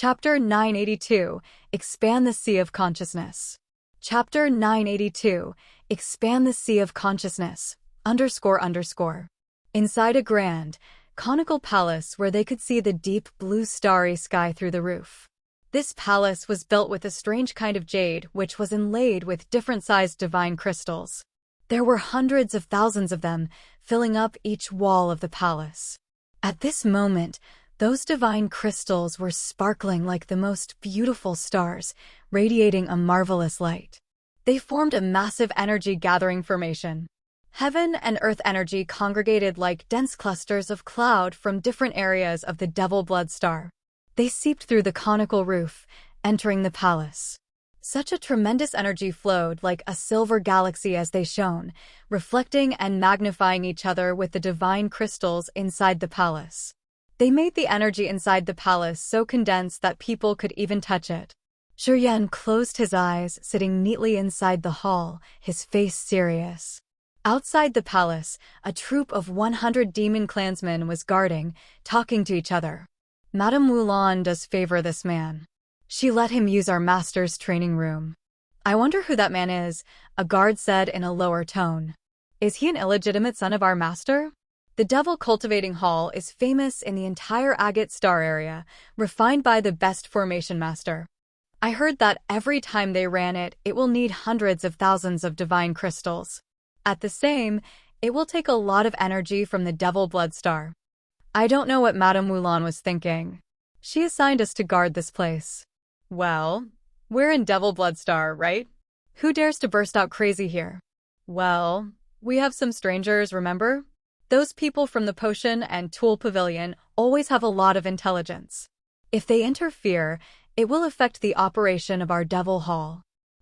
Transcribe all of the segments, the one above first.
Chapter 982, Expand the Sea of Consciousness. Chapter 982, Expand the Sea of Consciousness, __. Inside a grand, conical palace where they could see the deep blue starry sky through the roof. This palace was built with a strange kind of jade which was inlaid with different-sized divine crystals. There were hundreds of thousands of them, filling up each wall of the palace. At this moment, those divine crystals were sparkling like the most beautiful stars, radiating a marvelous light. They formed a massive energy-gathering formation. Heaven and earth energy congregated like dense clusters of cloud from different areas of the Devil Blood Star. They seeped through the conical roof, entering the palace. Such a tremendous energy flowed like a silver galaxy as they shone, reflecting and magnifying each other with the divine crystals inside the palace. They made the energy inside the palace so condensed that people could even touch it. Xuan closed his eyes, sitting neatly inside the hall, his face serious. Outside the palace, a troop of 100 demon clansmen was guarding, talking to each other. Madame Wulan does favor this man. She let him use our master's training room. I wonder who that man is, a guard said in a lower tone. Is he an illegitimate son of our master? The Devil Cultivating Hall is famous in the entire Agate Star area, refined by the best formation master. I heard that every time they ran it, it will need hundreds of thousands of divine crystals. At the same, it will take a lot of energy from the Devil Blood Star. I don't know what Madame Wulan was thinking. She assigned us to guard this place. Well, we're in Devil Blood Star, right? Who dares to burst out crazy here? Well, we have some strangers, remember? Those people from the Potion and Tool Pavilion always have a lot of intelligence. If they interfere, it will affect the operation of our Devil Hall.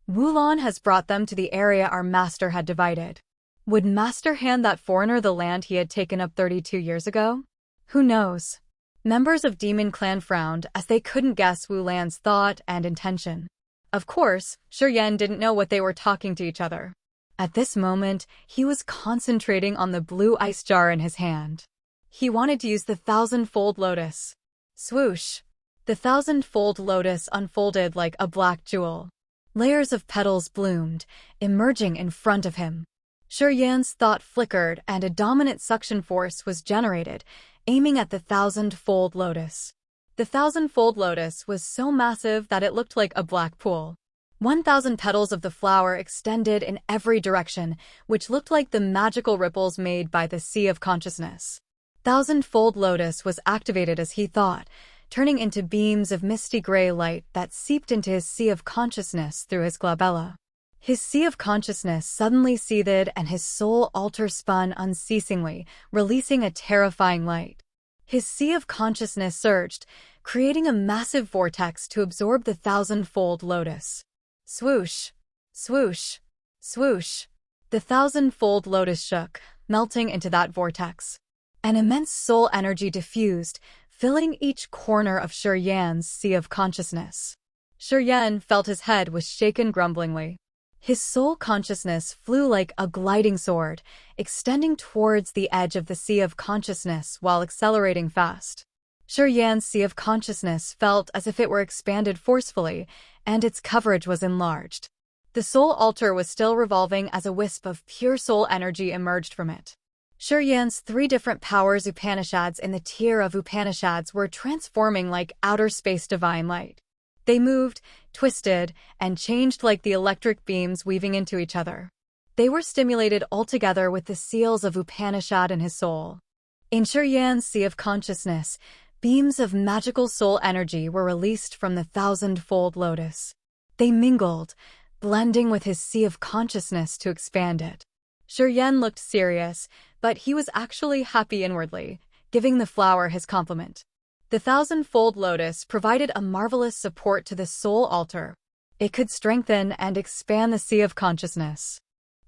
Wulan has brought them to the area our master had divided. Would master hand that foreigner the land he had taken up 32 years ago? Who knows? Members of Demon Clan frowned as they couldn't guess Wulan's thought and intention. Of course, Xuan didn't know what they were talking to each other. At this moment, he was concentrating on the blue ice jar in his hand. He wanted to use the 1,000-fold lotus. Swoosh! The 1,000-fold lotus unfolded like a black jewel. Layers of petals bloomed, emerging in front of him. Xuan's thought flickered and a dominant suction force was generated, aiming at the 1,000-fold lotus. The 1,000-fold lotus was so massive that it looked like a black pool. 1,000 petals of the flower extended in every direction, which looked like the magical ripples made by the Sea of Consciousness. 1,000-fold lotus was activated as he thought, turning into beams of misty gray light that seeped into his Sea of Consciousness through his glabella. His Sea of Consciousness suddenly seethed and his soul altar spun unceasingly, releasing a terrifying light. His Sea of Consciousness surged, creating a massive vortex to absorb the 1,000-fold lotus. Swoosh! Swoosh! Swoosh! The 1,000-fold lotus shook, melting into that vortex. An immense soul energy diffused, filling each corner of Xuan's Sea of Consciousness. Xuan felt his head was shaken grumblingly. His soul consciousness flew like a gliding sword, extending towards the edge of the Sea of Consciousness while accelerating fast. Xuan's Sea of Consciousness felt as if it were expanded forcefully, and its coverage was enlarged. The soul altar was still revolving as a wisp of pure soul energy emerged from it. Xuan's 3 different powers Upanishads in the tier of Upanishads were transforming like outer space divine light. They moved, twisted, and changed like the electric beams weaving into each other. They were stimulated altogether with the seals of Upanishad in his soul. In Xuan's Sea of Consciousness, beams of magical soul energy were released from the 1,000-fold lotus. They mingled, blending with his Sea of Consciousness to expand it. Xuan looked serious, but he was actually happy inwardly, giving the flower his compliment. The 1,000-fold lotus provided a marvelous support to the soul altar. It could strengthen and expand the Sea of Consciousness.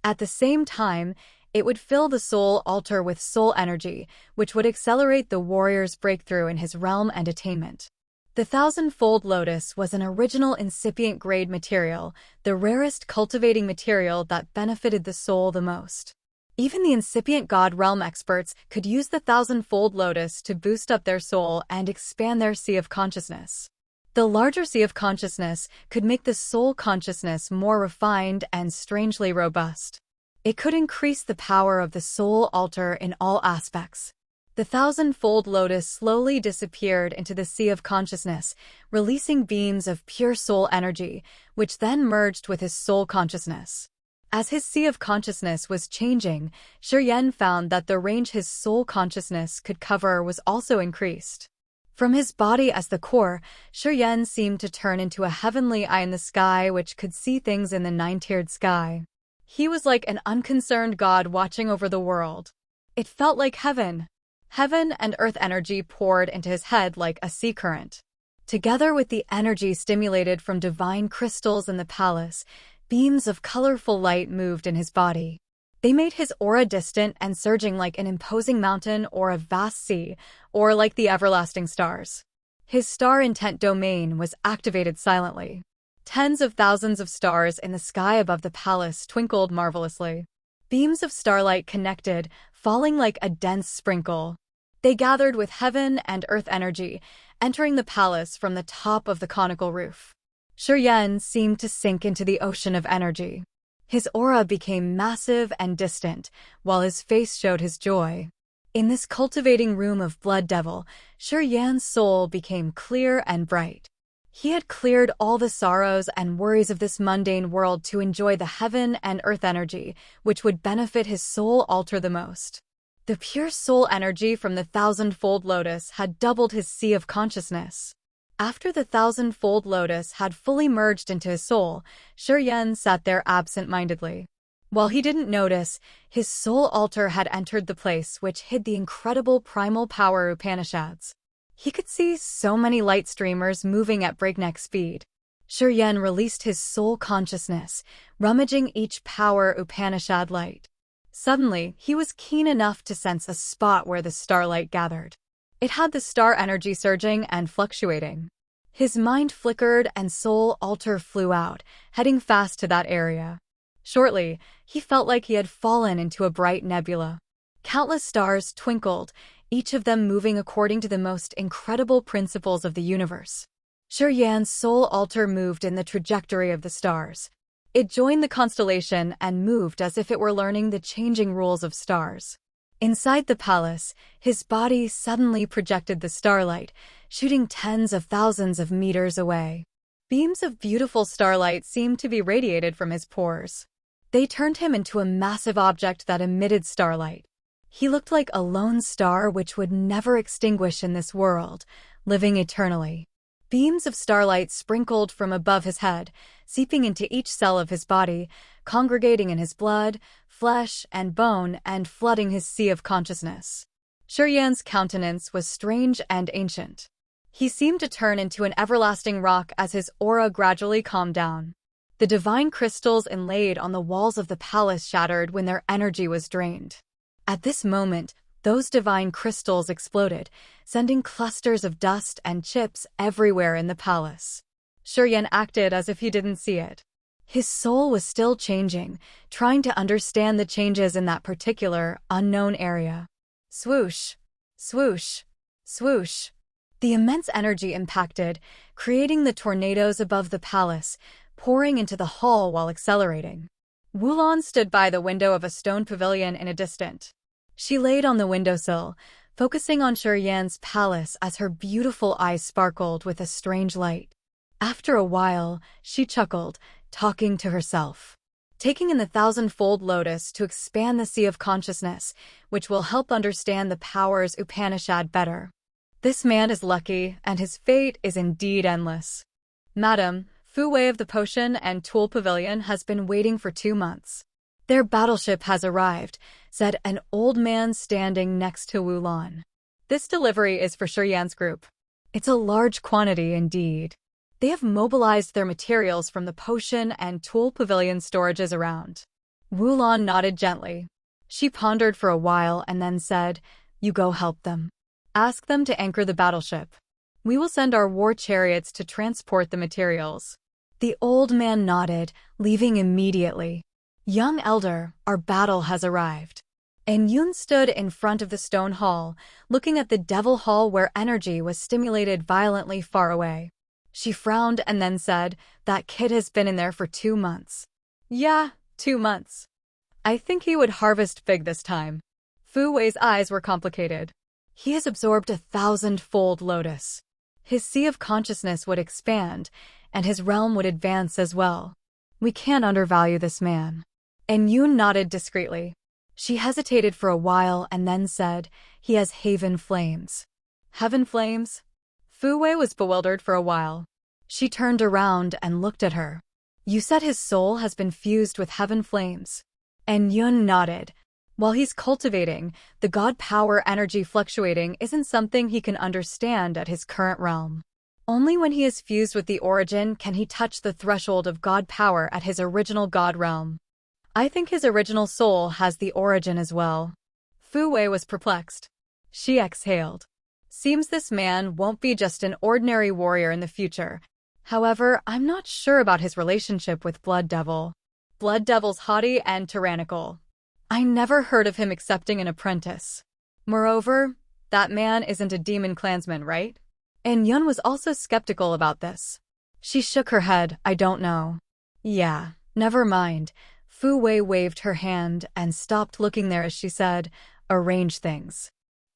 At the same time, it would fill the soul altar with soul energy, which would accelerate the warrior's breakthrough in his realm and attainment. The 1,000-fold lotus was an original incipient grade material, the rarest cultivating material that benefited the soul the most. Even the incipient God realm experts could use the 1,000-fold lotus to boost up their soul and expand their Sea of Consciousness. The larger sea of consciousness could make the soul consciousness more refined and strangely robust. It could increase the power of the soul altar in all aspects. The thousand-fold lotus slowly disappeared into the sea of consciousness, releasing beams of pure soul energy, which then merged with his soul consciousness. As his sea of consciousness was changing, Xuan found that the range his soul consciousness could cover was also increased. From his body as the core, Xuan seemed to turn into a heavenly eye in the sky which could see things in the nine-tiered sky. He was like an unconcerned god watching over the world. It felt like heaven. Heaven and earth energy poured into his head like a sea current. Together with the energy stimulated from divine crystals in the palace, beams of colorful light moved in his body. They made his aura distant and surging like an imposing mountain or a vast sea, or like the everlasting stars. His star intent domain was activated silently. Tens of thousands of stars in the sky above the palace twinkled marvelously. Beams of starlight connected, falling like a dense sprinkle. They gathered with heaven and earth energy, entering the palace from the top of the conical roof. Xuan seemed to sink into the ocean of energy. His aura became massive and distant, while his face showed his joy. In this cultivating room of blood devil, Xuan's soul became clear and bright. He had cleared all the sorrows and worries of this mundane world to enjoy the heaven and earth energy, which would benefit his soul altar the most. The pure soul energy from the thousand-fold lotus had doubled his sea of consciousness. After the thousand-fold lotus had fully merged into his soul, Xuan sat there absent-mindedly. While he didn't notice, his soul altar had entered the place which hid the incredible primal power Upanishads. He could see so many light streamers moving at breakneck speed. Xuan released his soul consciousness, rummaging each power Upanishad light. Suddenly, he was keen enough to sense a spot where the starlight gathered. It had the star energy surging and fluctuating. His mind flickered and soul altar flew out, heading fast to that area. Shortly, he felt like he had fallen into a bright nebula. Countless stars twinkled, each of them moving according to the most incredible principles of the universe. Xuan's soul altar moved in the trajectory of the stars. It joined the constellation and moved as if it were learning the changing rules of stars. Inside the palace, his body suddenly projected the starlight, shooting tens of thousands of meters away. Beams of beautiful starlight seemed to be radiated from his pores. They turned him into a massive object that emitted starlight. He looked like a lone star which would never extinguish in this world, living eternally. Beams of starlight sprinkled from above his head, seeping into each cell of his body, congregating in his blood, flesh, and bone, and flooding his sea of consciousness. Xuan's countenance was strange and ancient. He seemed to turn into an everlasting rock as his aura gradually calmed down. The divine crystals inlaid on the walls of the palace shattered when their energy was drained. At this moment, those divine crystals exploded, sending clusters of dust and chips everywhere in the palace. Xuan acted as if he didn't see it. His soul was still changing, trying to understand the changes in that particular, unknown area. Swoosh, swoosh, swoosh. The immense energy impacted, creating the tornadoes above the palace, pouring into the hall while accelerating. Wulan stood by the window of a stone pavilion in a distance. She laid on the windowsill, focusing on Xuan's palace as her beautiful eyes sparkled with a strange light. After a while, she chuckled, talking to herself. Taking in the thousand-fold lotus to expand the sea of consciousness, which will help understand the powers Upanishad better. This man is lucky, and his fate is indeed endless. Madam, Fu Wei of the Potion and Tool Pavilion has been waiting for 2 months. Their battleship has arrived, said an old man standing next to Wulan. This delivery is for Xuan's group. It's a large quantity indeed. They have mobilized their materials from the Potion and Tool Pavilion storages around. Wulan nodded gently. She pondered for a while and then said, "You go help them. Ask them to anchor the battleship. We will send our war chariots to transport the materials." The old man nodded, leaving immediately. "Young elder, our battle has arrived." And Yun stood in front of the stone hall, looking at the devil hall where energy was stimulated violently far away. She frowned and then said, "That kid has been in there for 2 months." "Yeah, 2 months. I think he would harvest big this time." Fu Wei's eyes were complicated. He has absorbed 1,000-fold lotus. His sea of consciousness would expand, and his realm would advance as well. We can't undervalue this man. And Yun nodded discreetly. She hesitated for a while and then said, "He has Haven Flames." Heaven Flames? Fu Wei was bewildered for a while. She turned around and looked at her. "You said his soul has been fused with Heaven Flames." And Yun nodded. While he's cultivating, the god power energy fluctuating isn't something he can understand at his current realm. Only when he is fused with the origin can he touch the threshold of god power at his original god realm. I think his original soul has the origin as well. Fu Wei was perplexed. She exhaled. Seems this man won't be just an ordinary warrior in the future. However, I'm not sure about his relationship with Blood Devil. Blood Devil's haughty and tyrannical. I never heard of him accepting an apprentice. Moreover, that man isn't a demon clansman, right? And Yun was also skeptical about this. She shook her head. "I don't know." "Yeah, never mind." Fu Wei waved her hand and stopped looking there as she said, "Arrange things.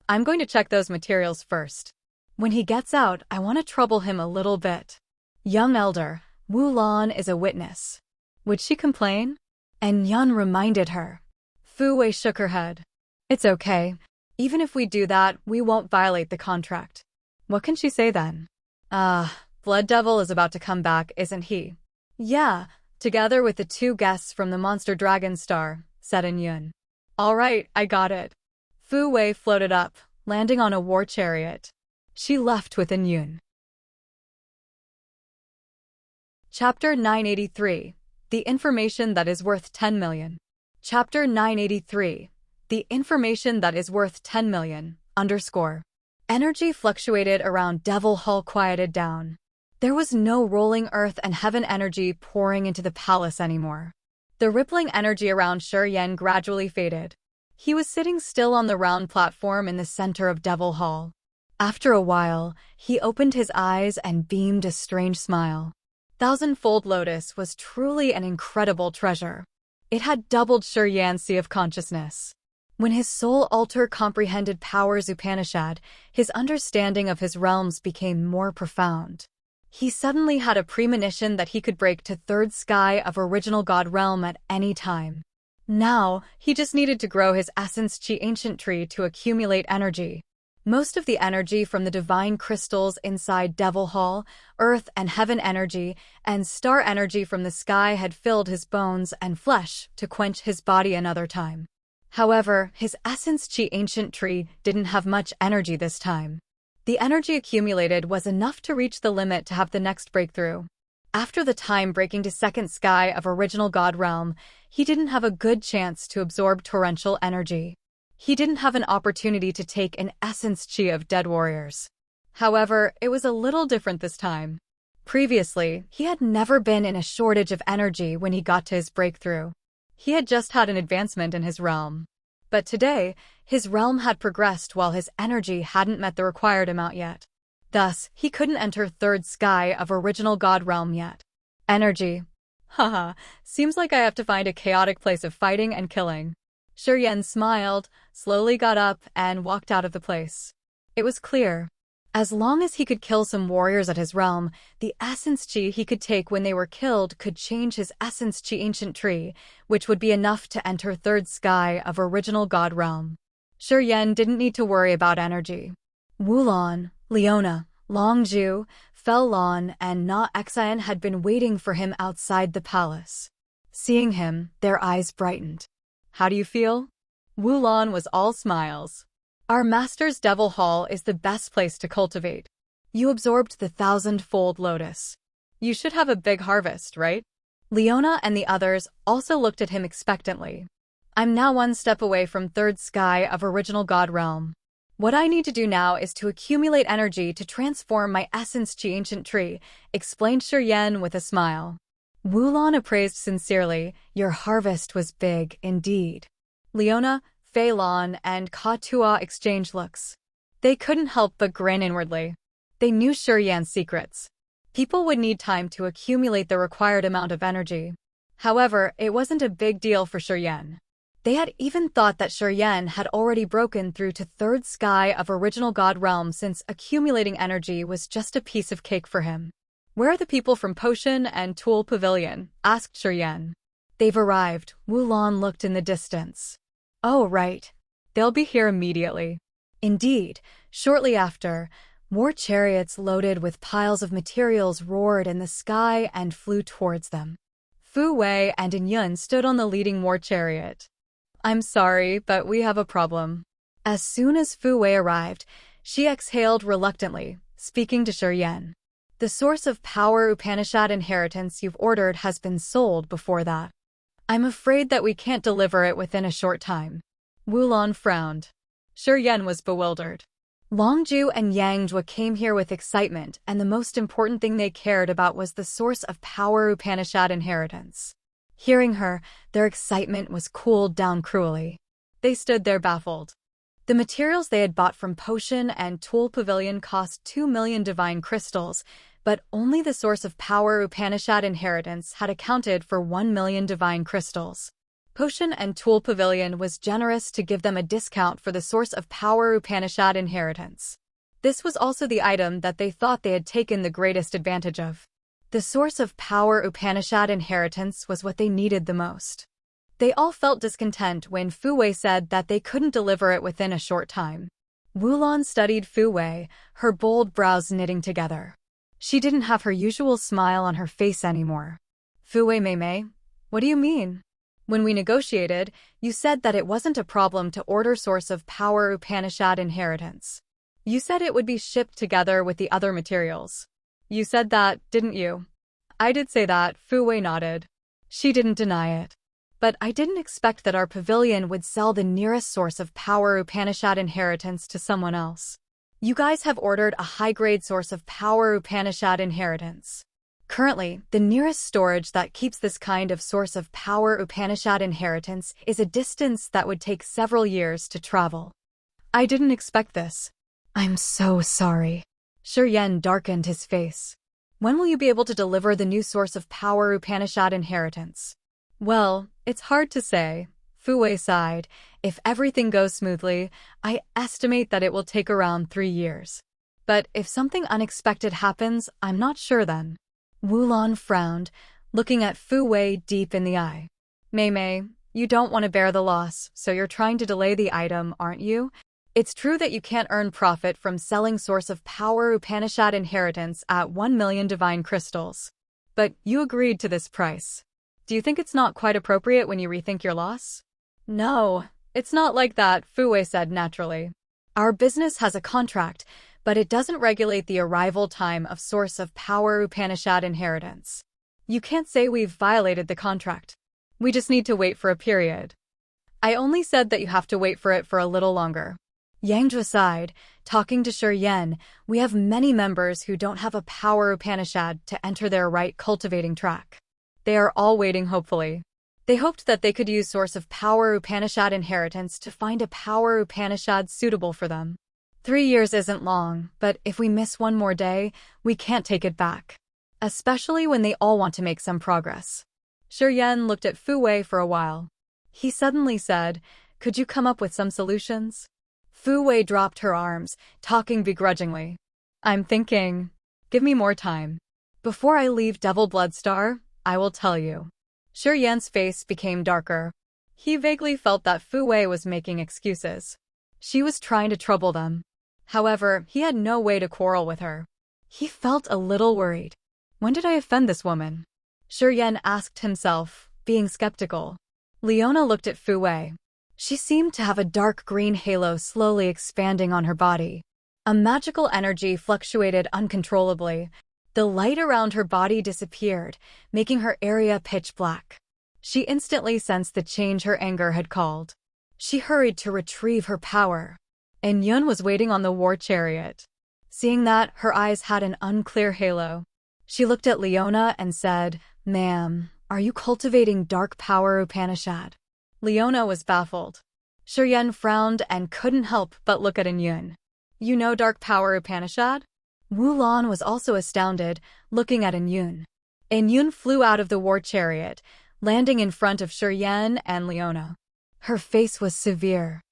I'm going to check those materials first. When he gets out, I want to trouble him a little bit. Young elder, Wu Lan is a witness. Would she complain?" And Yun reminded her. Fu Wei shook her head. "It's okay. Even if we do that, we won't violate the contract." What can she say then? Blood Devil is about to come back, isn't he?" "Yeah, together with the 2 guests from the Monster Dragon Star," said Yun. "All right, I got it." Fu Wei floated up, landing on a war chariot. She left with Yun. Chapter 983. The Information That Is Worth 10 Million. Chapter 983. The Information That Is Worth 10 million, _ Energy fluctuated around Devil Hall quieted down. There was no rolling earth and heaven energy pouring into the palace anymore. The rippling energy around Xuan gradually faded. He was sitting still on the round platform in the center of Devil Hall. After a while, he opened his eyes and beamed a strange smile. 1,000-fold lotus was truly an incredible treasure. It had doubled Xuan's sea of consciousness. When his soul altar comprehended powers Upanishad, his understanding of his realms became more profound. He suddenly had a premonition that he could break to 3rd sky of original god realm at any time. Now, he just needed to grow his essence chi ancient tree to accumulate energy. Most of the energy from the divine crystals inside Devil Hall, earth and heaven energy, and star energy from the sky had filled his bones and flesh to quench his body another time. However, his essence chi ancient tree didn't have much energy this time. The energy accumulated was enough to reach the limit to have the next breakthrough. After the time breaking to 2nd sky of original god realm, he didn't have a good chance to absorb torrential energy. He didn't have an opportunity to take an essence chi of dead warriors. However, it was a little different this time. Previously, he had never been in a shortage of energy when he got to his breakthrough. He had just had an advancement in his realm. But today, his realm had progressed while his energy hadn't met the required amount yet. Thus, he couldn't enter 3rd sky of original god realm yet. Energy. Haha, seems like I have to find a chaotic place of fighting and killing. Xuan smiled, slowly got up, and walked out of the place. It was clear. As long as he could kill some warriors at his realm, the essence chi he could take when they were killed could change his essence chi ancient tree, which would be enough to enter 3rd sky of original god realm. Xuan didn't need to worry about energy. Wulan, Leona, Longju, Fellon, and Na Xian had been waiting for him outside the palace. Seeing him, their eyes brightened. "How do you feel?" Wulan was all smiles. "Our master's Devil Hall is the best place to cultivate. You absorbed the 1,000-fold lotus. You should have a big harvest, right?" Leona and the others also looked at him expectantly. "I'm now 1 step away from 3rd sky of original god realm. What I need to do now is to accumulate energy to transform my essence chi ancient tree," explained Xuan with a smile. Wulan appraised sincerely, "Your harvest was big, indeed." Leona, Feilon, and Katua exchanged looks. They couldn't help but grin inwardly. They knew Xuan's secrets. People would need time to accumulate the required amount of energy. However, it wasn't a big deal for Xuan. They had even thought that Xuan had already broken through to third sky of original god realm, since accumulating energy was just a piece of cake for him. "Where are the people from Potion and Tool Pavilion?" asked Xuan. "They've arrived." Wulan looked in the distance. "Oh, right. They'll be here immediately." Indeed, shortly after, more chariots loaded with piles of materials roared in the sky and flew towards them. Fu Wei and Yun stood on the leading war chariot. "I'm sorry, but we have a problem." As soon as Fu Wei arrived, she exhaled reluctantly, speaking to Xuan. "The source of power Upanishad inheritance you've ordered has been sold before that. I'm afraid that we can't deliver it within a short time." Wulan frowned. Xuan was bewildered. Longju and Yangjue came here with excitement, and the most important thing they cared about was the source of power Upanishad inheritance. Hearing her, their excitement was cooled down cruelly. They stood there baffled. The materials they had bought from Potion and Tool Pavilion cost 2 million divine crystals, but only the source of power Upanishad inheritance had accounted for 1 million divine crystals. Potion and Tool Pavilion was generous to give them a discount for the source of power Upanishad inheritance. This was also the item that they thought they had taken the greatest advantage of. The source of power Upanishad inheritance was what they needed the most. They all felt discontent when Fu Wei said that they couldn't deliver it within a short time. Wulan studied Fu Wei, her bold brows knitting together. She didn't have her usual smile on her face anymore. "Fu Wei Mei, what do you mean? When we negotiated, you said that it wasn't a problem to order source of power Upanishad inheritance. You said it would be shipped together with the other materials. You said that, didn't you?" "I did say that," Fu Wei nodded. She didn't deny it. "But I didn't expect that our pavilion would sell the nearest source of power Upanishad inheritance to someone else. You guys have ordered a high-grade source of power Upanishad inheritance. Currently, the nearest storage that keeps this kind of source of power Upanishad inheritance is a distance that would take several years to travel. I didn't expect this. I'm so sorry." Xuan darkened his face. "When will you be able to deliver the new source of power Upanishad inheritance?" "Well, it's hard to say," Fu Wei sighed. "If everything goes smoothly, I estimate that it will take around 3 years. But if something unexpected happens, I'm not sure then." Wulan frowned, looking at Fu Wei deep in the eye. Mei, you don't want to bear the loss, so you're trying to delay the item, aren't you? It's true that you can't earn profit from selling source of power Upanishad inheritance at 1 million divine crystals. But you agreed to this price. Do you think it's not quite appropriate when you rethink your loss?" "No, it's not like that," Fu Wei said naturally. "Our business has a contract, but it doesn't regulate the arrival time of source of power Upanishad inheritance. You can't say we've violated the contract. We just need to wait for a period." "I only said that you have to wait for it for a little longer." Yangjue sighed, talking to Xuan. "We have many members who don't have a power Upanishad to enter their right cultivating track. They are all waiting hopefully. They hoped that they could use source of power Upanishad inheritance to find a power Upanishad suitable for them. 3 years isn't long, but if we miss one more day, we can't take it back. Especially when they all want to make some progress." Xuan looked at Fu Wei for a while. He suddenly said, "Could you come up with some solutions?" Fu Wei dropped her arms, talking begrudgingly. "I'm thinking. Give me more time. Before I leave Devil Bloodstar, I will tell you." Xuan's face became darker. He vaguely felt that Fu Wei was making excuses. She was trying to trouble them. However, he had no way to quarrel with her. He felt a little worried. When did I offend this woman? Xuan asked himself, being skeptical. Leona looked at Fu Wei. She seemed to have a dark green halo slowly expanding on her body. A magical energy fluctuated uncontrollably. The light around her body disappeared, making her area pitch black. She instantly sensed the change her anger had called. She hurried to retrieve her power. And Yun was waiting on the war chariot. Seeing that, her eyes had an unclear halo. She looked at Leona and said, "Ma'am, are you cultivating dark power Upanishad?" Leona was baffled. Xuan frowned and couldn't help but look at Yun. "You know dark power Upanishad?" Wu Lan was also astounded, looking at Yun. Yun flew out of the war chariot, landing in front of Xuan and Leona. Her face was severe.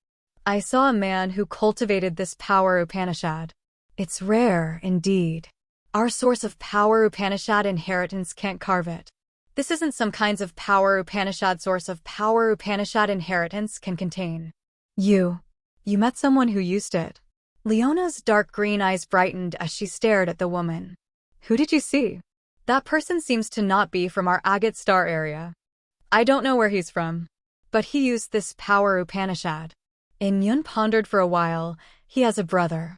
I saw a man who cultivated this power Upanishad. It's rare, indeed. Our source of power Upanishad inheritance can't carve it. This isn't some kinds of power Upanishad source of power Upanishad inheritance can contain. You met someone who used it. Leona's dark green eyes brightened as she stared at the woman. Who did you see? That person seems to not be from our agate star area. I don't know where he's from. But he used this power Upanishad. Yun pondered for a while. He has a brother.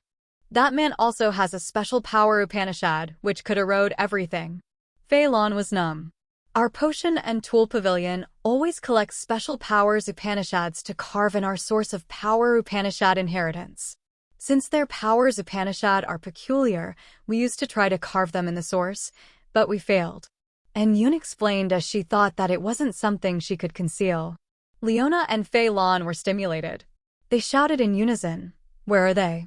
That man also has a special power Upanishad, which could erode everything. Fei Lan was numb. Our potion and tool pavilion always collects special powers Upanishads to carve in our source of power Upanishad inheritance. Since their powers Upanishad are peculiar, we used to try to carve them in the source, but we failed. Yun explained as she thought that it wasn't something she could conceal. Leona and Fei Lan were stimulated. They shouted in unison, "Where are they?"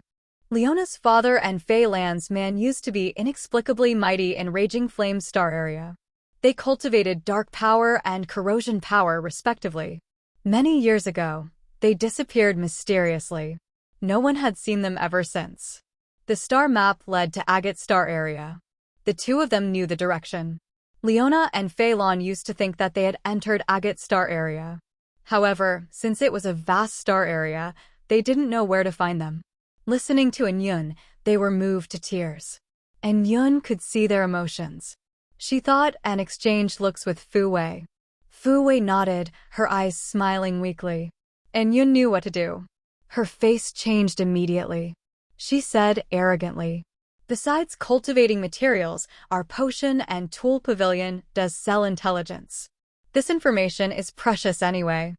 Leona's father and Fei Lan's man used to be inexplicably mighty in Raging Flame Star area. They cultivated dark power and corrosion power, respectively. Many years ago, they disappeared mysteriously. No one had seen them ever since. The star map led to Agate Star area. The two of them knew the direction. Leona and Fei Lan used to think that they had entered Agate Star area. However, since it was a vast star area, they didn't know where to find them. Listening to Yun, they were moved to tears. Yun could see their emotions. She thought and exchanged looks with Fu Wei. Fu Wei nodded, her eyes smiling weakly. Yun knew what to do. Her face changed immediately. She said arrogantly, "Besides cultivating materials, our potion and tool pavilion does sell intelligence. This information is precious anyway.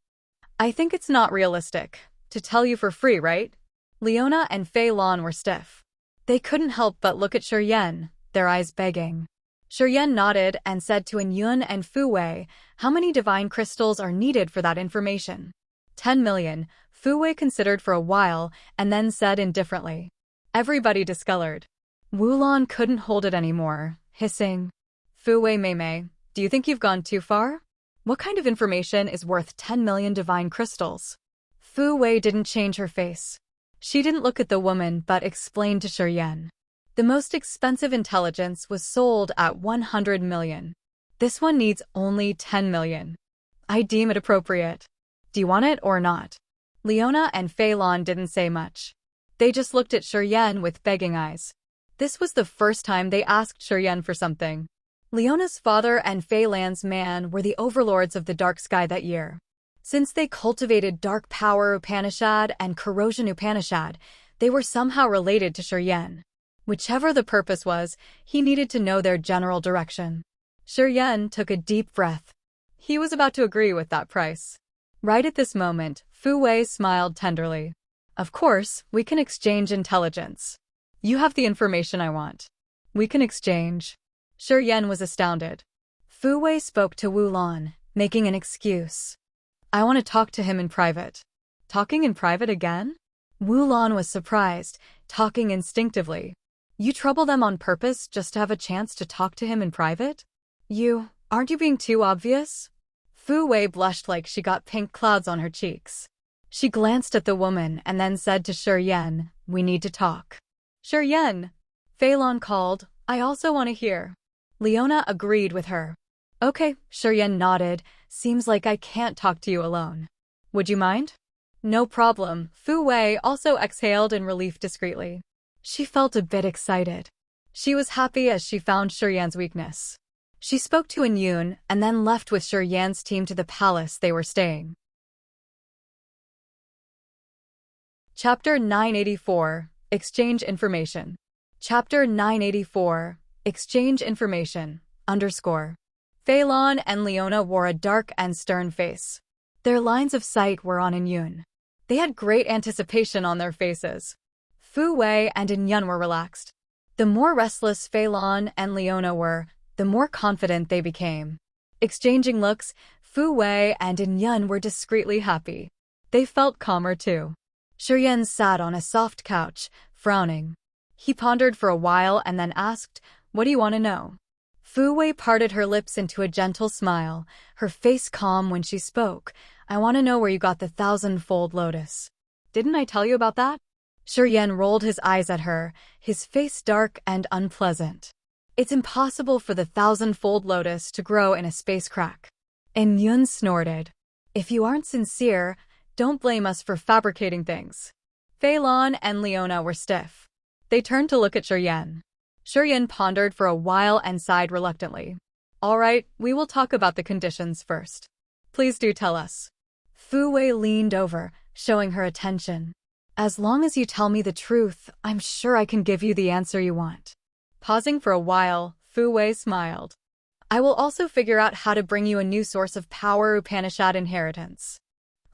I think it's not realistic to tell you for free, right?" Leona and Fei Lan were stiff. They couldn't help but look at Xuan, their eyes begging. Xuan nodded and said to Yun and Fu Wei, "How many divine crystals are needed for that information?" 10 million, Fu Wei considered for a while and then said indifferently. Everybody discolored. Wu Lan couldn't hold it anymore, hissing, "Fu Wei Mei, do you think you've gone too far? What kind of information is worth 10 million divine crystals?" Fu Wei didn't change her face. She didn't look at the woman but explained to Xuan. The most expensive intelligence was sold at 100 million. This one needs only 10 million. I deem it appropriate. Do you want it or not? Leona and Fei Lan didn't say much. They just looked at Xuan with begging eyes. This was the first time they asked Xuan for something. Leona's father and Fei Lan's man were the overlords of the dark sky that year. Since they cultivated dark power Upanishad and corrosion Upanishad, they were somehow related to Xuan. Whichever the purpose was, he needed to know their general direction. Xuan took a deep breath. He was about to agree with that price. Right at this moment, Fu Wei smiled tenderly. "Of course, we can exchange intelligence. You have the information I want. We can exchange." Xuan was astounded. Fu Wei spoke to Wu Lan, making an excuse. "I want to talk to him in private." Talking in private again? Wu Lan was surprised, talking instinctively. "You trouble them on purpose just to have a chance to talk to him in private? Aren't you being too obvious?" Fu Wei blushed like she got pink clouds on her cheeks. She glanced at the woman and then said to Xuan, "We need to talk." "Xuan," Fei Lan called, "I also want to hear." Leona agreed with her. "Okay," Xuan nodded. "Seems like I can't talk to you alone. Would you mind?" "No problem." Fu Wei also exhaled in relief discreetly. She felt a bit excited. She was happy as she found Xuan's weakness. She spoke to Yun and then left with Xuan's team to the palace they were staying. Chapter 984, Exchange Information. Chapter 984, Exchange Information, _ Fei Lan and Leona wore a dark and stern face. Their lines of sight were on Yun. They had great anticipation on their faces. Fu Wei and Yun were relaxed. The more restless Fei Lan and Leona were, the more confident they became. Exchanging looks, Fu Wei and Yun were discreetly happy. They felt calmer too. Xuan sat on a soft couch, frowning. He pondered for a while and then asked, "What do you want to know?" Fu Wei parted her lips into a gentle smile, her face calm when she spoke. "I want to know where you got the 1,000-fold lotus." "Didn't I tell you about that?" Xuan rolled his eyes at her, his face dark and unpleasant. "It's impossible for the 1,000-fold lotus to grow in a space crack." And Yun snorted. "If you aren't sincere, don't blame us for fabricating things." Pavilion and Leona were stiff. They turned to look at Xuan. Xuan pondered for a while and sighed reluctantly. "All right, we will talk about the conditions first. Please do tell us." Fu Wei leaned over, showing her attention. "As long as you tell me the truth, I'm sure I can give you the answer you want." Pausing for a while, Fu Wei smiled. "I will also figure out how to bring you a new source of power Upanishad inheritance.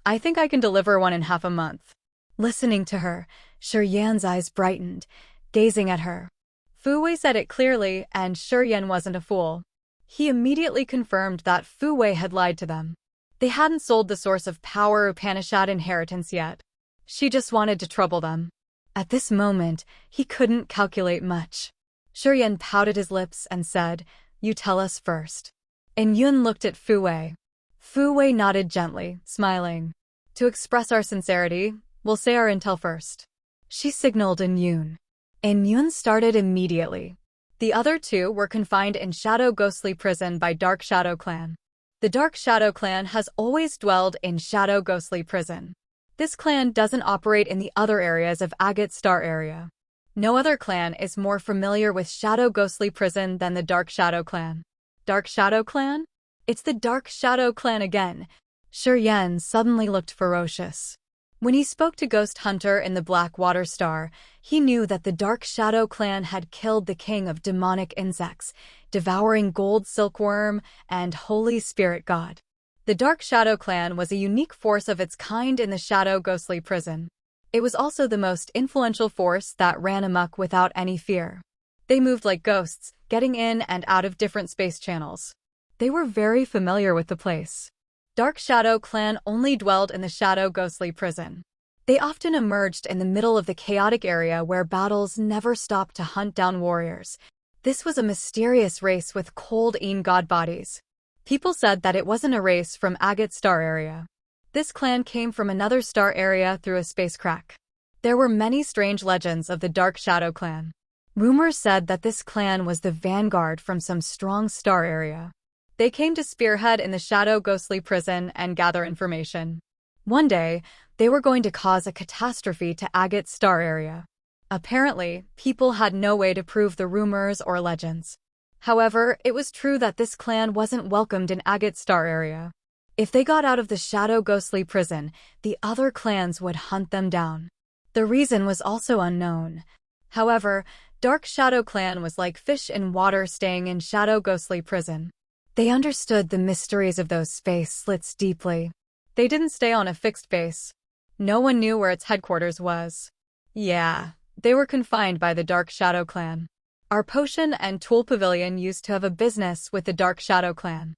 I think I can deliver one in half a month." Listening to her, Xuan's eyes brightened, gazing at her. Fu Wei said it clearly, and Xuan wasn't a fool. He immediately confirmed that Fu Wei had lied to them. They hadn't sold the source of power Upanishad inheritance yet. She just wanted to trouble them. At this moment, he couldn't calculate much. Xuan pouted his lips and said, "You tell us first." And Yun looked at Fu Wei. Fu Wei nodded gently, smiling. "To express our sincerity, we'll say our intel first." She signaled in Yun. And Yun started immediately. The other two were confined in Shadow Ghostly Prison by Dark Shadow Clan. The Dark Shadow Clan has always dwelled in Shadow Ghostly Prison. This clan doesn't operate in the other areas of Agate Star area. No other clan is more familiar with Shadow Ghostly Prison than the Dark Shadow Clan. Dark Shadow Clan? It's the Dark Shadow Clan again. Xuan suddenly looked ferocious. When he spoke to Ghost Hunter in the Black Water Star, he knew that the Dark Shadow Clan had killed the king of demonic insects, devouring gold silkworm and holy spirit god. The Dark Shadow Clan was a unique force of its kind in the Shadow Ghostly Prison. It was also the most influential force that ran amok without any fear. They moved like ghosts, getting in and out of different space channels. They were very familiar with the place. Dark Shadow Clan only dwelled in the Shadow Ghostly Prison. They often emerged in the middle of the chaotic area where battles never stopped to hunt down warriors. This was a mysterious race with cold god bodies. People said that it wasn't a race from Agate Star area. This clan came from another star area through a space crack. There were many strange legends of the Dark Shadow Clan. Rumors said that this clan was the vanguard from some strong star area. They came to spearhead in the Shadow Ghostly Prison and gather information. One day, they were going to cause a catastrophe to Agate Star area. Apparently, people had no way to prove the rumors or legends. However, it was true that this clan wasn't welcomed in Agate Star area. If they got out of the Shadow Ghostly Prison, the other clans would hunt them down. The reason was also unknown. However, Dark Shadow Clan was like fish in water staying in Shadow Ghostly Prison. They understood the mysteries of those space slits deeply. They didn't stay on a fixed base. No one knew where its headquarters was. Yeah, they were confined by the Dark Shadow Clan. Our potion and tool pavilion used to have a business with the Dark Shadow Clan.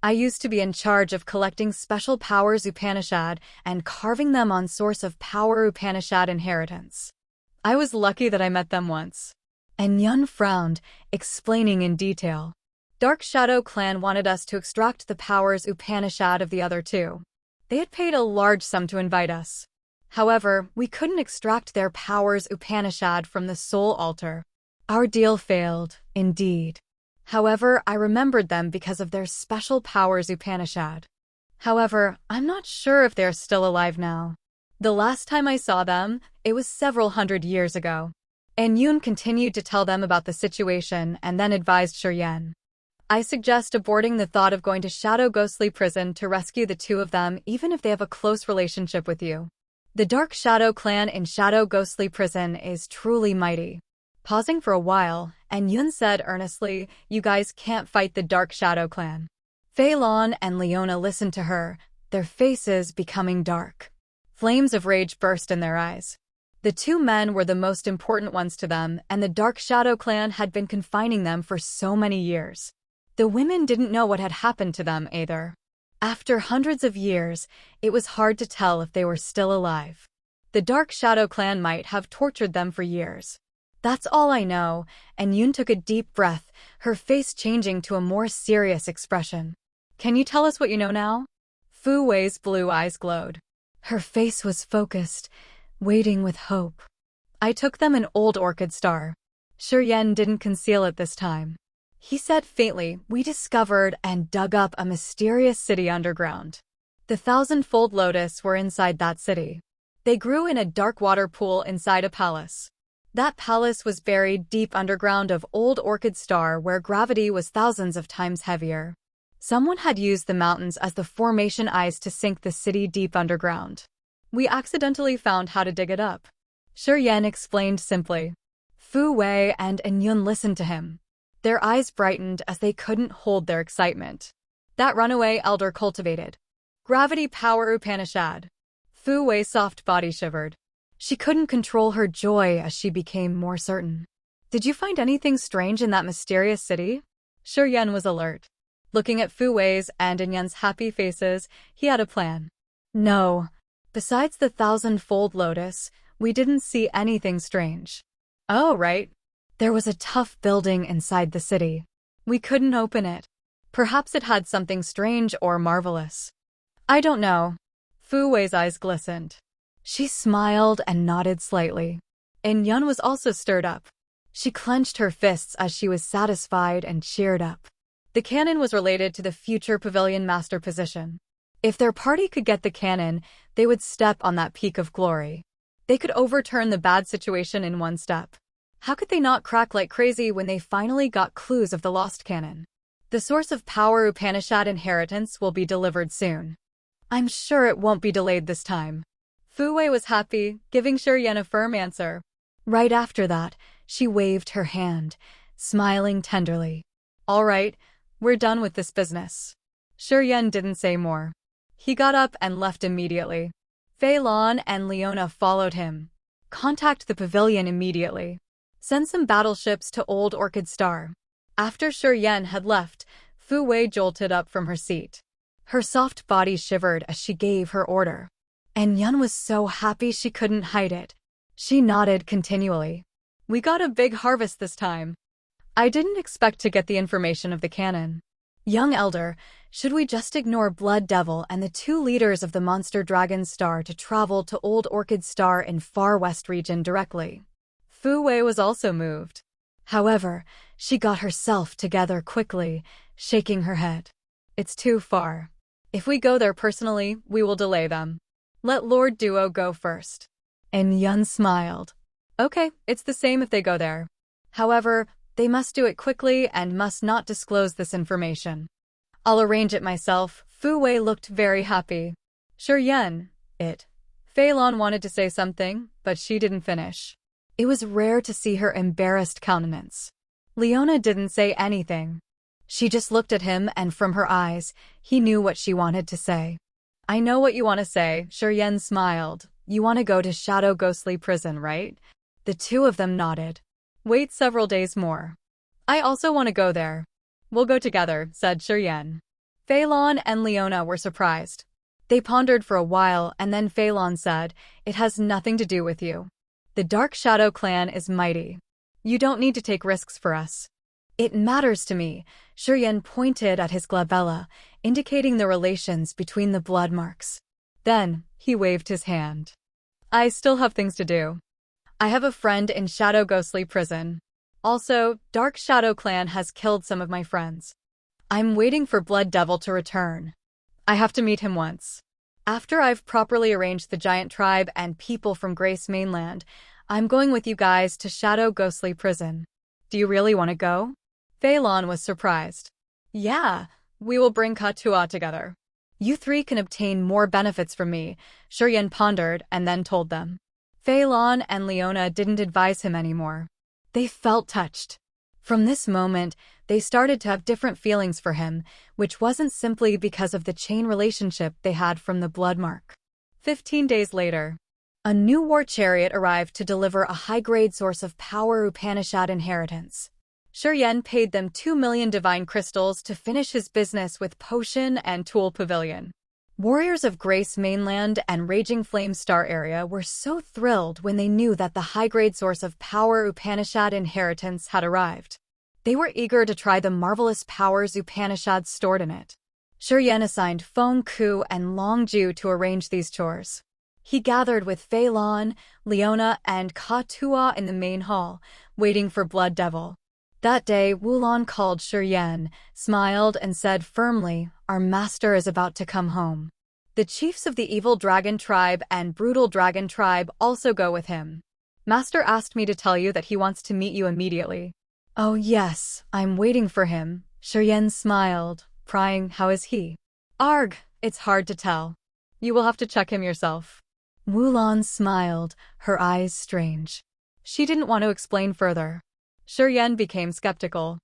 I used to be in charge of collecting special powers Upanishad and carving them on source of power Upanishad inheritance. I was lucky that I met them once. And Yun frowned, explaining in detail. Dark Shadow Clan wanted us to extract the powers Upanishad of the other two. They had paid a large sum to invite us. However, we couldn't extract their powers Upanishad from the soul altar. Our deal failed, indeed. However, I remembered them because of their special powers Upanishad. However, I'm not sure if they're still alive now. The last time I saw them, it was several hundred years ago. And Yun continued to tell them about the situation and then advised Xuan. I suggest aborting the thought of going to Shadow Ghostly Prison to rescue the two of them even if they have a close relationship with you. The Dark Shadow Clan in Shadow Ghostly Prison is truly mighty. Pausing for a while, and Yun said earnestly, "You guys can't fight the Dark Shadow Clan." Pavilion and Leona listened to her, their faces becoming dark. Flames of rage burst in their eyes. The two men were the most important ones to them, and the Dark Shadow Clan had been confining them for so many years. The women didn't know what had happened to them either. After hundreds of years, it was hard to tell if they were still alive. The Dark Shadow Clan might have tortured them for years. That's all I know, and Yoon took a deep breath, her face changing to a more serious expression. Can you tell us what you know now? Fu Wei's blue eyes glowed. Her face was focused, waiting with hope. I took them an old orchid star. Xuan didn't conceal it this time. He said faintly, we discovered and dug up a mysterious city underground. The 1,000-fold lotus were inside that city. They grew in a dark water pool inside a palace. That palace was buried deep underground of old orchid star where gravity was thousands of times heavier. Someone had used the mountains as the formation eyes to sink the city deep underground. We accidentally found how to dig it up. Xuan explained simply. Fu Wei and Yun listened to him. Their eyes brightened as they couldn't hold their excitement. That runaway elder cultivated gravity power Upanishad. Fu Wei's soft body shivered. She couldn't control her joy as she became more certain. Did you find anything strange in that mysterious city? Xuan was alert. Looking at Fu Wei's and Yun's happy faces, he had a plan. No. Besides the 1,000-fold lotus, we didn't see anything strange. Oh, right. There was a tough building inside the city. We couldn't open it. Perhaps it had something strange or marvelous. I don't know. Fu Wei's eyes glistened. She smiled and nodded slightly. Yun was also stirred up. She clenched her fists as she was satisfied and cheered up. The cannon was related to the future Pavilion master position. If their party could get the cannon, they would step on that peak of glory. They could overturn the bad situation in one step. How could they not crack like crazy when they finally got clues of the lost cannon? The source of power Upanishad inheritance will be delivered soon. I'm sure it won't be delayed this time. Fu Wei was happy, giving Xuan a firm answer. Right after that, she waved her hand, smiling tenderly. All right, we're done with this business. Xuan didn't say more. He got up and left immediately. Pavilion and Leona followed him. Contact the Pavilion immediately. Send some battleships to Old Orchid Star. After Xuan had left, Fu Wei jolted up from her seat. Her soft body shivered as she gave her order. Yun was so happy she couldn't hide it. She nodded continually. We got a big harvest this time. I didn't expect to get the information of the cannon. Young elder, should we just ignore Blood Devil and the 2 leaders of the Monster Dragon Star to travel to Old Orchid Star in Far West region directly? Fu Wei was also moved. However, she got herself together quickly, shaking her head. It's too far. If we go there personally, we will delay them. Let Lord Duo go first. Yun smiled. Okay, it's the same if they go there. However, they must do it quickly and must not disclose this information. I'll arrange it myself. Fu Wei looked very happy. Xuan, Pavilion wanted to say something, but she didn't finish. It was rare to see her embarrassed countenance. Leona didn't say anything. She just looked at him and from her eyes, he knew what she wanted to say. I know what you want to say, Xuan smiled. You want to go to Shadow Ghostly Prison, right? The 2 of them nodded. Wait several days more. I also want to go there. We'll go together, said Xuan. Pavilion and Leona were surprised. They pondered for a while and then Pavilion said, it has nothing to do with you. The Dark Shadow clan is mighty. You don't need to take risks for us. It matters to me. Xuan pointed at his glabella, indicating the relations between the blood marks. Then, he waved his hand. I still have things to do. I have a friend in Shadow Ghostly Prison. Also, Dark Shadow clan has killed some of my friends. I'm waiting for Blood Devil to return. I have to meet him once. After I've properly arranged the giant tribe and people from Grace Mainland, I'm going with you guys to Shadow Ghostly Prison. Do you really want to go? Pavilion was surprised. Yeah, we will bring Katua together. You 3 can obtain more benefits from me, Xuan pondered and then told them. Pavilion and Leona didn't advise him anymore. They felt touched. From this moment, they started to have different feelings for him, which wasn't simply because of the chain relationship they had from the blood mark. 15 days later, a new war chariot arrived to deliver a high-grade source of power Upanishad inheritance. Xuan paid them 2 million divine crystals to finish his business with Potion and Tool Pavilion. Warriors of Grace Mainland and Raging Flame Star area were so thrilled when they knew that the high-grade source of power Upanishad inheritance had arrived. They were eager to try the marvelous powers Upanishad stored in it. Xuan assigned Feng Ku and Long Ju to arrange these chores. He gathered with Fei Lan, Leona, and Ka Tua in the main hall, waiting for Blood Devil. That day, Wulan called Xuan, smiled, and said firmly, "Our master is about to come home." The chiefs of the Evil Dragon Tribe and Brutal Dragon Tribe also go with him. "Master asked me to tell you that he wants to meet you immediately." "Oh yes, I'm waiting for him." Xuan smiled, prying, "How is he?" "Arg, it's hard to tell. You will have to check him yourself." Wulan smiled, her eyes strange. She didn't want to explain further. Xuan became skeptical.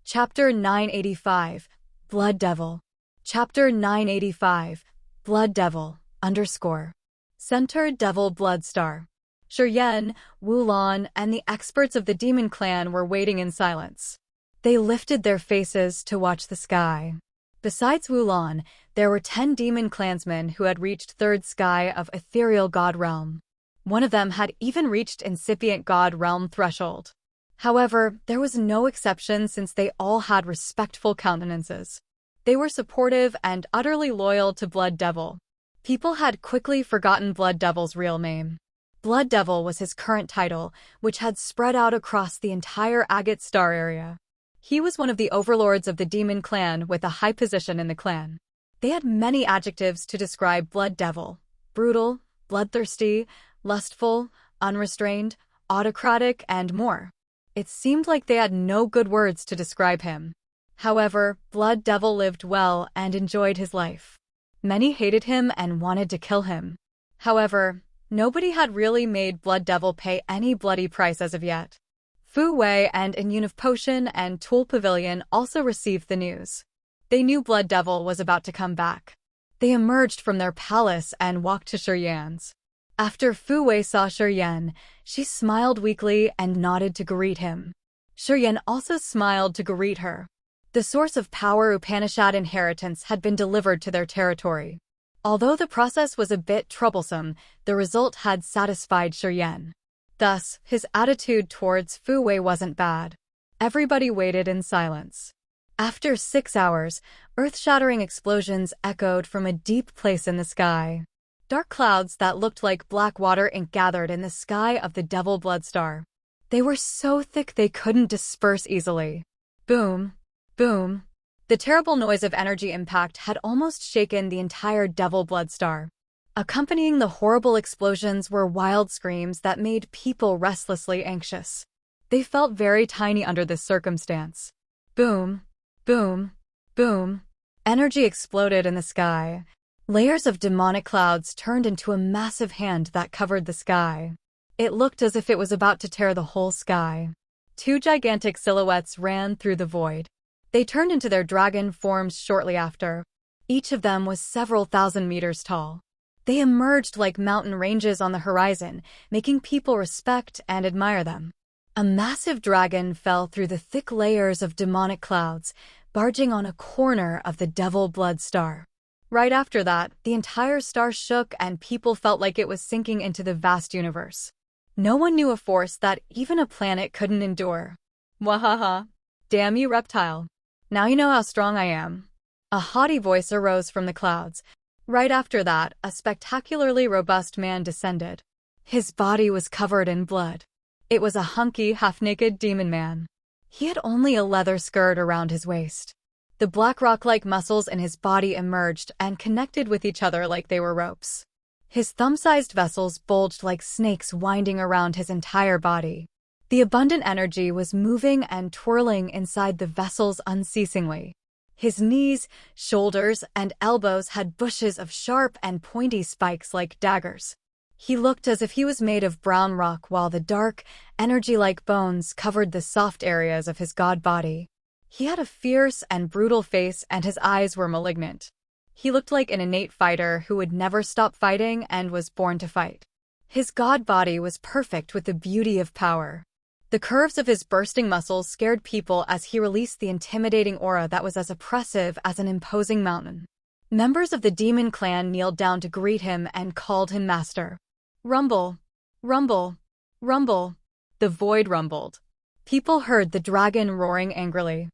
Chapter 985, Blood Devil. Chapter 985, Blood Devil, _ Center Devil Blood Star. Xuan, Wulan, and the experts of the Demon Clan were waiting in silence. They lifted their faces to watch the sky. Besides Wulan, there were 10 demon clansmen who had reached third sky of ethereal god realm. One of them had even reached incipient god realm threshold. However, there was no exception since they all had respectful countenances. They were supportive and utterly loyal to Blood Devil. People had quickly forgotten Blood Devil's real name. Blood Devil was his current title, which had spread out across the entire Agate Star area. He was one of the overlords of the Demon Clan with a high position in the clan. They had many adjectives to describe Blood Devil: brutal, bloodthirsty, lustful, unrestrained, autocratic, and more. It seemed like they had no good words to describe him. However, Blood Devil lived well and enjoyed his life. Many hated him and wanted to kill him. However, nobody had really made Blood Devil pay any bloody price as of yet. Fu Wei and Immune of Potion and Tool Pavilion also received the news. They knew Blood Devil was about to come back. They emerged from their palace and walked to Xuan's. After Fu Wei saw Xuan, she smiled weakly and nodded to greet him. Xuan also smiled to greet her. The source of power Upanishad inheritance had been delivered to their territory. Although the process was a bit troublesome, the result had satisfied Xuan. Thus, his attitude towards Fu Wei wasn't bad. Everybody waited in silence. After 6 hours, earth-shattering explosions echoed from a deep place in the sky. Dark clouds that looked like black water ink gathered in the sky of the Devil Blood Star. They were so thick they couldn't disperse easily. Boom, boom. The terrible noise of energy impact had almost shaken the entire Devil Blood Star. Accompanying the horrible explosions were wild screams that made people restlessly anxious. They felt very tiny under this circumstance. Boom, boom, boom. Energy exploded in the sky. Layers of demonic clouds turned into a massive hand that covered the sky. It looked as if it was about to tear the whole sky. 2 gigantic silhouettes ran through the void. They turned into their dragon forms shortly after. Each of them was several thousand meters tall. They emerged like mountain ranges on the horizon, making people respect and admire them. A massive dragon fell through the thick layers of demonic clouds, barging on a corner of the Devil Blood Star. Right after that, the entire star shook and people felt like it was sinking into the vast universe. No one knew a force that even a planet couldn't endure. Wahaha. Damn you, reptile. Now you know how strong I am. A haughty voice arose from the clouds. Right after that, a spectacularly robust man descended. His body was covered in blood. It was a hunky, half-naked demon man. He had only a leather skirt around his waist. The black rock-like muscles in his body emerged and connected with each other like they were ropes. His thumb-sized vessels bulged like snakes winding around his entire body. The abundant energy was moving and twirling inside the vessels unceasingly. His knees, shoulders, and elbows had bushes of sharp and pointy spikes like daggers. He looked as if he was made of brown rock while the dark, energy-like bones covered the soft areas of his god body. He had a fierce and brutal face and his eyes were malignant. He looked like an innate fighter who would never stop fighting and was born to fight. His god body was perfect with the beauty of power. The curves of his bursting muscles scared people as he released the intimidating aura that was as oppressive as an imposing mountain. Members of the demon clan kneeled down to greet him and called him master. Rumble, rumble, rumble. The void rumbled. People heard the dragon roaring angrily.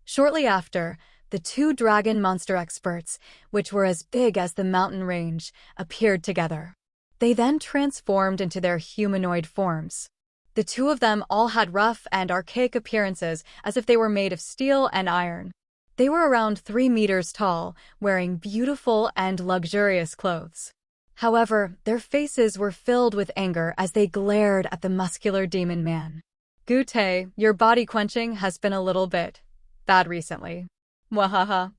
Shortly after, the two dragon monster experts, which were as big as the mountain range, appeared together. They then transformed into their humanoid forms. The two of them all had rough and archaic appearances, as if they were made of steel and iron. They were around 3 meters tall, wearing beautiful and luxurious clothes. However, their faces were filled with anger as they glared at the muscular demon man. Gute, your body quenching has been a little bit bad recently. Wahaha.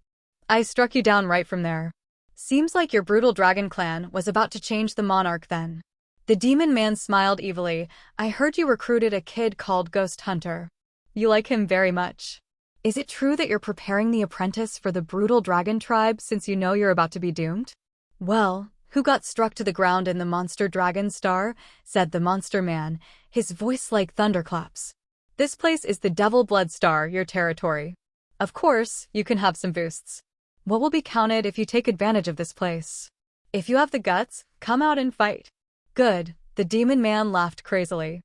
I struck you down right from there. Seems like your brutal dragon clan was about to change the monarch then. The demon man smiled evilly. I heard you recruited a kid called Ghost Hunter. You like him very much. Is it true that you're preparing the apprentice for the brutal dragon tribe since you know you're about to be doomed? Well, who got struck to the ground in the monster dragon star? Said the monster man, his voice like thunderclaps. This place is the Devil Blood Star, your territory. Of course, you can have some boosts. What will be counted if you take advantage of this place? If you have the guts, come out and fight. Good, the demon man laughed crazily.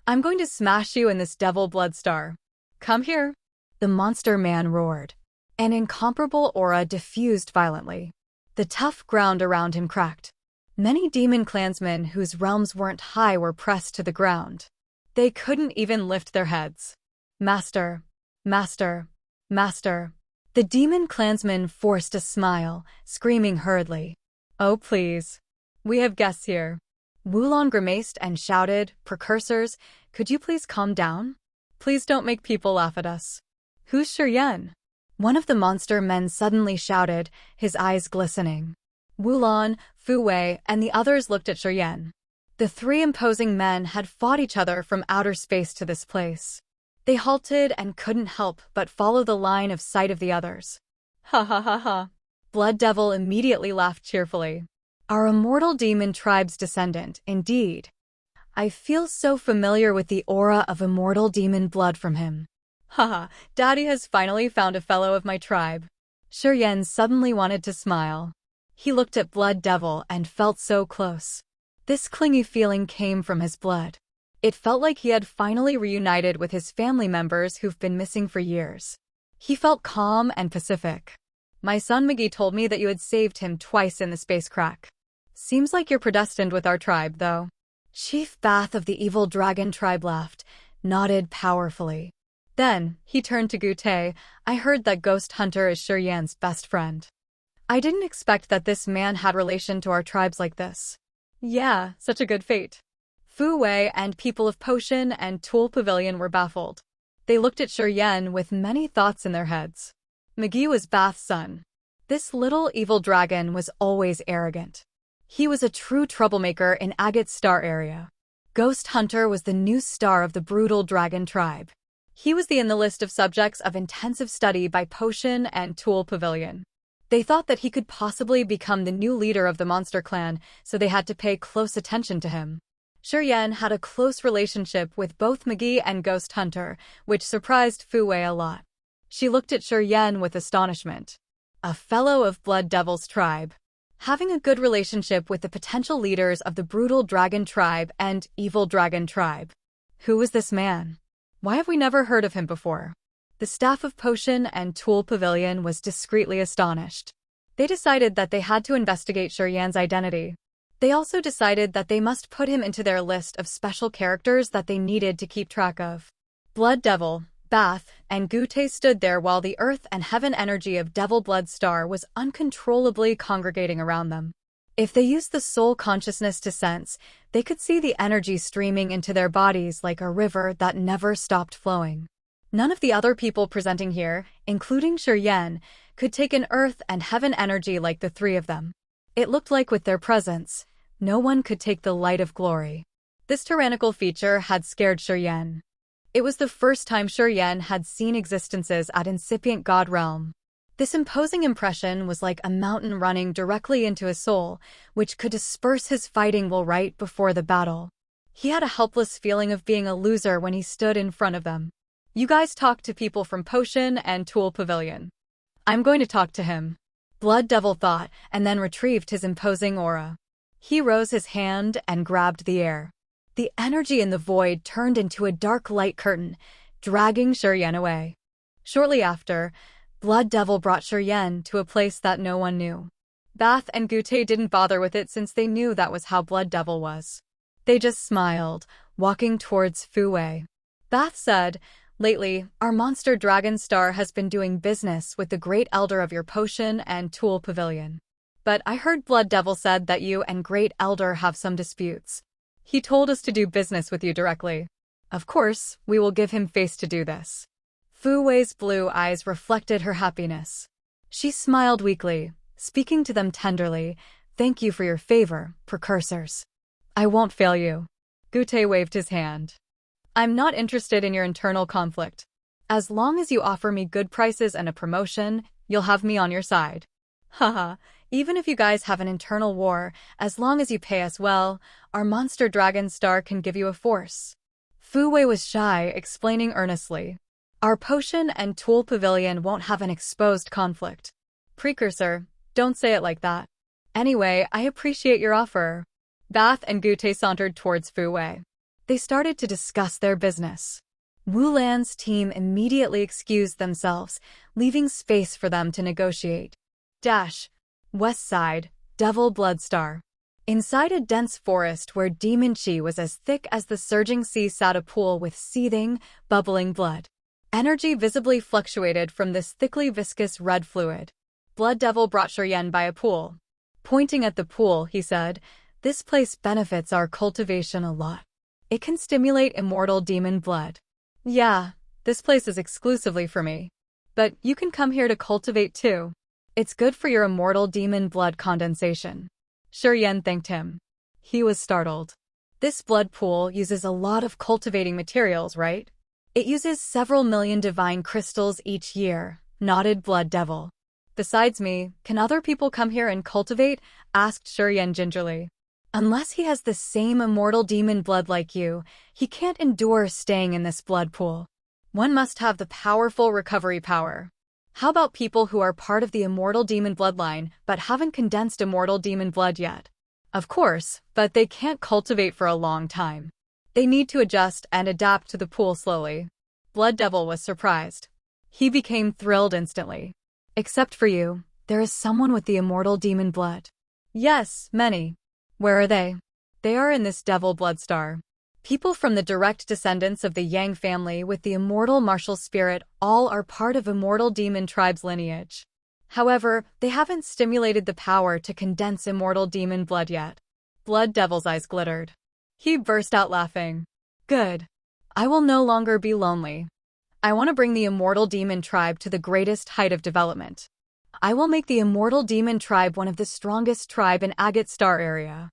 I'm going to smash you in this Devil Blood Star. Come here. The monster man roared. An incomparable aura diffused violently. The tough ground around him cracked. Many demon clansmen whose realms weren't high were pressed to the ground. They couldn't even lift their heads. Master, master, master. The demon clansman forced a smile, screaming hurriedly. Oh please. We have guests here. Wulong grimaced and shouted, Precursors, could you please calm down? Please don't make people laugh at us. Who's Xuan? One of the monster men suddenly shouted, his eyes glistening. Wulong, Fu Wei, and the others looked at Xuan. The three imposing men had fought each other from outer space to this place. They halted and couldn't help but follow the line of sight of the others. Ha ha ha ha. Blood Devil immediately laughed cheerfully. Our immortal demon tribe's descendant, indeed. I feel so familiar with the aura of immortal demon blood from him. Haha, Daddy has finally found a fellow of my tribe. Xuan suddenly wanted to smile. He looked at Blood Devil and felt so close. This clingy feeling came from his blood. It felt like he had finally reunited with his family members who've been missing for years. He felt calm and pacific. My son McGee told me that you had saved him twice in the space crack. Seems like you're predestined with our tribe, though. Chief Bath of the evil dragon tribe laughed, nodded powerfully. Then, he turned to Gute. I heard that Ghost Hunter is Xuan's best friend. I didn't expect that this man had relation to our tribes like this. Yeah, such a good fate. Fu Wei and people of Potion and Tool Pavilion were baffled. They looked at Xuan with many thoughts in their heads. McGee was Bath's son. This little evil dragon was always arrogant. He was a true troublemaker in Agate's star area. Ghost Hunter was the new star of the brutal dragon tribe. He was in the list of subjects of intensive study by Potion and Tool Pavilion. They thought that he could possibly become the new leader of the monster clan, so they had to pay close attention to him. Xuan had a close relationship with both McGee and Ghost Hunter, which surprised Fu Wei a lot. She looked at Xuan with astonishment. A fellow of Blood Devil's tribe. Having a good relationship with the potential leaders of the brutal dragon tribe and evil dragon tribe. Who was this man? Why have we never heard of him before? The staff of Potion and Tool Pavilion was discreetly astonished. They decided that they had to investigate Xuan's identity. They also decided that they must put him into their list of special characters that they needed to keep track of. Blood Devil, Bath, and Gute stood there while the earth and heaven energy of Devil Blood Star was uncontrollably congregating around them. If they used the soul consciousness to sense, they could see the energy streaming into their bodies like a river that never stopped flowing. None of the other people presenting here, including Xuan, could take an earth and heaven energy like the three of them. It looked like with their presence, no one could take the light of glory. This tyrannical feature had scared Xuan. It was the first time Xuan had seen existences at incipient God realm. This imposing impression was like a mountain running directly into his soul, which could disperse his fighting will right before the battle. He had a helpless feeling of being a loser when he stood in front of them. You guys talk to people from Potion and Tool Pavilion. I'm going to talk to him. Blood Devil thought, and then retrieved his imposing aura. He rose his hand and grabbed the air. The energy in the void turned into a dark light curtain, dragging Xuan away. Shortly after, Blood Devil brought Xuan to a place that no one knew. Bath and Gute didn't bother with it since they knew that was how Blood Devil was. They just smiled, walking towards Fu Wei. Bath said, "Lately, our monster dragon star has been doing business with the Great Elder of your Potion and Tool Pavilion. But I heard Blood Devil said that you and Great Elder have some disputes. He told us to do business with you directly. Of course, we will give him face to do this." Fu Wei's blue eyes reflected her happiness. She smiled weakly, speaking to them tenderly, "Thank you for your favor, precursors. I won't fail you." Gute waved his hand. "I'm not interested in your internal conflict. As long as you offer me good prices and a promotion, you'll have me on your side. Haha, even if you guys have an internal war, as long as you pay us well, our monster dragon star can give you a force." Fu Wei was shy, explaining earnestly, "Our Potion and Tool Pavilion won't have an exposed conflict." "Precursor, don't say it like that. Anyway, I appreciate your offer." Bath and Gute sauntered towards Fu Wei. They started to discuss their business. Wu Lan's team immediately excused themselves, leaving space for them to negotiate. West Side, Devil Bloodstar. Inside a dense forest where demon chi was as thick as the surging sea sat a pool with seething, bubbling blood. Energy visibly fluctuated from this thickly viscous red fluid. Blood Devil brought Xuan by a pool. Pointing at the pool, he said, "This place benefits our cultivation a lot. It can stimulate immortal demon blood." "Yeah, this place is exclusively for me. But you can come here to cultivate too. It's good for your immortal demon blood condensation." Xuan thanked him. He was startled. "This blood pool uses a lot of cultivating materials, right?" "It uses several million divine crystals each year," nodded Blood Devil. "Besides me, can other people come here and cultivate?" asked Xuan gingerly. "Unless he has the same immortal demon blood like you, he can't endure staying in this blood pool. One must have the powerful recovery power. How about people who are part of the immortal demon bloodline but haven't condensed immortal demon blood yet?" "Of course, but they can't cultivate for a long time. They need to adjust and adapt to the pool slowly." Blood Devil was surprised. He became thrilled instantly. "Except for you, there is someone with the immortal demon blood." "Yes, many." "Where are they?" "They are in this Devil Bloodstar. People from the direct descendants of the Yang family with the immortal martial spirit all are part of immortal demon tribe's lineage. However, they haven't stimulated the power to condense immortal demon blood yet." Blood Devil's eyes glittered. He burst out laughing. "Good. I will no longer be lonely. I want to bring the immortal demon tribe to the greatest height of development. I will make the immortal demon tribe one of the strongest tribe in Agate Star area."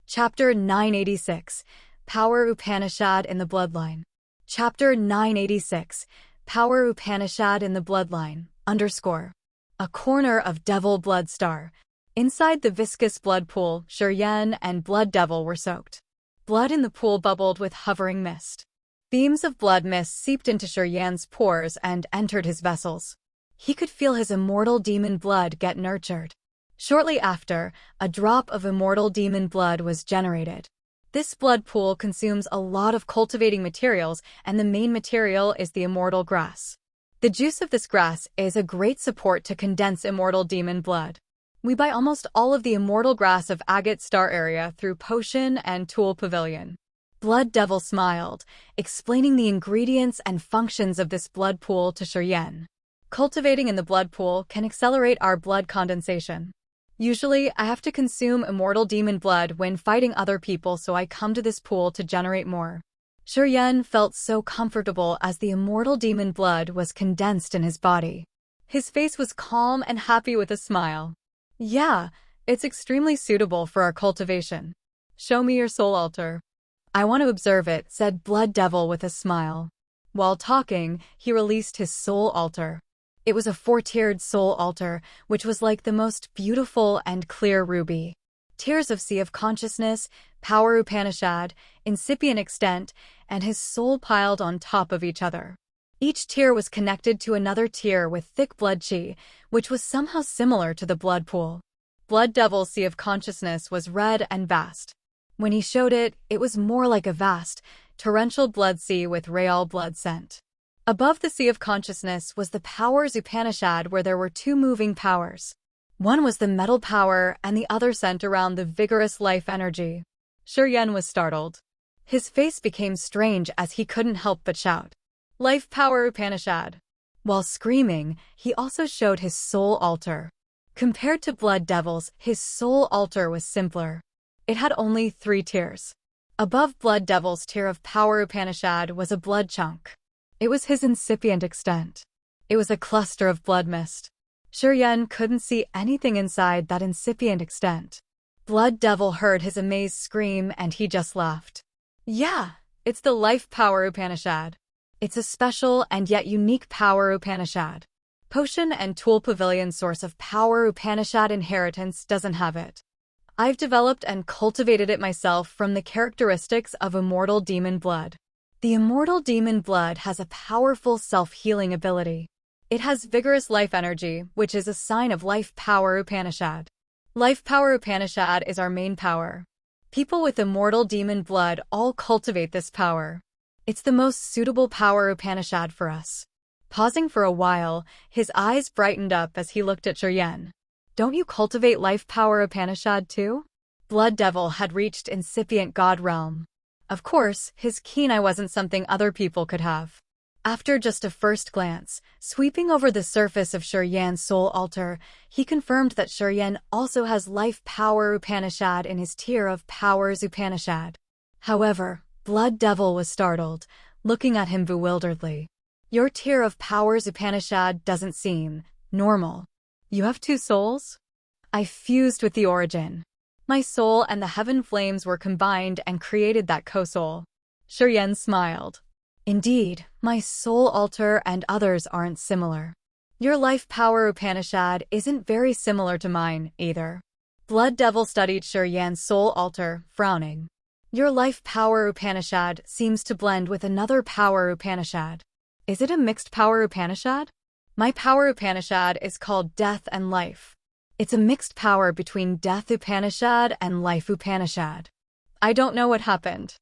Chapter 986, Power Upanishad in the Bloodline. Chapter 986, Power Upanishad in the Bloodline, _ A corner of Devil Bloodstar. Inside the viscous blood pool, Xuan and Blood Devil were soaked. Blood in the pool bubbled with hovering mist. Beams of blood mist seeped into Xuan's pores and entered his vessels. He could feel his immortal demon blood get nurtured. Shortly after, a drop of immortal demon blood was generated. This blood pool consumes a lot of cultivating materials, and the main material is the immortal grass. The juice of this grass is a great support to condense immortal demon blood. We buy almost all of the immortal grass of Agate Star area through Potion and Tool Pavilion. Blood Devil smiled, explaining the ingredients and functions of this blood pool to Xuan. "Cultivating in the blood pool can accelerate our blood condensation. Usually, I have to consume immortal demon blood when fighting other people, so I come to this pool to generate more." Xuan felt so comfortable as the immortal demon blood was condensed in his body. His face was calm and happy with a smile. "Yeah, it's extremely suitable for our cultivation. Show me your soul altar." "I want to observe it," said Blood Devil with a smile. While talking, he released his soul altar. It was a 4-tiered soul altar, which was like the most beautiful and clear ruby. Tiers of Sea of Consciousness, Power Upanishad, incipient extent, and his soul piled on top of each other. Each tier was connected to another tier with thick blood chi, which was somehow similar to the blood pool. Blood Devil's Sea of Consciousness was red and vast. When he showed it, it was more like a vast, torrential blood sea with real blood scent. Above the Sea of Consciousness was the Powers Upanishad, where there were two moving powers. One was the metal power and the other centered around the vigorous life energy. Xuan was startled. His face became strange as he couldn't help but shout, "Life Power Upanishad!" While screaming, he also showed his soul altar. Compared to Blood Devil's, his soul altar was simpler. It had only 3 tiers. Above Blood Devil's tier of Power Upanishad was a blood chunk. It was his incipient extent. It was a cluster of blood mist. Xuan couldn't see anything inside that incipient extent. Blood Devil heard his amazed scream and he just laughed. "Yeah, it's the Life Power Upanishad. It's a special and yet unique Power Upanishad. Potion and Tool Pavilion source of Power Upanishad inheritance doesn't have it. I've developed and cultivated it myself from the characteristics of immortal demon blood. The immortal demon blood has a powerful self-healing ability. It has vigorous life energy, which is a sign of Life Power Upanishad. Life Power Upanishad is our main power. People with immortal demon blood all cultivate this power. It's the most suitable Power Upanishad for us." Pausing for a while, his eyes brightened up as he looked at Xuan. "Don't you cultivate Life Power Upanishad too?" Blood Devil had reached incipient God realm. Of course, his keen eye wasn't something other people could have. After just a first glance, sweeping over the surface of Xuan's soul altar, he confirmed that Xuan also has Life Power Upanishad in his tier of Powers Upanishad. However, Blood Devil was startled, looking at him bewilderedly. "Your tier of Powers Upanishad doesn't seem normal. You have 2 souls?" "I fused with the origin. My soul and the heaven flames were combined and created that co-soul." Xuan smiled. "Indeed, my soul altar and others aren't similar. Your Life Power Upanishad isn't very similar to mine, either." Blood Devil studied Xuan's soul altar, frowning. "Your Life Power Upanishad seems to blend with another Power Upanishad. Is it a mixed Power Upanishad?" "My Power Upanishad is called Death and Life. It's a mixed power between Death Upanishad and Life Upanishad." "I don't know what happened."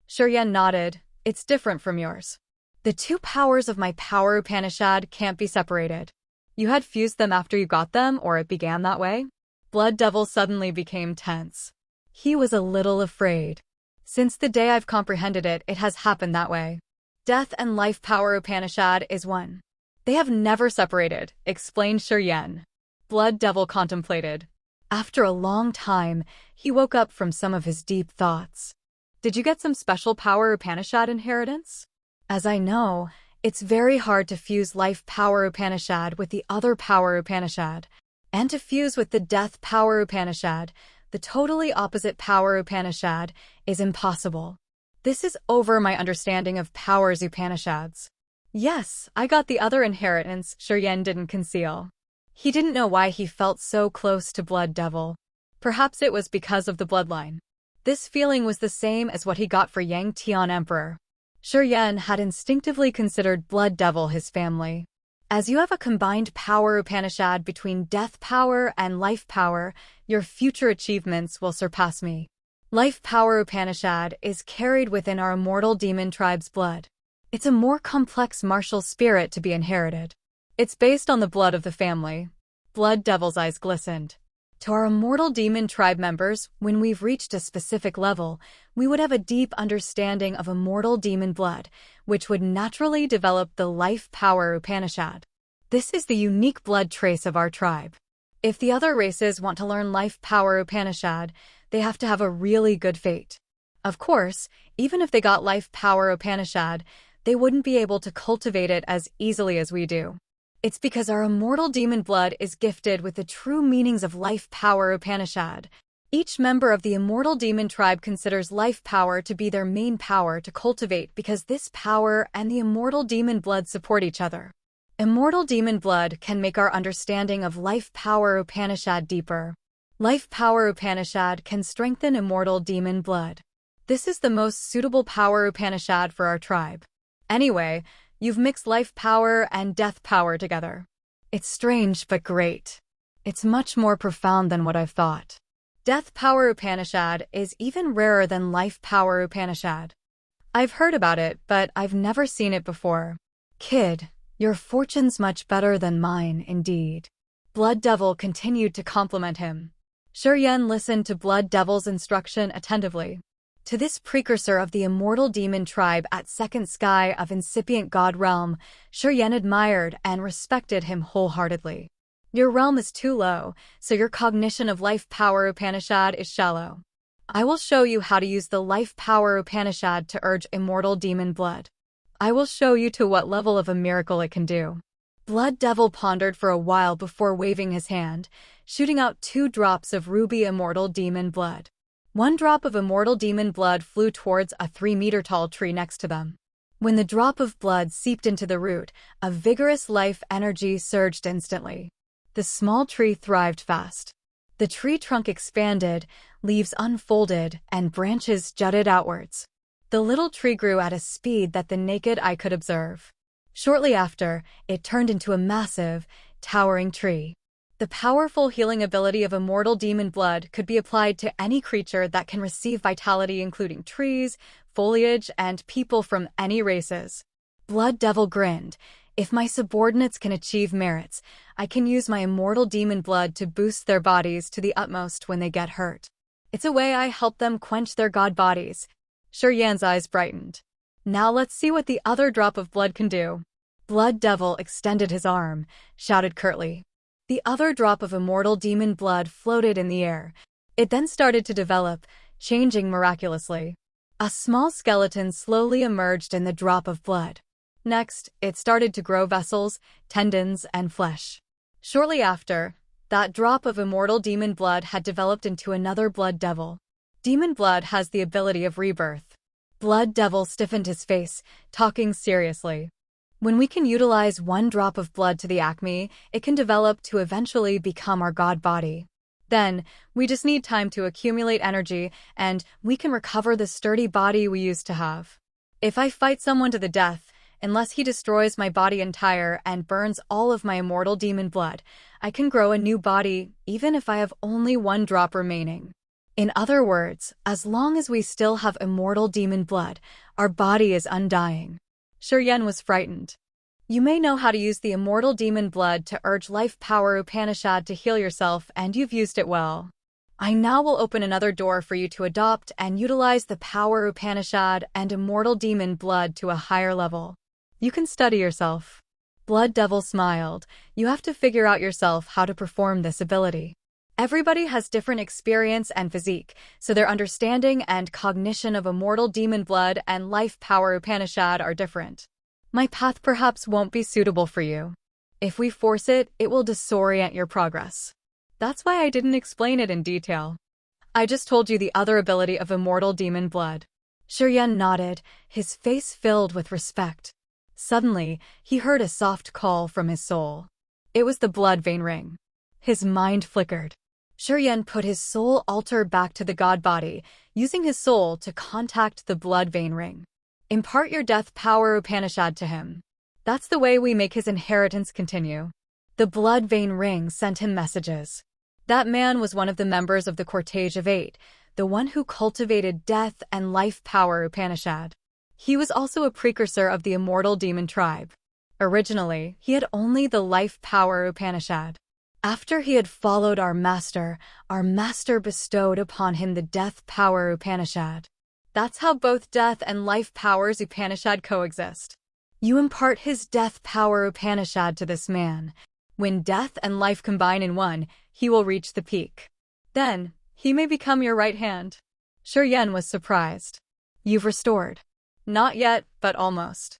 Xuan nodded. "It's different from yours. The 2 powers of my Power Upanishad can't be separated." "You had fused them after you got them, or it began that way?" Blood Devil suddenly became tense. He was a little afraid. "Since the day I've comprehended it, it has happened that way. Death and Life Power Upanishad is one. They have never separated," explained Xuan. Blood Devil contemplated. After a long time, he woke up from some of his deep thoughts. "Did you get some special Power Upanishad inheritance?" "As I know, it's very hard to fuse Life Power Upanishad with the other Power Upanishad, and to fuse with the Death Power Upanishad, the totally opposite Power Upanishad, is impossible. This is over my understanding of Powers Upanishads." "Yes, I got the other inheritance," Xuan didn't conceal. He didn't know why he felt so close to Blood Devil. Perhaps it was because of the bloodline. This feeling was the same as what he got for Yang Tian Emperor. Xuan had instinctively considered Blood Devil his family. "As you have a combined Power Upanishad between Death Power and Life Power, your future achievements will surpass me. Life Power Upanishad is carried within our immortal demon tribe's blood. It's a more complex martial spirit to be inherited. It's based on the blood of the family." Blood Devil's eyes glistened. "To our immortal demon tribe members, when we've reached a specific level, we would have a deep understanding of immortal demon blood, which would naturally develop the Life Power Upanishad. This is the unique blood trace of our tribe. If the other races want to learn Life Power Upanishad, they have to have a really good fate. Of course, even if they got Life Power Upanishad, they wouldn't be able to cultivate it as easily as we do. It's because our immortal demon blood is gifted with the true meanings of Life Power Upanishad. Each member of the immortal demon tribe considers life power to be their main power to cultivate because this power and the immortal demon blood support each other. Immortal demon blood can make our understanding of Life Power Upanishad deeper. Life Power Upanishad can strengthen immortal demon blood. This is the most suitable power Upanishad for our tribe. Anyway, you've mixed life power and death power together. It's strange but great. It's much more profound than what I've thought. Death Power Upanishad is even rarer than Life Power Upanishad. I've heard about it, but I've never seen it before. Kid, your fortune's much better than mine, indeed. Blood Devil continued to compliment him. Xuan listened to Blood Devil's instruction attentively. To this precursor of the immortal demon tribe at second sky of incipient god realm, Xuan admired and respected him wholeheartedly. Your realm is too low, so your cognition of Life Power Upanishad is shallow. I will show you how to use the Life Power Upanishad to urge immortal demon blood. I will show you to what level of a miracle it can do. Blood Devil pondered for a while before waving his hand, shooting out 2 drops of ruby immortal demon blood. 1 drop of immortal demon blood flew towards a 3-meter-tall tree next to them. When the drop of blood seeped into the root, a vigorous life energy surged instantly. The small tree thrived fast. The tree trunk expanded, leaves unfolded, and branches jutted outwards. The little tree grew at a speed that the naked eye could observe. Shortly after, it turned into a massive, towering tree. The powerful healing ability of immortal demon blood could be applied to any creature that can receive vitality, including trees, foliage, and people from any races. Blood Devil grinned. If my subordinates can achieve merits, I can use my immortal demon blood to boost their bodies to the utmost when they get hurt. It's a way I help them quench their god bodies. Xuan's eyes brightened. Now let's see what the other drop of blood can do. Blood Devil extended his arm, shouted curtly. The other drop of immortal demon blood floated in the air. It then started to develop, changing miraculously. A small skeleton slowly emerged in the drop of blood. Next, it started to grow vessels, tendons, and flesh. Shortly after, that drop of immortal demon blood had developed into another Blood Devil. Demon blood has the ability of rebirth. Blood Devil stiffened his face, talking seriously. When we can utilize 1 drop of blood to the acme, it can develop to eventually become our god body. Then, we just need time to accumulate energy, and we can recover the sturdy body we used to have. If I fight someone to the death, unless he destroys my body entire and burns all of my immortal demon blood, I can grow a new body, even if I have only 1 drop remaining. In other words, as long as we still have immortal demon blood, our body is undying. Xuan was frightened. You may know how to use the immortal demon blood to urge Life Power Upanishad to heal yourself, and you've used it well. I now will open another door for you to adopt and utilize the Power Upanishad and immortal demon blood to a higher level. You can study yourself. Blood Devil smiled. You have to figure out yourself how to perform this ability. Everybody has different experience and physique, so their understanding and cognition of immortal demon blood and Life Power Upanishad are different. My path perhaps won't be suitable for you. If we force it, it will disorient your progress. That's why I didn't explain it in detail. I just told you the other ability of immortal demon blood. Xuan nodded, his face filled with respect. Suddenly, he heard a soft call from his soul. It was the blood vein ring. His mind flickered. Xuan put his soul altar back to the god body, using his soul to contact the blood vein ring. Impart your death power Upanishad to him. That's the way we make his inheritance continue. The blood vein ring sent him messages. That man was one of the members of the Cortege of 8, the one who cultivated death and life power Upanishad. He was also a precursor of the immortal demon tribe. Originally, he had only the life power Upanishad. After he had followed our master bestowed upon him the death power Upanishad. That's how both death and life powers Upanishad coexist. You impart his death power Upanishad to this man. When death and life combine in one, he will reach the peak. Then, he may become your right hand. Xuan was surprised. You've restored. Not yet, but almost.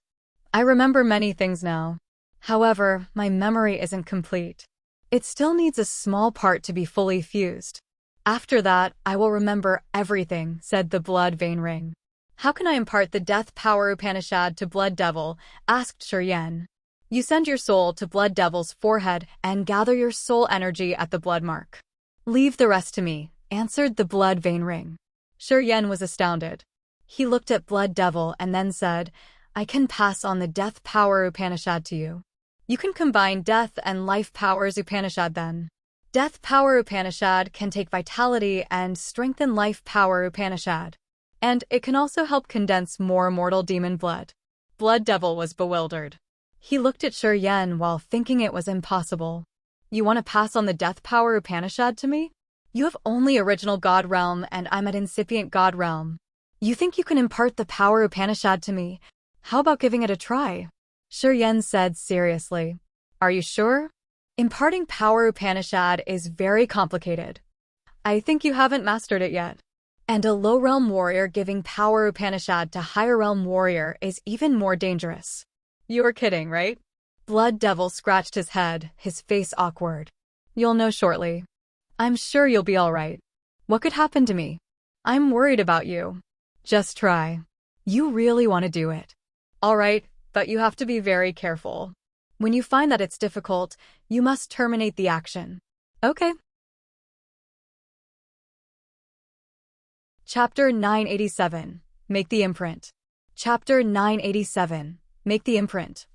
I remember many things now. However, my memory isn't complete. It still needs a small part to be fully fused. After that, I will remember everything, said the blood vein ring. How can I impart the death power Upanishad to Blood Devil? Asked Xuan. You send your soul to Blood Devil's forehead and gather your soul energy at the blood mark. Leave the rest to me, answered the blood vein ring. Xuan was astounded. He looked at Blood Devil and then said, I can pass on the Death Power Upanishad to you. You can combine Death and Life Powers Upanishad then. Death Power Upanishad can take vitality and strengthen Life Power Upanishad. And it can also help condense more mortal demon blood. Blood Devil was bewildered. He looked at Xuan while thinking it was impossible. You want to pass on the Death Power Upanishad to me? You have only original God Realm and I'm at incipient God Realm. You think you can impart the Power Upanishad to me? How about giving it a try? Xuan said seriously. Are you sure? Imparting Power Upanishad is very complicated. I think you haven't mastered it yet. And a low realm warrior giving Power Upanishad to higher realm warrior is even more dangerous. You're kidding, right? Blood Devil scratched his head, his face awkward. You'll know shortly. I'm sure you'll be all right. What could happen to me? I'm worried about you. Just try. You really want to do it. All right, but you have to be very careful. When you find that it's difficult, you must terminate the action. Okay. Chapter 987. Make the Imprint. Chapter 987. Make the Imprint.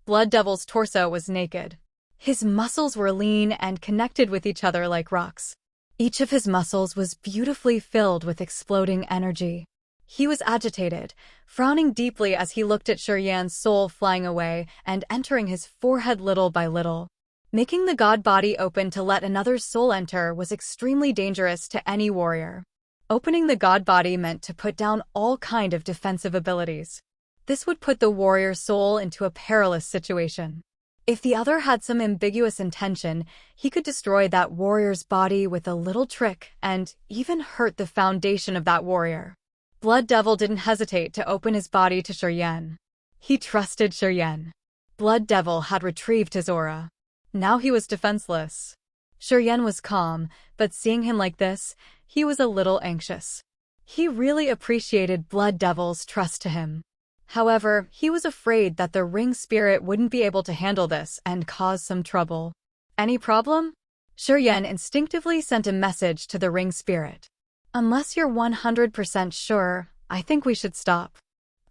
Blood Devil's torso was naked. His muscles were lean and connected with each other like rocks. Each of his muscles was beautifully filled with exploding energy. He was agitated, frowning deeply as he looked at Xuan's soul flying away and entering his forehead little by little. Making the god body open to let another soul enter was extremely dangerous to any warrior. Opening the god body meant to put down all kind of defensive abilities. This would put the warrior's soul into a perilous situation. If the other had some ambiguous intention, he could destroy that warrior's body with a little trick and even hurt the foundation of that warrior. Blood Devil didn't hesitate to open his body to Xuan. He trusted Xuan. Blood Devil had retrieved his aura. Now he was defenseless. Xuan was calm, but seeing him like this, he was a little anxious. He really appreciated Blood Devil's trust to him. However, he was afraid that the ring spirit wouldn't be able to handle this and cause some trouble. Any problem? Xuan instinctively sent a message to the ring spirit. Unless you're 100% sure, I think we should stop.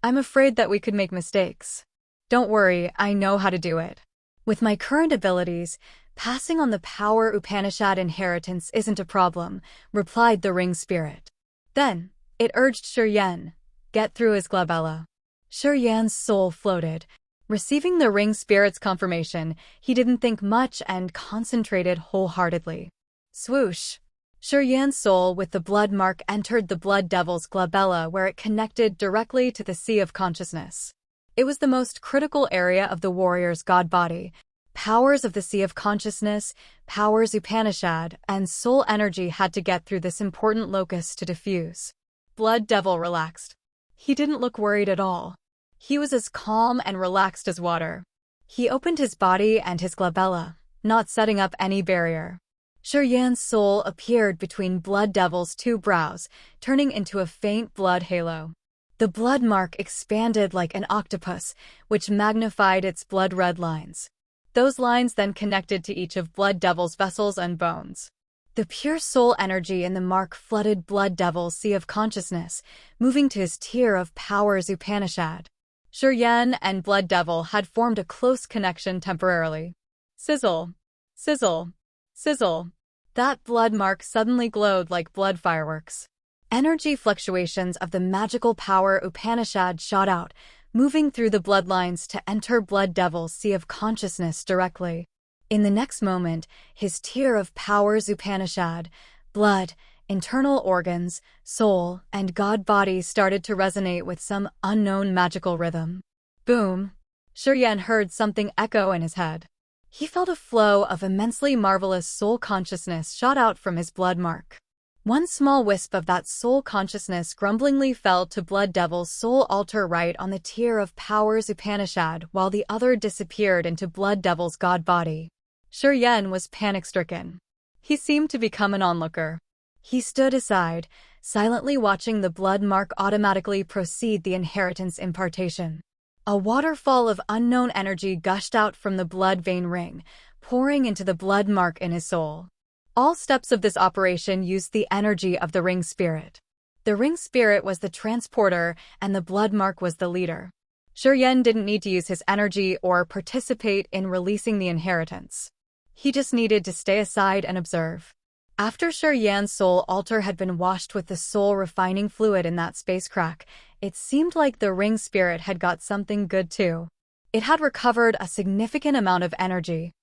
I'm afraid that we could make mistakes. Don't worry, I know how to do it. With my current abilities, passing on the Power Upanishad inheritance isn't a problem, replied the ring spirit. Then, it urged Xuan, get through his glabella. Xuan's soul floated. Receiving the ring spirit's confirmation, he didn't think much and concentrated wholeheartedly. Swoosh! Xuan's soul with the blood mark entered the Blood Devil's glabella where it connected directly to the Sea of Consciousness. It was the most critical area of the warrior's god body. Powers of the Sea of Consciousness, Powers Upanishad, and soul energy had to get through this important locus to diffuse. Blood Devil relaxed. He didn't look worried at all. He was as calm and relaxed as water. He opened his body and his glabella, not setting up any barrier. Xuan's soul appeared between Blood Devil's two brows, turning into a faint blood halo. The blood mark expanded like an octopus, which magnified its blood-red lines. Those lines then connected to each of Blood Devil's vessels and bones. The pure soul energy in the mark flooded Blood Devil's Sea of Consciousness, moving to his tier of Powers Upanishad. Xuan and Blood Devil had formed a close connection temporarily. Sizzle. Sizzle. Sizzle. That blood mark suddenly glowed like blood fireworks. Energy fluctuations of the magical power Upanishad shot out, moving through the bloodlines to enter Blood Devil's Sea of Consciousness directly. In the next moment, his tier of Powers Upanishad, blood, internal organs, soul, and god body started to resonate with some unknown magical rhythm. Boom! Xuan heard something echo in his head. He felt a flow of immensely marvelous soul consciousness shot out from his blood mark. One small wisp of that soul consciousness grumblingly fell to Blood Devil's soul altar right on the tier of Powers Upanishad while the other disappeared into Blood Devil's god body. Xuan was panic-stricken. He seemed to become an onlooker. He stood aside, silently watching the blood mark automatically proceed the inheritance impartation. A waterfall of unknown energy gushed out from the blood vein ring, pouring into the blood mark in his soul. All steps of this operation used the energy of the ring spirit. The ring spirit was the transporter and the blood mark was the leader. Xuan didn't need to use his energy or participate in releasing the inheritance. He just needed to stay aside and observe. After Xuan's soul altar had been washed with the soul refining fluid in that space crack, it seemed like the ring spirit had got something good too. It had recovered a significant amount of energy.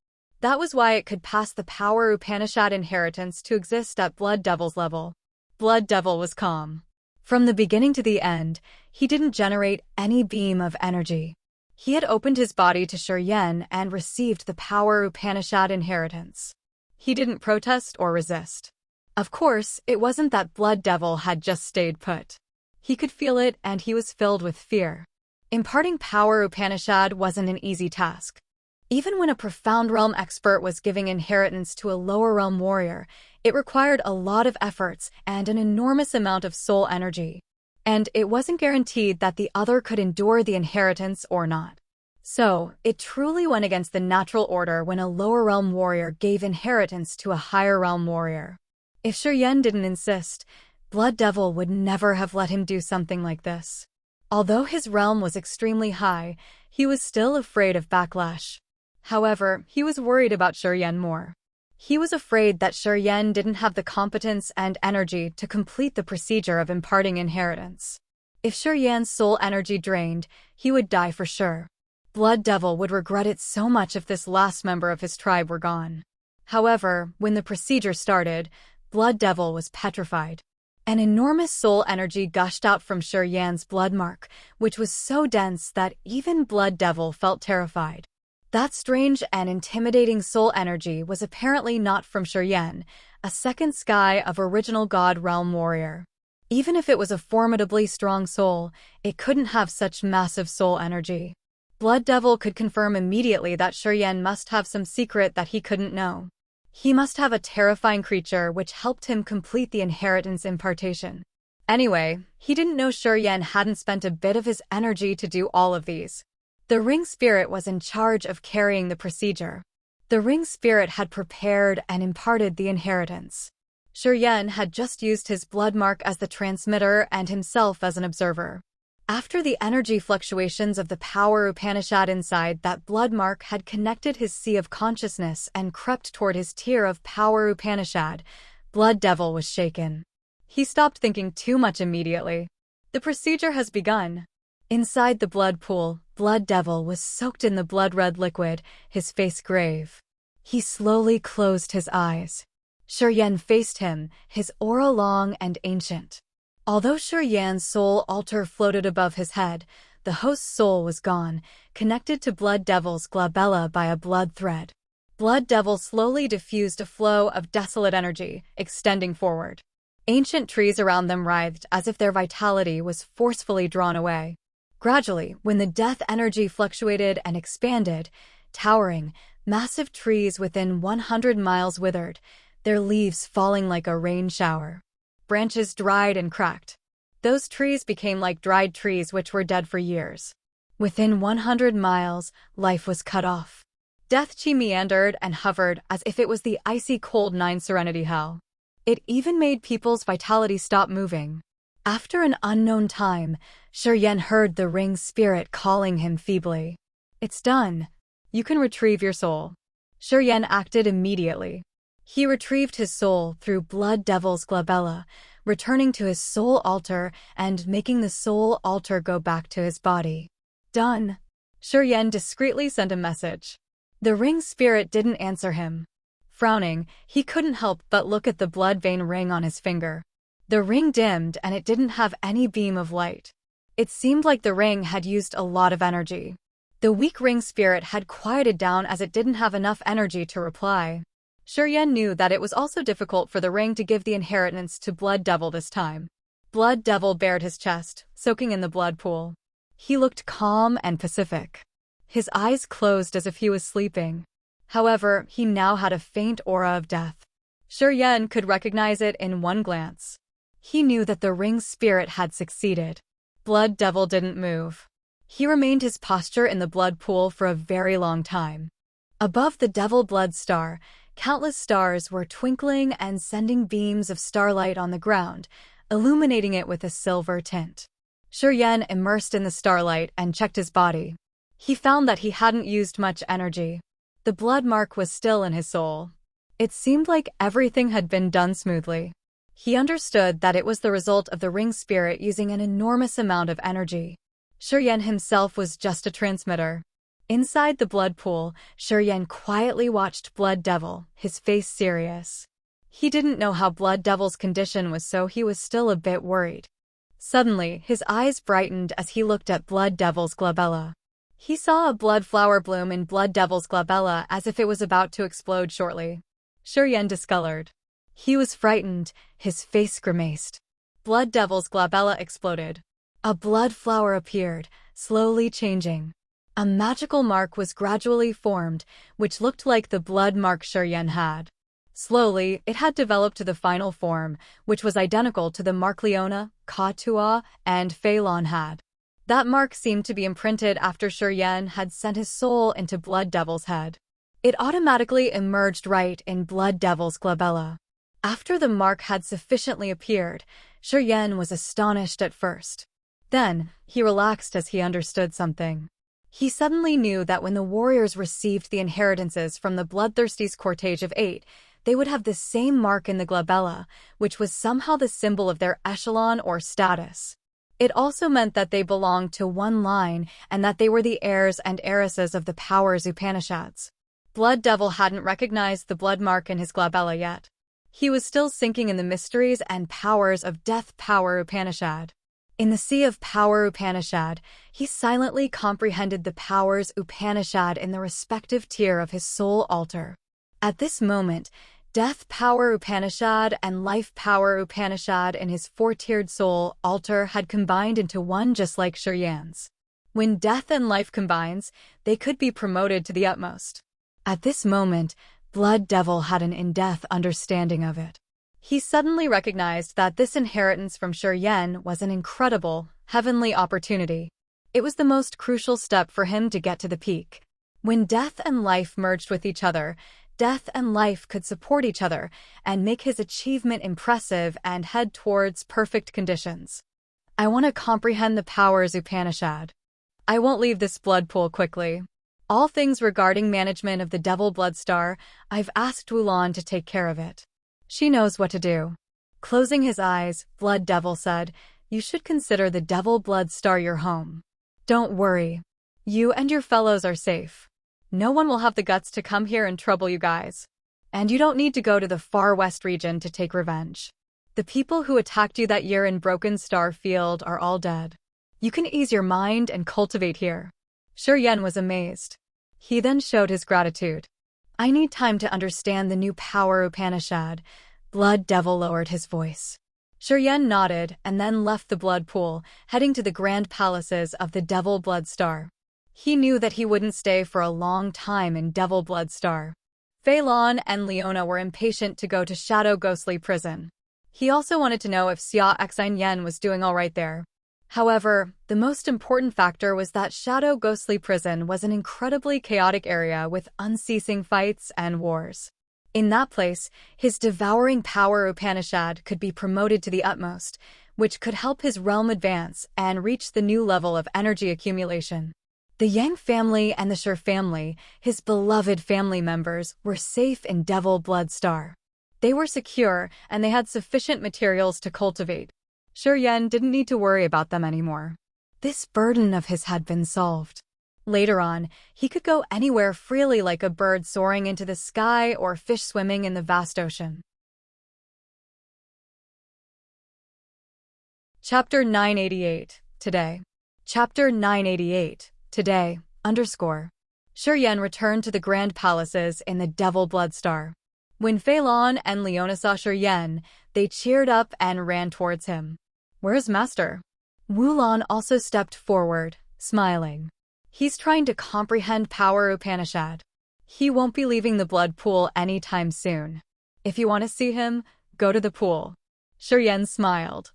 That was why it could pass the power Upanishad inheritance to exist at Blood Devil's level. Blood Devil was calm. From the beginning to the end, he didn't generate any beam of energy. He had opened his body to Xuan and received the power Upanishad inheritance. He didn't protest or resist. Of course, it wasn't that Blood Devil had just stayed put. He could feel it and he was filled with fear. Imparting power Upanishad wasn't an easy task. Even when a profound realm expert was giving inheritance to a lower realm warrior, it required a lot of efforts and an enormous amount of soul energy. And it wasn't guaranteed that the other could endure the inheritance or not. So, it truly went against the natural order when a lower realm warrior gave inheritance to a higher realm warrior. If Xuan didn't insist, Blood Devil would never have let him do something like this. Although his realm was extremely high, he was still afraid of backlash. However, he was worried about Xuan more. He was afraid that Xuan didn't have the competence and energy to complete the procedure of imparting inheritance. If Xuan's soul energy drained, he would die for sure. Blood Devil would regret it so much if this last member of his tribe were gone. However, when the procedure started, Blood Devil was petrified. An enormous soul energy gushed out from Xuan's blood mark, which was so dense that even Blood Devil felt terrified. That strange and intimidating soul energy was apparently not from Xuan, a second sky of original God realm warrior. Even if it was a formidably strong soul, it couldn't have such massive soul energy. Blood Devil could confirm immediately that Xuan must have some secret that he couldn't know. He must have a terrifying creature which helped him complete the inheritance impartation. Anyway, he didn't know Xuan hadn't spent a bit of his energy to do all of these. The ring spirit was in charge of carrying the procedure. The ring spirit had prepared and imparted the inheritance. Xuan had just used his blood mark as the transmitter and himself as an observer. After the energy fluctuations of the power Upanishad inside that blood mark had connected his sea of consciousness and crept toward his tier of power Upanishad, Blood Devil was shaken. He stopped thinking too much immediately. The procedure has begun. Inside the blood pool, Blood Devil was soaked in the blood-red liquid, his face grave. He slowly closed his eyes. Xuan faced him, his aura long and ancient. Although Xuan's soul altar floated above his head, the host's soul was gone, connected to Blood Devil's glabella by a blood thread. Blood Devil slowly diffused a flow of desolate energy, extending forward. Ancient trees around them writhed as if their vitality was forcefully drawn away. Gradually, when the death energy fluctuated and expanded, towering, massive trees within 100 miles withered, their leaves falling like a rain shower. Branches dried and cracked. Those trees became like dried trees which were dead for years. Within 100 miles, life was cut off. Death Chi meandered and hovered as if it was the icy cold Nine Serenity Hell. It even made people's vitality stop moving. After an unknown time, Xuan heard the ring spirit calling him feebly. "It's done. You can retrieve your soul." Xuan acted immediately. He retrieved his soul through Blood Devil's glabella, returning to his soul altar and making the soul altar go back to his body. "Done." Xuan discreetly sent a message. The ring spirit didn't answer him. Frowning, he couldn't help but look at the blood vein ring on his finger. The ring dimmed and it didn't have any beam of light. It seemed like the ring had used a lot of energy. The weak ring spirit had quieted down as it didn't have enough energy to reply. Xuan knew that it was also difficult for the ring to give the inheritance to Blood Devil this time. Blood Devil bared his chest, soaking in the blood pool. He looked calm and pacific. His eyes closed as if he was sleeping. However, he now had a faint aura of death. Xuan could recognize it in one glance. He knew that the ring's spirit had succeeded. Blood Devil didn't move. He remained his posture in the blood pool for a very long time. Above the devil blood star, Countless stars were twinkling and sending beams of starlight on the ground, illuminating it with a silver tint. Xuan immersed in the starlight and checked his body. He found that he hadn't used much energy. The blood mark was still in his soul. It seemed like everything had been done smoothly. He understood that it was the result of the ring spirit using an enormous amount of energy. Xuan himself was just a transmitter. Inside the blood pool, Xuan quietly watched Blood Devil, his face serious. He didn't know how Blood Devil's condition was, so he was still a bit worried. Suddenly, his eyes brightened as he looked at Blood Devil's glabella. He saw a blood flower bloom in Blood Devil's glabella as if it was about to explode shortly. Xuan discolored. He was frightened, his face grimaced. Blood Devil's glabella exploded. A blood flower appeared, slowly changing. A magical mark was gradually formed, which looked like the blood mark Xuan had. Slowly, it had developed to the final form, which was identical to the mark Leona, Ka-Tua, and Pavilion had. That mark seemed to be imprinted after Xuan had sent his soul into Blood Devil's head. It automatically emerged right in Blood Devil's glabella. After the mark had sufficiently appeared, Xuan was astonished at first. Then, he relaxed as he understood something. He suddenly knew that when the warriors received the inheritances from the Bloodthirsty's cortege of 8, they would have the same mark in the glabella, which was somehow the symbol of their echelon or status. It also meant that they belonged to one line and that they were the heirs and heiresses of the powers Upanishads. Blood Devil hadn't recognized the blood mark in his glabella yet. He was still sinking in the mysteries and powers of Death Power Upanishad. In the Sea of Power Upanishad, he silently comprehended the powers Upanishad in the respective tier of his soul altar. At this moment, Death Power Upanishad and Life Power Upanishad in his 4-tiered soul altar had combined into one, just like Xuan's. When death and life combines, they could be promoted to the utmost. At this moment, Blood Devil had an in-depth understanding of it. He suddenly recognized that this inheritance from Xuan was an incredible, heavenly opportunity. It was the most crucial step for him to get to the peak. When death and life merged with each other, death and life could support each other and make his achievement impressive and head towards perfect conditions. I want to comprehend the powers Upanishad. I won't leave this blood pool quickly. All things regarding management of the Devil Blood Star, I've asked Wulan to take care of it. She knows what to do. Closing his eyes, Blood Devil said, "You should consider the Devil Blood Star your home. Don't worry. You and your fellows are safe. No one will have the guts to come here and trouble you guys. And you don't need to go to the far west region to take revenge. The people who attacked you that year in Broken Star Field are all dead. You can ease your mind and cultivate here." Xuan was amazed. He then showed his gratitude. "I need time to understand the new power Upanishad." Blood Devil lowered his voice. Xuan nodded and then left the blood pool, heading to the grand palaces of the Devil Blood Star. He knew that he wouldn't stay for a long time in Devil Blood Star. Pavilion and Leona were impatient to go to Shadow Ghostly Prison. He also wanted to know if Xia Xian was doing all right there. However, the most important factor was that Shadow Ghostly Prison was an incredibly chaotic area with unceasing fights and wars. In that place, his devouring power Upanishad could be promoted to the utmost, which could help his realm advance and reach the new level of energy accumulation. The Yang family and the Shi family, his beloved family members, were safe in Devil Blood Star. They were secure and they had sufficient materials to cultivate. Xuan didn't need to worry about them anymore. This burden of his had been solved. Later on, he could go anywhere freely like a bird soaring into the sky or fish swimming in the vast ocean. Chapter 988, Today. Chapter 988, Today, Xuan returned to the grand palaces in the Devil Blood Star. When Pavilion and Leona saw Xuan, they cheered up and ran towards him. "Where's Master?" Wulan also stepped forward, smiling. "He's trying to comprehend Power Upanishad. He won't be leaving the blood pool anytime soon. If you want to see him, go to the pool." Xuan smiled.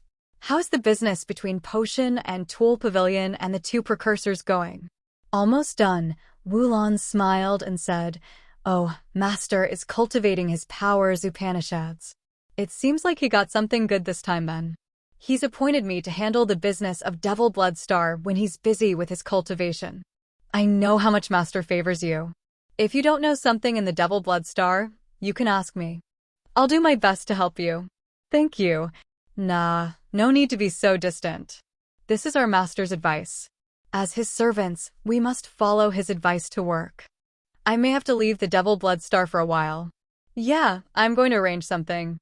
"How's the business between Potion and Tool Pavilion and the 2 precursors going?" "Almost done," Wulan smiled and said. Oh, Master is cultivating his powers Upanishads. It seems like he got something good this time then. He's appointed me to handle the business of Devil Blood Star when he's busy with his cultivation. I know how much Master favors you. If you don't know something in the Devil Blood Star, you can ask me. I'll do my best to help you. Thank you. Nah, no need to be so distant. This is our Master's advice. As his servants, we must follow his advice to work. I may have to leave the Devil Blood Star for a while. Yeah, I'm going to arrange something.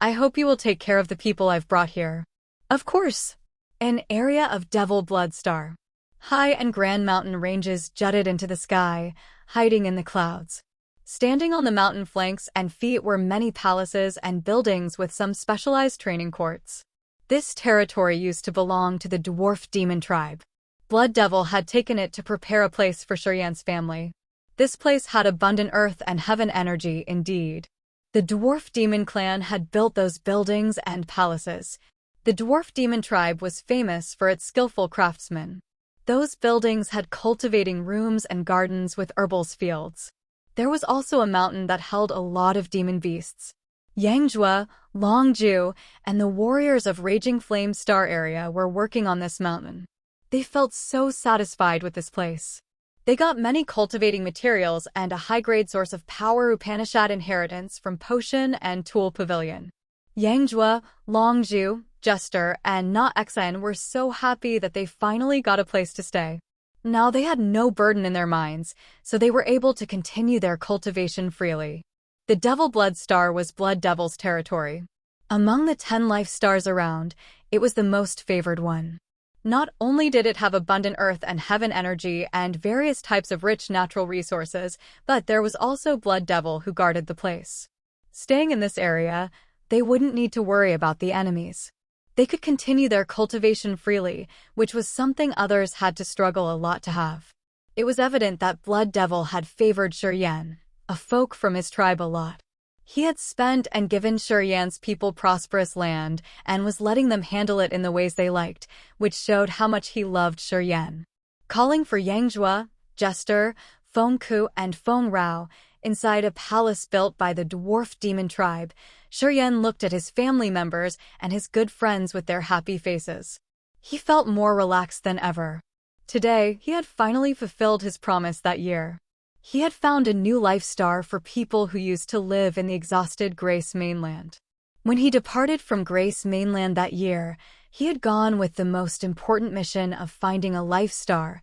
I hope you will take care of the people I've brought here. Of course. An area of Devil Blood Star. High and grand mountain ranges jutted into the sky, hiding in the clouds. Standing on the mountain flanks and feet were many palaces and buildings with some specialized training courts. This territory used to belong to the dwarf demon tribe. Blood Devil had taken it to prepare a place for Xuan's family. This place had abundant earth and heaven energy indeed. The dwarf demon clan had built those buildings and palaces. The dwarf demon tribe was famous for its skillful craftsmen. Those buildings had cultivating rooms and gardens with herbals fields. There was also a mountain that held a lot of demon beasts. Yangjue, Longju, and the warriors of Raging Flame Star area were working on this mountain. They felt so satisfied with this place. They got many cultivating materials and a high-grade source of power Upanishad inheritance from Potion and Tool Pavilion. Yangjue, Longju, Jester, and Na Xuan were so happy that they finally got a place to stay. Now they had no burden in their minds, so they were able to continue their cultivation freely. The Devil Blood Star was Blood Devil's territory. Among the 10 life stars around, it was the most favored one. Not only did it have abundant earth and heaven energy and various types of rich natural resources, but there was also Blood Devil who guarded the place. Staying in this area, they wouldn't need to worry about the enemies. They could continue their cultivation freely, which was something others had to struggle a lot to have. It was evident that Blood Devil had favored Xuan, a folk from his tribe, a lot. He had spent and given Xuan's people prosperous land and was letting them handle it in the ways they liked, which showed how much he loved Xuan. Calling for Yangjue, Jester, Fengku, and Feng Rao inside a palace built by the dwarf demon tribe, Xuan looked at his family members and his good friends with their happy faces. He felt more relaxed than ever. Today, he had finally fulfilled his promise that year. He had found a new life star for people who used to live in the exhausted Grace mainland. When he departed from Grace mainland that year, he had gone with the most important mission of finding a life star,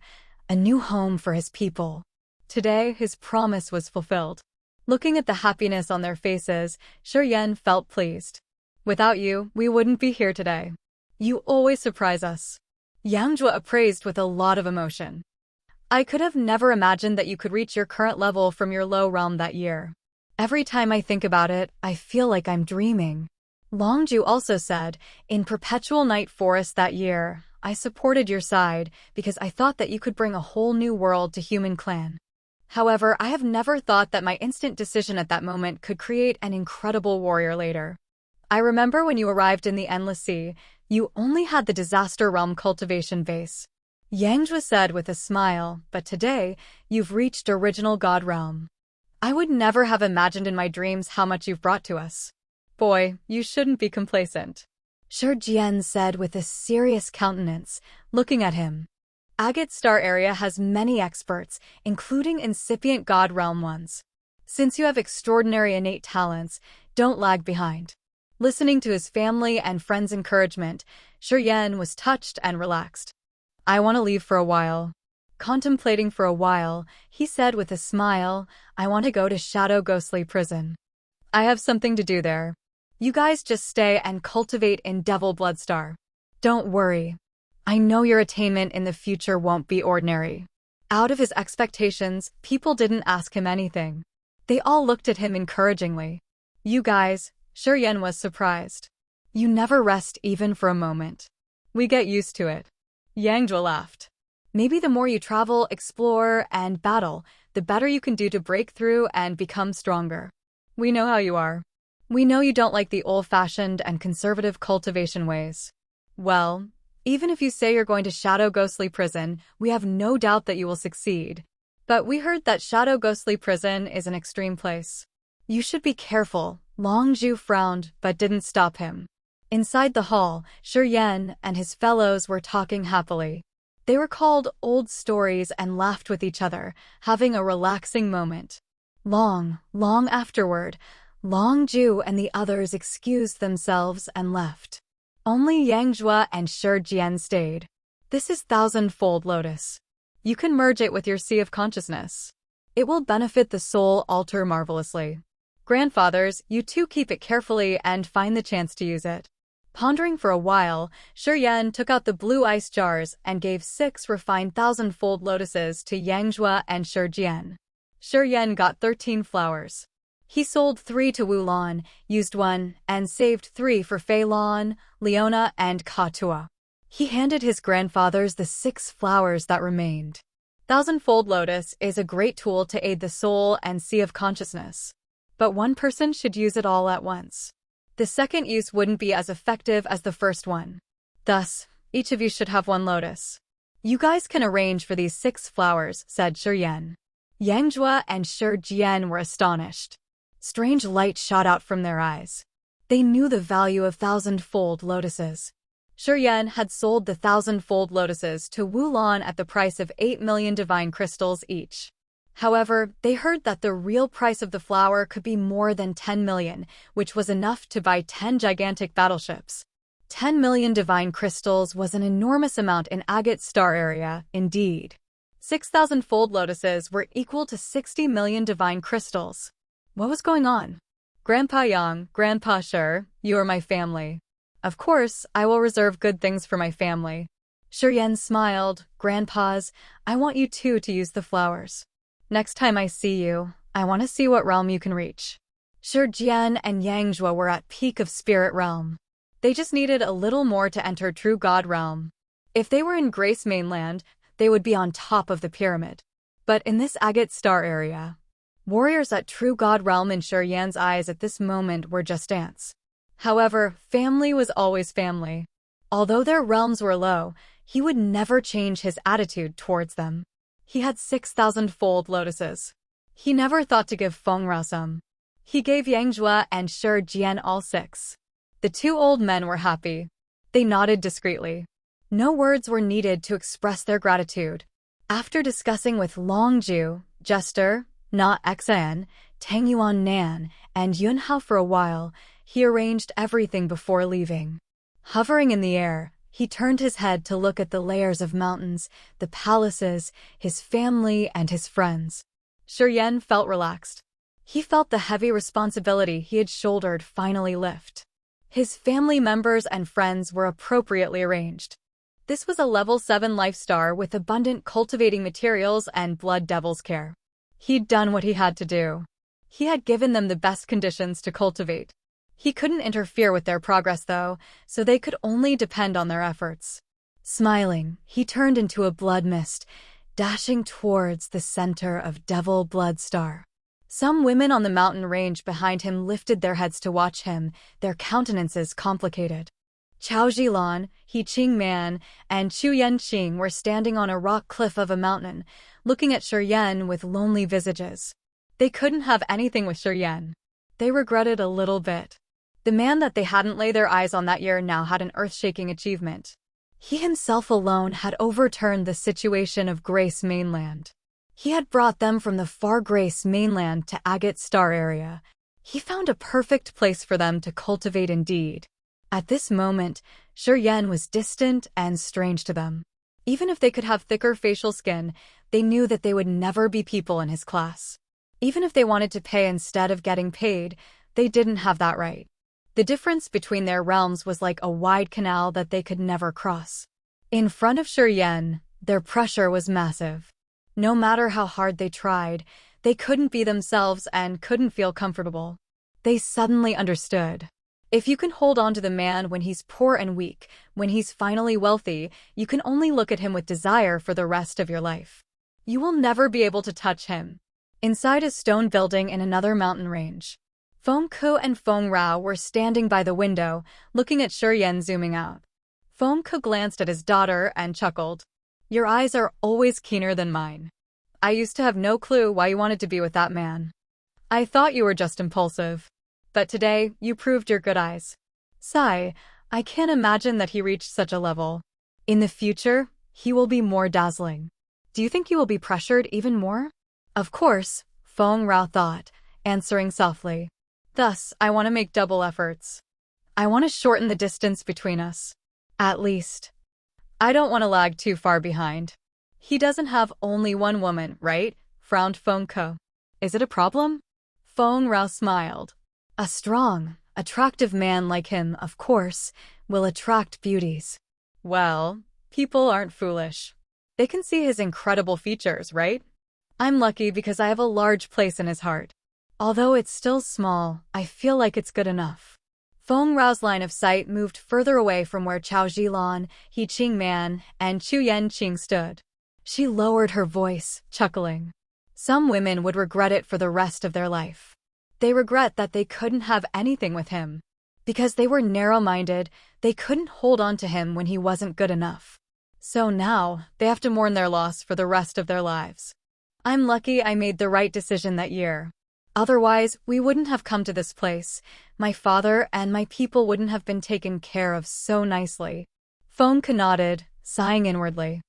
a new home for his people. Today, his promise was fulfilled. Looking at the happiness on their faces, Xuan felt pleased. Without you, we wouldn't be here today. You always surprise us. Yangjue appraised with a lot of emotion. I could have never imagined that you could reach your current level from your low realm that year. Every time I think about it, I feel like I'm dreaming. Longju also said, in Perpetual Night Forest that year, I supported your side because I thought that you could bring a whole new world to human clan. However, I have never thought that my instant decision at that moment could create an incredible warrior later. I remember when you arrived in the Endless Sea, you only had the Disaster Realm cultivation base. Yangjue said with a smile, but today, you've reached Original God Realm. I would never have imagined in my dreams how much you've brought to us. Boy, you shouldn't be complacent. Jian said with a serious countenance, looking at him. Agate Star area has many experts, including incipient God Realm ones. Since you have extraordinary innate talents, don't lag behind. Listening to his family and friends' encouragement, Xuan was touched and relaxed. I want to leave for a while. Contemplating for a while, he said with a smile, I want to go to Shadow Ghostly Prison. I have something to do there. You guys just stay and cultivate in Devil Blood Star. Don't worry. I know your attainment in the future won't be ordinary. Out of his expectations, people didn't ask him anything. They all looked at him encouragingly. You guys, Xuan was surprised. You never rest even for a moment. We get used to it. Yangjue laughed. Maybe the more you travel, explore, and battle, the better you can do to break through and become stronger. We know how you are. We know you don't like the old-fashioned and conservative cultivation ways. Well, even if you say you're going to Shadow Ghostly Prison, we have no doubt that you will succeed. But we heard that Shadow Ghostly Prison is an extreme place. You should be careful. Long Zhu frowned, but didn't stop him. Inside the hall, Xuan and his fellows were talking happily. They recalled old stories and laughed with each other, having a relaxing moment. Long afterward, Long Zhu and the others excused themselves and left. Only Yang Zhua and Shi Jian stayed. This is thousand-fold lotus. You can merge it with your sea of consciousness. It will benefit the soul altar marvelously. Grandfathers, you too keep it carefully and find the chance to use it. Pondering for a while, Xuan took out the blue ice jars and gave 6 refined thousand-fold lotuses to Yang Zhua and Shi Jian. Xuan got 13 flowers. He sold 3 to Wu Lan, used 1, and saved 3 for Fei Lan, Leona, and Ka Tua. He handed his grandfathers the 6 flowers that remained. Thousand-fold lotus is a great tool to aid the soul and sea of consciousness. But one person should use it all at once. The second use wouldn't be as effective as the first one. Thus, each of you should have 1 lotus. You guys can arrange for these 6 flowers, said Xuan. Yang Zhua and Shi Jian were astonished. Strange light shot out from their eyes. They knew the value of thousand-fold lotuses. Xuan had sold the thousand-fold lotuses to Wu Lan at the price of 8 million divine crystals each. However, they heard that the real price of the flower could be more than 10 million, which was enough to buy 10 gigantic battleships. 10 million divine crystals was an enormous amount in Agate Star area, indeed. 6,000-fold lotuses were equal to 60 million divine crystals. What was going on? Grandpa Yang, Grandpa Shi, you are my family. Of course, I will reserve good things for my family. Xuan smiled. Grandpas, I want you too to use the flowers. Next time I see you, I want to see what realm you can reach. Shi Jian and Yang Zhua were at peak of spirit realm. They just needed a little more to enter true God realm. If they were in Grace Mainland, they would be on top of the pyramid. But in this Agate Star area, warriors at true God realm in Xuan's eyes at this moment were just ants. However, family was always family. Although their realms were low, he would never change his attitude towards them. He had 6,000-fold lotuses. He never thought to give Feng Rao some. He gave Yang Zhua and Shi Jian all 6. The 2 old men were happy. They nodded discreetly. No words were needed to express their gratitude. After discussing with Long Zhu, Jester, Na Xan, Tang Yuan Nan, and Yun Hao for a while, he arranged everything before leaving. Hovering in the air, he turned his head to look at the layers of mountains, the palaces, his family, and his friends. Xuan felt relaxed. He felt the heavy responsibility he had shouldered finally lift. His family members and friends were appropriately arranged. This was a level 7 life star with abundant cultivating materials and blood devil's care. He'd done what he had to do. He had given them the best conditions to cultivate. He couldn't interfere with their progress though, so they could only depend on their efforts. Smiling, he turned into a blood mist, dashing towards the center of Devil Blood Star. Some women on the mountain range behind him lifted their heads to watch him, their countenances complicated. Chao Zilan, He Qing Man, and Chu Yanqing were standing on a rock cliff of a mountain, looking at Xuan with lonely visages. They couldn't have anything with Xuan. They regretted a little bit. The man that they hadn't laid their eyes on that year now had an earth-shaking achievement. He himself alone had overturned the situation of Grace Mainland. He had brought them from the far Grace Mainland to Agate Star area. He found a perfect place for them to cultivate indeed. At this moment, Xuan was distant and strange to them. Even if they could have thicker facial skin, they knew that they would never be people in his class. Even if they wanted to pay instead of getting paid, they didn't have that right. The difference between their realms was like a wide canal that they could never cross. In front of Xuan, their pressure was massive. No matter how hard they tried, they couldn't be themselves and couldn't feel comfortable. They suddenly understood. If you can hold on to the man when he's poor and weak, when he's finally wealthy, you can only look at him with desire for the rest of your life. You will never be able to touch him. Inside a stone building in another mountain range, Feng Ku and Feng Rao were standing by the window, looking at Xuan zooming out. Feng Ku glanced at his daughter and chuckled. Your eyes are always keener than mine. I used to have no clue why you wanted to be with that man. I thought you were just impulsive. But today, you proved your good eyes. Sigh, I can't imagine that he reached such a level. In the future, he will be more dazzling. Do you think you will be pressured even more? Of course, Feng Rao thought, answering softly. Thus, I want to make double efforts. I want to shorten the distance between us. At least. I don't want to lag too far behind. He doesn't have only one woman, right? Frowned Feng Ko. Is it a problem? Feng Rao smiled. A strong, attractive man like him, of course, will attract beauties. Well, people aren't foolish. They can see his incredible features, right? I'm lucky because I have a large place in his heart. Although it's still small, I feel like it's good enough. Feng Rao's line of sight moved further away from where Chao Zhilan, He Qingman, and Chu Yanqing stood. She lowered her voice, chuckling. Some women would regret it for the rest of their life. They regret that they couldn't have anything with him. Because they were narrow-minded, they couldn't hold on to him when he wasn't good enough. So now, they have to mourn their loss for the rest of their lives. I'm lucky I made the right decision that year. Otherwise, we wouldn't have come to this place. My father and my people wouldn't have been taken care of so nicely. Feng Ke nodded, sighing inwardly.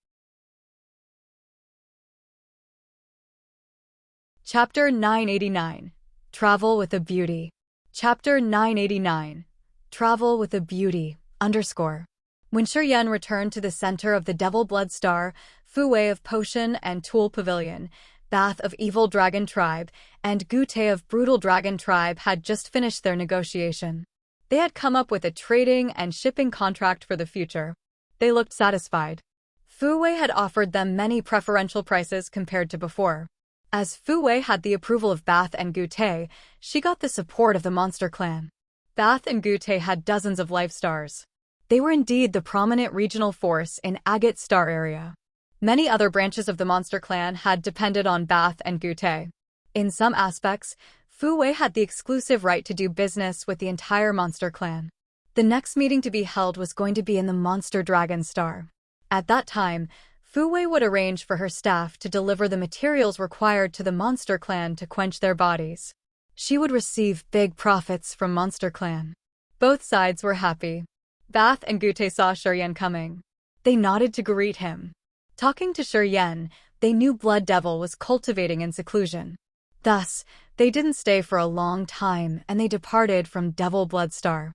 Chapter 989. Travel with a Beauty. Chapter 989. Travel with a Beauty, _. When Xuan returned to the center of the Devil Blood Star, Fu Wei of Potion and Tool Pavilion, Bath of Evil Dragon Tribe, and Gu Te of Brutal Dragon Tribe had just finished their negotiation. They had come up with a trading and shipping contract for the future. They looked satisfied. Fu Wei had offered them many preferential prices compared to before. As Fu Wei had the approval of Bath and Gu Te, she got the support of the Monster Clan. Bath and Gu Te had dozens of life stars. They were indeed the prominent regional force in Agate Star area. Many other branches of the Monster Clan had depended on Bath and Gu Te. In some aspects, Fu Wei had the exclusive right to do business with the entire Monster Clan. The next meeting to be held was going to be in the Monster Dragon Star. At that time, Fu Wei would arrange for her staff to deliver the materials required to the Monster Clan to quench their bodies. She would receive big profits from Monster Clan. Both sides were happy. Bath and Gu Te saw Xuan coming. They nodded to greet him. Talking to Xuan, they knew Blood Devil was cultivating in seclusion. Thus, they didn't stay for a long time and they departed from Devil Blood Star.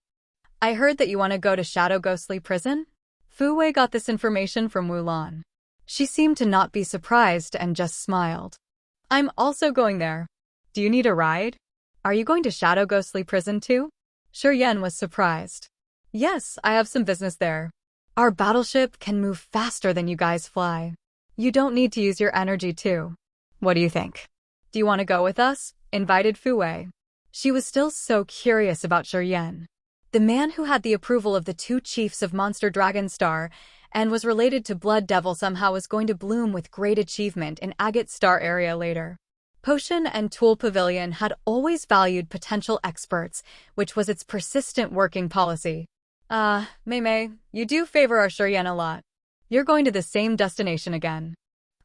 I heard that you want to go to Shadow Ghostly Prison? Fu Wei got this information from Wulan. She seemed to not be surprised and just smiled. I'm also going there. Do you need a ride? Are you going to Shadow Ghostly Prison too? Xuan was surprised. Yes, I have some business there. Our battleship can move faster than you guys fly. You don't need to use your energy too. What do you think? Do you want to go with us? Invited Fu Wei. She was still so curious about Xuan. The man who had the approval of the two chiefs of Monster Dragon Star and was related to Blood Devil somehow was going to bloom with great achievement in Agate Star area later. Potion and Tool Pavilion had always valued potential experts, which was its persistent working policy. Mei, you do favor our Xuan a lot. You're going to the same destination again.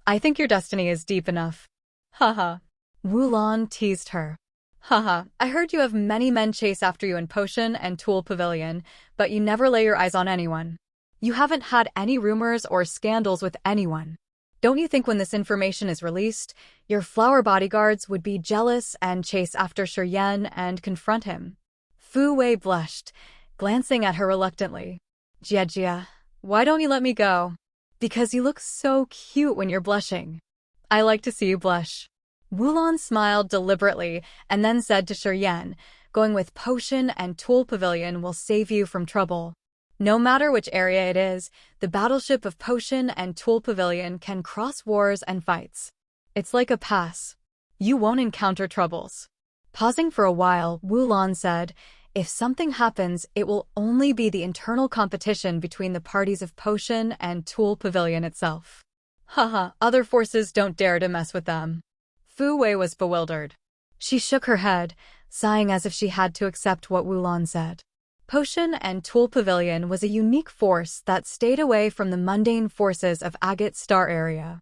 I think your destiny is deep enough. Haha. Wulan teased her. Haha, I heard you have many men chase after you in Potion and Tool Pavilion, but you never lay your eyes on anyone. You haven't had any rumors or scandals with anyone. Don't you think when this information is released, your flower bodyguards would be jealous and chase after Xuan and confront him? Fu Wei blushed, glancing at her reluctantly. Jia, why don't you let me go? Because you look so cute when you're blushing. I like to see you blush. Wulan smiled deliberately and then said to Xuan, going with Potion and Tool Pavilion will save you from trouble. No matter which area it is, the battleship of Potion and Tool Pavilion can cross wars and fights. It's like a pass. You won't encounter troubles. Pausing for a while, Wulan said, if something happens, it will only be the internal competition between the parties of Potion and Tool Pavilion itself. Haha, other forces don't dare to mess with them. Fu Wei was bewildered. She shook her head, sighing as if she had to accept what Wulan said. Potion and Tool Pavilion was a unique force that stayed away from the mundane forces of Agate Star area.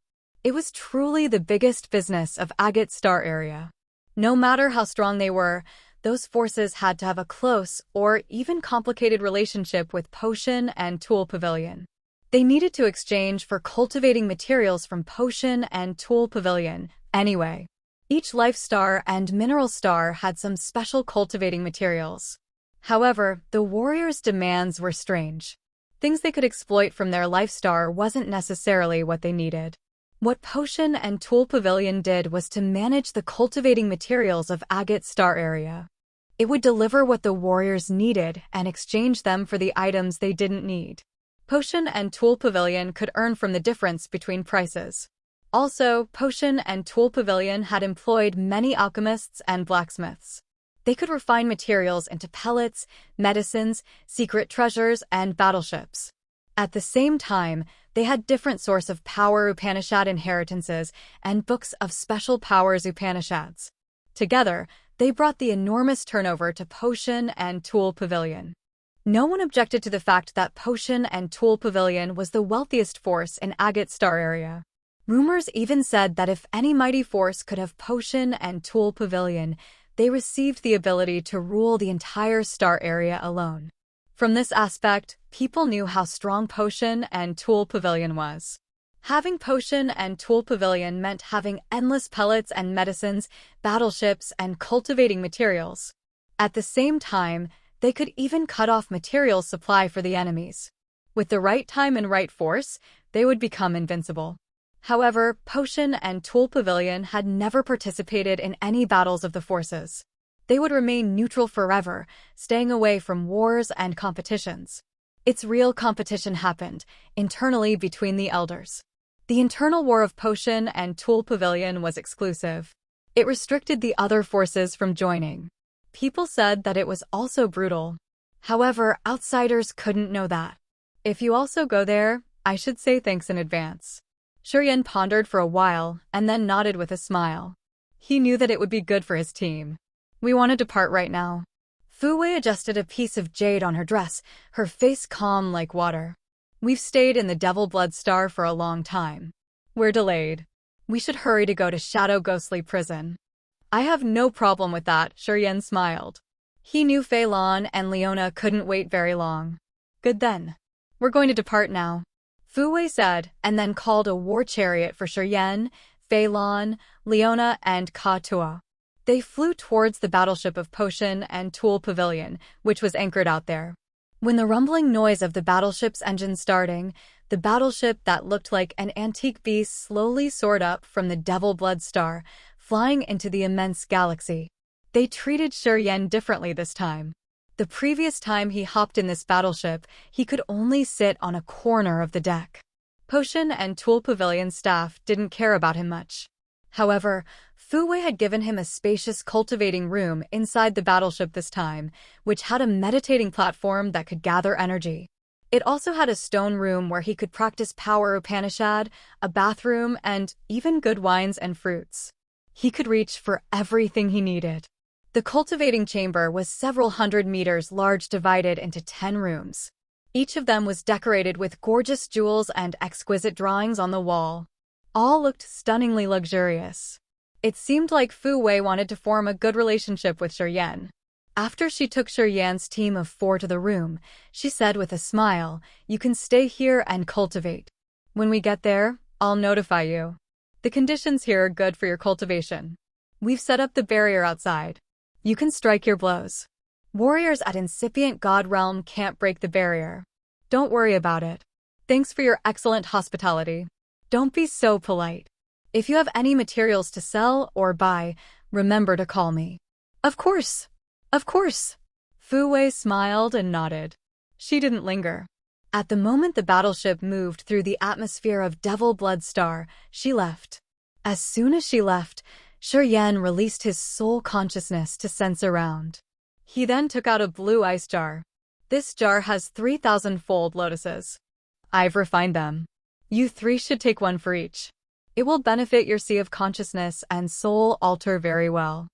It was truly the biggest business of Agate Star area. No matter how strong they were, those forces had to have a close or even complicated relationship with Potion and Tool Pavilion. They needed to exchange for cultivating materials from Potion and Tool Pavilion anyway. Each life star and mineral star had some special cultivating materials. However, the warriors' demands were strange. Things they could exploit from their life star wasn't necessarily what they needed. What Potion and Tool Pavilion did was to manage the cultivating materials of Agate Star area. It would deliver what the warriors needed and exchange them for the items they didn't need. Potion and Tool Pavilion could earn from the difference between prices. Also, Potion and Tool Pavilion had employed many alchemists and blacksmiths. They could refine materials into pellets, medicines, secret treasures, and battleships. At the same time, they had different source of power Upanishad inheritances and books of special powers Upanishads. Together, they brought the enormous turnover to Potion and Tool Pavilion. No one objected to the fact that Potion and Tool Pavilion was the wealthiest force in Agate Star area. Rumors even said that if any mighty force could have Potion and Tool Pavilion, they received the ability to rule the entire star area alone. From this aspect, people knew how strong Potion and Tool Pavilion was. Having Potion and Tool Pavilion meant having endless pellets and medicines, battleships, and cultivating materials. At the same time, they could even cut off material supply for the enemies. With the right time and right force, they would become invincible. However, Potion and Tool Pavilion had never participated in any battles of the forces. They would remain neutral forever, staying away from wars and competitions. Its real competition happened, internally between the elders. The internal war of Potion and Tool Pavilion was exclusive. It restricted the other forces from joining. People said that it was also brutal. However, outsiders couldn't know that. If you also go there, I should say thanks in advance. Xuan pondered for a while and then nodded with a smile. He knew that it would be good for his team. We want to depart right now. Fu Wei adjusted a piece of jade on her dress, her face calm like water. We've stayed in the Devil Blood Star for a long time. We're delayed. We should hurry to go to Shadow Ghostly Prison. I have no problem with that, Xuan smiled. He knew Fei Lan and Leona couldn't wait very long. Good then. We're going to depart now, Fu Wei said, and then called a war chariot for Xuan, Fei Lan, Leona, and Ka Tua. They flew towards the battleship of Potion and Tool Pavilion, which was anchored out there. When the rumbling noise of the battleship's engine starting, the battleship that looked like an antique beast slowly soared up from the Devil Blood Star, flying into the immense galaxy. They treated Xuan differently this time. The previous time he hopped in this battleship, he could only sit on a corner of the deck. Potion and Tool Pavilion staff didn't care about him much. However, Fu Wei had given him a spacious cultivating room inside the battleship this time, which had a meditating platform that could gather energy. It also had a stone room where he could practice power Upanishad, a bathroom, and even good wines and fruits. He could reach for everything he needed. The cultivating chamber was several hundred meters large, divided into 10 rooms. Each of them was decorated with gorgeous jewels and exquisite drawings on the wall. All looked stunningly luxurious. It seemed like Fu Wei wanted to form a good relationship with Xuan. After she took Xuan's team of 4 to the room, she said with a smile, "You can stay here and cultivate. When we get there, I'll notify you. The conditions here are good for your cultivation. We've set up the barrier outside. You can strike your blows. Warriors at Incipient God Realm can't break the barrier. Don't worry about it. Thanks for your excellent hospitality. Don't be so polite. If you have any materials to sell or buy, remember to call me." Of course. Of course. Fu Wei smiled and nodded. She didn't linger. At the moment the battleship moved through the atmosphere of Devil Blood Star, she left. As soon as she left, Xuan released his soul consciousness to sense around. He then took out a blue ice jar. This jar has 3,000-fold lotuses. I've refined them. You 3 should take one for each. It will benefit your sea of consciousness and soul altar very well.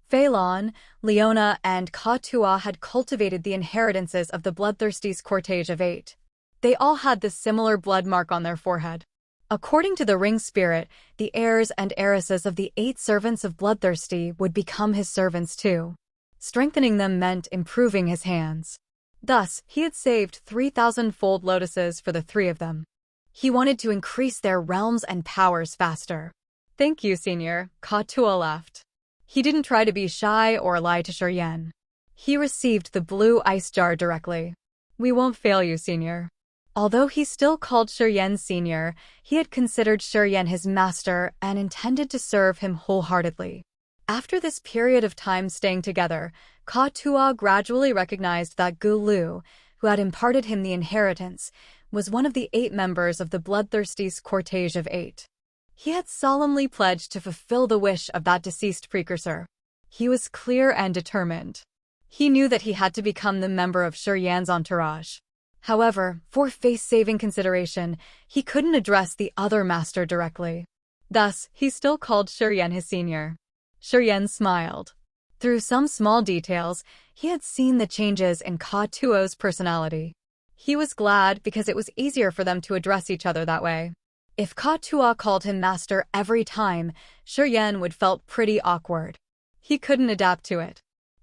Fei Lan, Leona, and Ka Tua had cultivated the inheritances of the Bloodthirsty's cortege of 8. They all had the similar blood mark on their forehead. According to the ring spirit, the heirs and heiresses of the 8 servants of Bloodthirsty would become his servants too. Strengthening them meant improving his hands. Thus, he had saved 3,000-fold lotuses for the 3 of them. He wanted to increase their realms and powers faster. "Thank you, Senior," Ka-Tua laughed. He didn't try to be shy or lie to Xuan. He received the blue ice jar directly. "We won't fail you, Senior." Although he still called Xuan Senior, he had considered Xuan his master and intended to serve him wholeheartedly. After this period of time staying together, Ka-Tua gradually recognized that Gu Lu, who had imparted him the inheritance, was one of the 8 members of the Bloodthirsty's cortege of 8. He had solemnly pledged to fulfill the wish of that deceased precursor. He was clear and determined. He knew that he had to become the member of Xuan's entourage. However, for face-saving consideration, he couldn't address the other master directly. Thus, he still called Xuan his senior. Xuan smiled. Through some small details, he had seen the changes in Ka-Tua's personality. He was glad because it was easier for them to address each other that way. If Ka-Tua called him master every time, Xuan would felt pretty awkward. He couldn't adapt to it.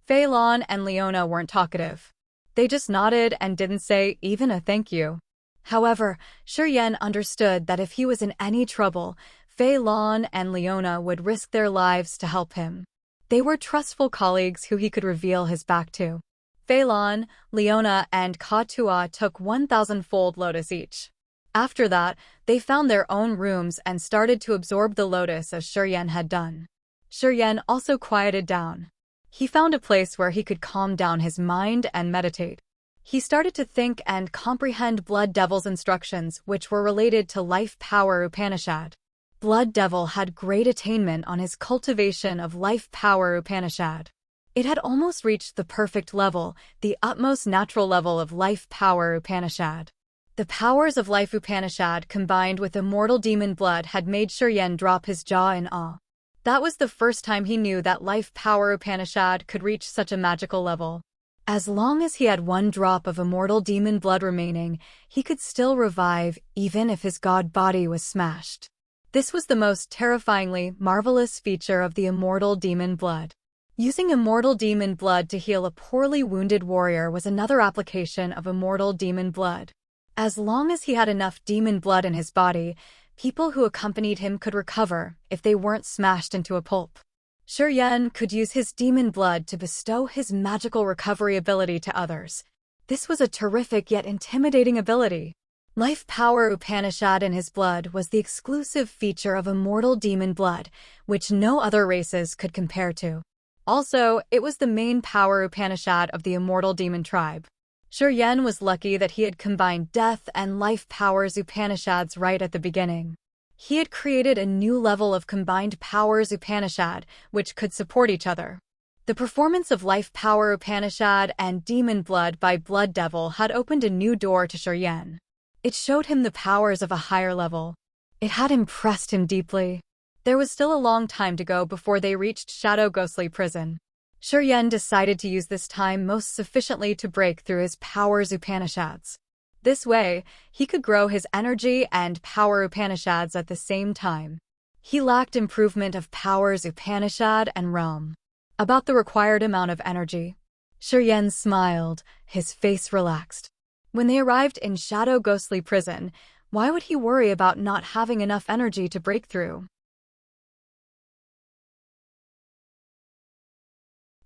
Pavilion and Leona weren't talkative. They just nodded and didn't say even a thank you. However, Xuan understood that if he was in any trouble, Pavilion and Leona would risk their lives to help him. They were trustful colleagues who he could reveal his back to. Pavilion, Leona, and Ka-Tua took 1,000-fold lotus each. After that, they found their own rooms and started to absorb the lotus as Xuan had done. Xuan also quieted down. He found a place where he could calm down his mind and meditate. He started to think and comprehend Blood Devil's instructions, which were related to Life Power Upanishad. Blood Devil had great attainment on his cultivation of Life Power Upanishad. It had almost reached the perfect level, the utmost natural level of Life Power Upanishad. The powers of Life Upanishad combined with immortal demon blood had made Xuan drop his jaw in awe. That was the first time he knew that Life Power Upanishad could reach such a magical level. As long as he had 1 drop of immortal demon blood remaining, he could still revive even if his god body was smashed. This was the most terrifyingly marvelous feature of the immortal demon blood. Using immortal demon blood to heal a poorly wounded warrior was another application of immortal demon blood. As long as he had enough demon blood in his body, people who accompanied him could recover if they weren't smashed into a pulp. Xuan could use his demon blood to bestow his magical recovery ability to others. This was a terrific yet intimidating ability. Life Power Upanishad in his blood was the exclusive feature of immortal demon blood, which no other races could compare to. Also, it was the main power Upanishad of the immortal demon tribe. Xuan was lucky that he had combined Death and Life Powers Upanishads right at the beginning. He had created a new level of combined powers Upanishad, which could support each other. The performance of Life Power Upanishad and Demon Blood by Blood Devil had opened a new door to Xuan. It showed him the powers of a higher level. It had impressed him deeply. There was still a long time to go before they reached Shadow Ghostly Prison. Xuan decided to use this time most sufficiently to break through his powers Upanishads. This way, he could grow his energy and power Upanishads at the same time. He lacked improvement of powers Upanishad and realm. About the required amount of energy. Xuan smiled, his face relaxed. When they arrived in Shadow Ghostly Prison, why would he worry about not having enough energy to break through?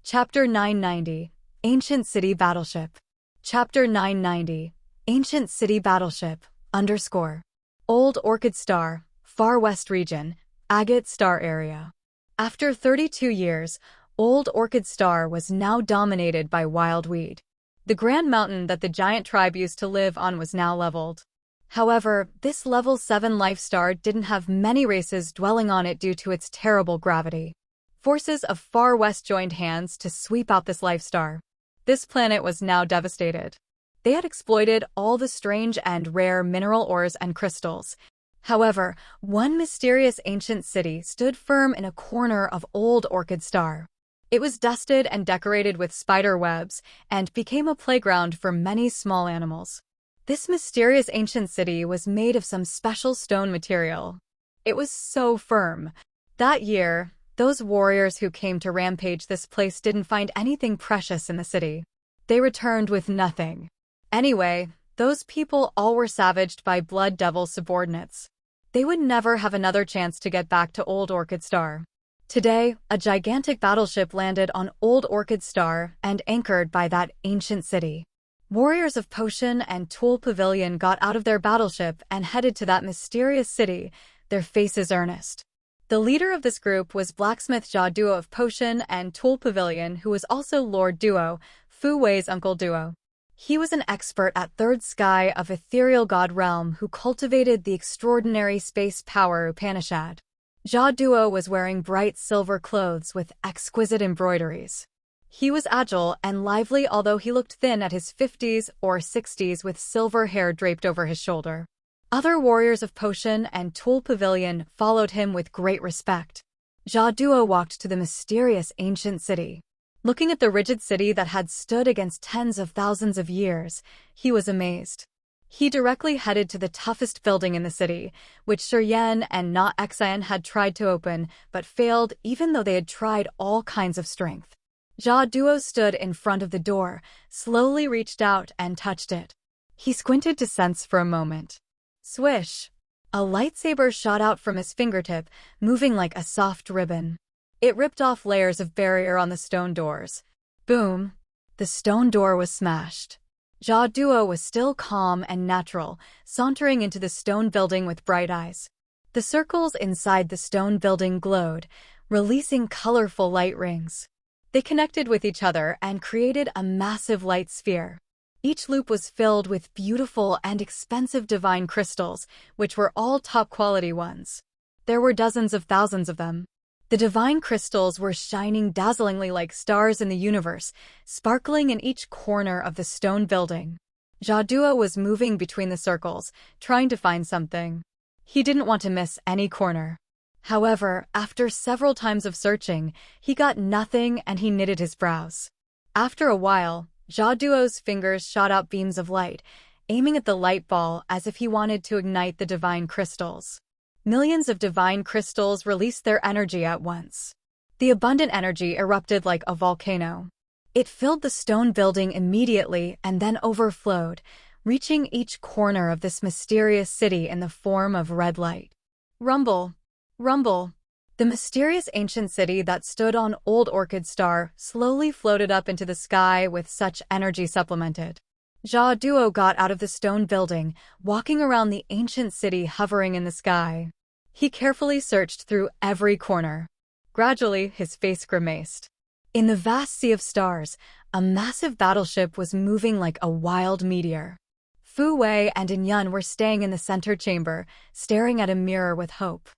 Chapter 990, Ancient City Battleship. Chapter 990, Ancient City Battleship, _ Old Orchid Star, Far West Region, Agate Star Area. After 32 years, Old Orchid Star was now dominated by wild weed. The grand mountain that the giant tribe used to live on was now leveled. However, this level 7 life star didn't have many races dwelling on it due to its terrible gravity. Forces of Far West joined hands to sweep out this life star. This planet was now devastated. They had exploited all the strange and rare mineral ores and crystals. However, one mysterious ancient city stood firm in a corner of Old Orchid Star. It was dusted and decorated with spider webs and became a playground for many small animals. This mysterious ancient city was made of some special stone material. It was so firm. That year, those warriors who came to rampage this place didn't find anything precious in the city. They returned with nothing. Anyway, those people all were savaged by Blood Devil's subordinates. They would never have another chance to get back to Old Orchid Star. Today, a gigantic battleship landed on Old Orchid Star and anchored by that ancient city. Warriors of Potion and Tool Pavilion got out of their battleship and headed to that mysterious city, their faces earnest. The leader of this group was Blacksmith Jia Duo of Potion and Tool Pavilion, who was also Lord Duo, Fu Wei's uncle Duo. He was an expert at Third Sky of Ethereal God Realm who cultivated the extraordinary space power Upanishad. Jia Duo was wearing bright silver clothes with exquisite embroideries. He was agile and lively, although he looked thin at his 50s or 60s with silver hair draped over his shoulder. Other warriors of Potion and Tool Pavilion followed him with great respect. Jia Duo walked to the mysterious ancient city. Looking at the rigid city that had stood against tens of thousands of years, he was amazed. He directly headed to the toughest building in the city, which Xuan and not Xuan had tried to open, but failed even though they had tried all kinds of strength. Jia Duo stood in front of the door, slowly reached out and touched it. He squinted to sense for a moment. Swish! A lightsaber shot out from his fingertip, moving like a soft ribbon. It ripped off layers of barrier on the stone doors. Boom! The stone door was smashed. Jia Duo was still calm and natural, sauntering into the stone building with bright eyes. The circles inside the stone building glowed, releasing colorful light rings. They connected with each other and created a massive light sphere. Each loop was filled with beautiful and expensive divine crystals, which were all top-quality ones. There were dozens of thousands of them. The divine crystals were shining dazzlingly like stars in the universe, sparkling in each corner of the stone building. Jia Duo was moving between the circles, trying to find something. He didn't want to miss any corner. However, after several times of searching, he got nothing and he knitted his brows. After a while, Jia Duo's fingers shot out beams of light, aiming at the light ball as if he wanted to ignite the divine crystals. Millions of divine crystals released their energy at once. The abundant energy erupted like a volcano. It filled the stone building immediately and then overflowed, reaching each corner of this mysterious city in the form of red light. Rumble! Rumble! The mysterious ancient city that stood on Old Orchid Star slowly floated up into the sky with such energy supplemented. Jia Duo got out of the stone building, walking around the ancient city hovering in the sky. He carefully searched through every corner. Gradually, his face grimaced. In the vast sea of stars, a massive battleship was moving like a wild meteor. Fu Wei and Yun were staying in the center chamber, staring at a mirror with hope.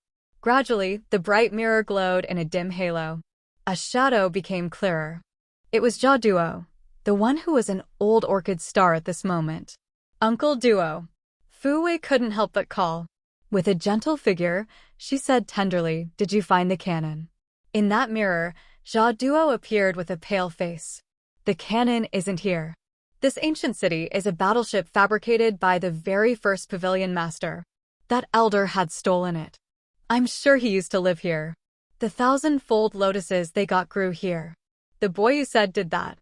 Gradually, the bright mirror glowed in a dim halo. A shadow became clearer. It was Jia Duo, the one who was an Old Orchid Star at this moment. Uncle Duo. Fu Wei couldn't help but call. With a gentle figure, she said tenderly, "Did you find the cannon?" In that mirror, Jia Duo appeared with a pale face. "The cannon isn't here. This ancient city is a battleship fabricated by the very first Pavilion master. That elder had stolen it. I'm sure he used to live here. The 1,000-fold lotuses they got grew here. The boy you said did that.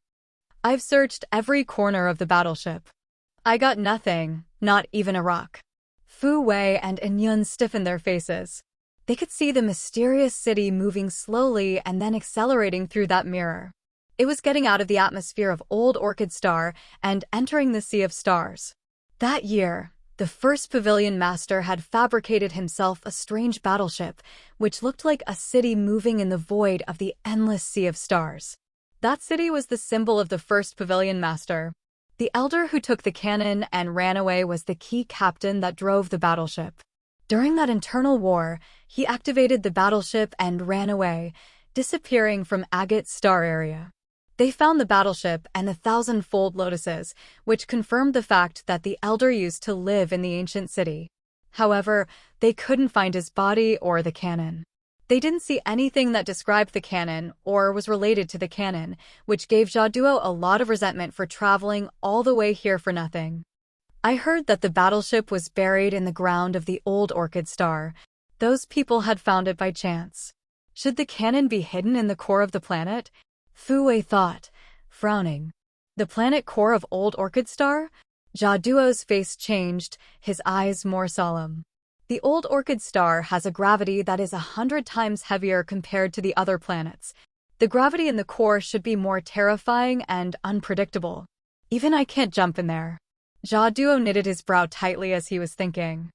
I've searched every corner of the battleship. I got nothing, not even a rock." Fu Wei and Yun stiffened their faces. They could see the mysterious city moving slowly and then accelerating through that mirror. It was getting out of the atmosphere of Old Orchid Star and entering the Sea of Stars. That year, the first Pavilion master had fabricated himself a strange battleship, which looked like a city moving in the void of the endless Sea of Stars. That city was the symbol of the first Pavilion master. The elder who took the cannon and ran away was the key captain that drove the battleship. During that internal war, he activated the battleship and ran away, disappearing from Agate Star area. They found the battleship and the 1,000-fold lotuses, which confirmed the fact that the elder used to live in the ancient city. However, they couldn't find his body or the cannon. They didn't see anything that described the cannon or was related to the cannon, which gave Jia Duo a lot of resentment for traveling all the way here for nothing. I heard that the battleship was buried in the ground of the old Orchid Star. Those people had found it by chance. Should the cannon be hidden in the core of the planet? Fu Wei thought, frowning. The planet core of old Orchid Star? Jia Duo's face changed, his eyes more solemn. The old Orchid Star has a gravity that is 100 times heavier compared to the other planets. The gravity in the core should be more terrifying and unpredictable. Even I can't jump in there. Jia Duo knitted his brow tightly as he was thinking.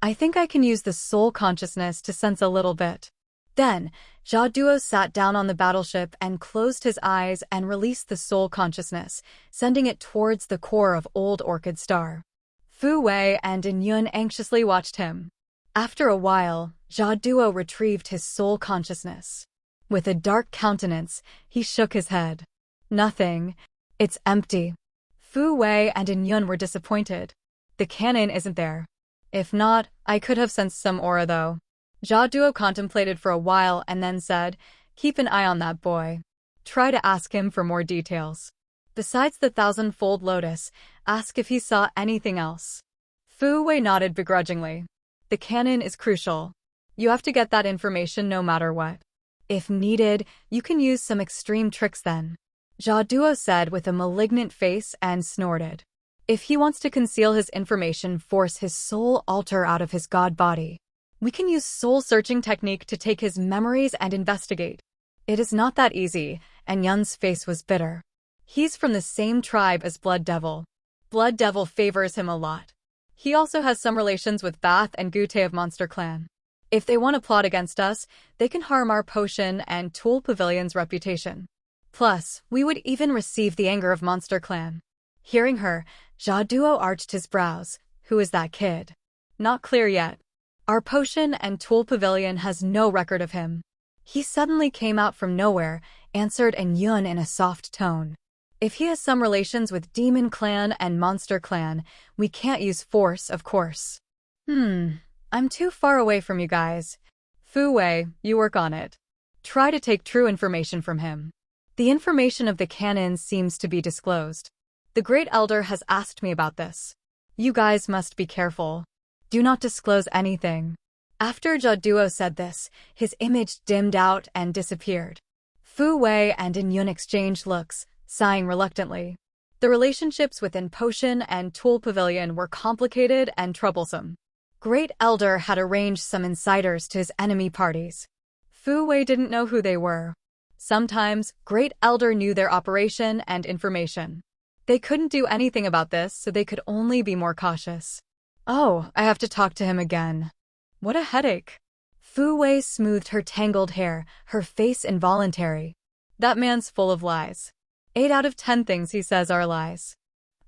I think I can use the soul consciousness to sense a little bit. Then, Jia Duo sat down on the battleship and closed his eyes and released the soul consciousness, sending it towards the core of old Orchid Star. Fu Wei and Yun anxiously watched him. After a while, Jia Duo retrieved his soul consciousness. With a dark countenance, he shook his head. Nothing. It's empty. Fu Wei and Yun were disappointed. The cannon isn't there. If not, I could have sensed some aura though. Jia Duo contemplated for a while and then said, keep an eye on that boy. Try to ask him for more details. Besides the 1,000-fold lotus, ask if he saw anything else. Fu Wei nodded begrudgingly. The cannon is crucial. You have to get that information no matter what. If needed, you can use some extreme tricks then. Jia Duo said with a malignant face and snorted. If he wants to conceal his information, force his soul alter out of his god body. We can use soul-searching technique to take his memories and investigate. It is not that easy, and Yun's face was bitter. He's from the same tribe as Blood Devil. Blood Devil favors him a lot. He also has some relations with Bath and Gute of Monster Clan. If they want to plot against us, they can harm our potion and Tool Pavilion's reputation. Plus, we would even receive the anger of Monster Clan. Hearing her, Jia Duo arched his brows. Who is that kid? Not clear yet. Our potion and Tool Pavilion has no record of him. He suddenly came out from nowhere, answered Yun in a soft tone. If he has some relations with Demon Clan and Monster Clan, we can't use force, of course. I'm too far away from you guys. Fu Wei, you work on it. Try to take true information from him. The information of the cannon seems to be disclosed. The Great Elder has asked me about this. You guys must be careful. Do not disclose anything. After Jia Duo said this, his image dimmed out and disappeared. Fu Wei and Yun exchanged looks, sighing reluctantly. The relationships within Potion and Tool Pavilion were complicated and troublesome. Great Elder had arranged some insiders to his enemy parties. Fu Wei didn't know who they were. Sometimes, Great Elder knew their operation and information. They couldn't do anything about this, so they could only be more cautious. Oh, I have to talk to him again. What a headache. Fu Wei smoothed her tangled hair, her face involuntary. That man's full of lies. 8 out of 10 things he says are lies.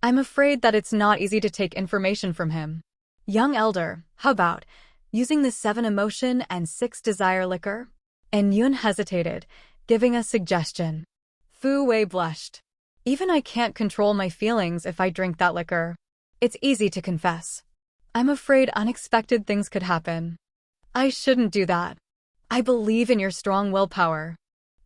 I'm afraid that it's not easy to take information from him. Young Elder, how about using the 7 emotion and 6 desire liquor? And Yun hesitated, giving a suggestion. Fu Wei blushed. Even I can't control my feelings if I drink that liquor. It's easy to confess. I'm afraid unexpected things could happen. I shouldn't do that. I believe in your strong willpower.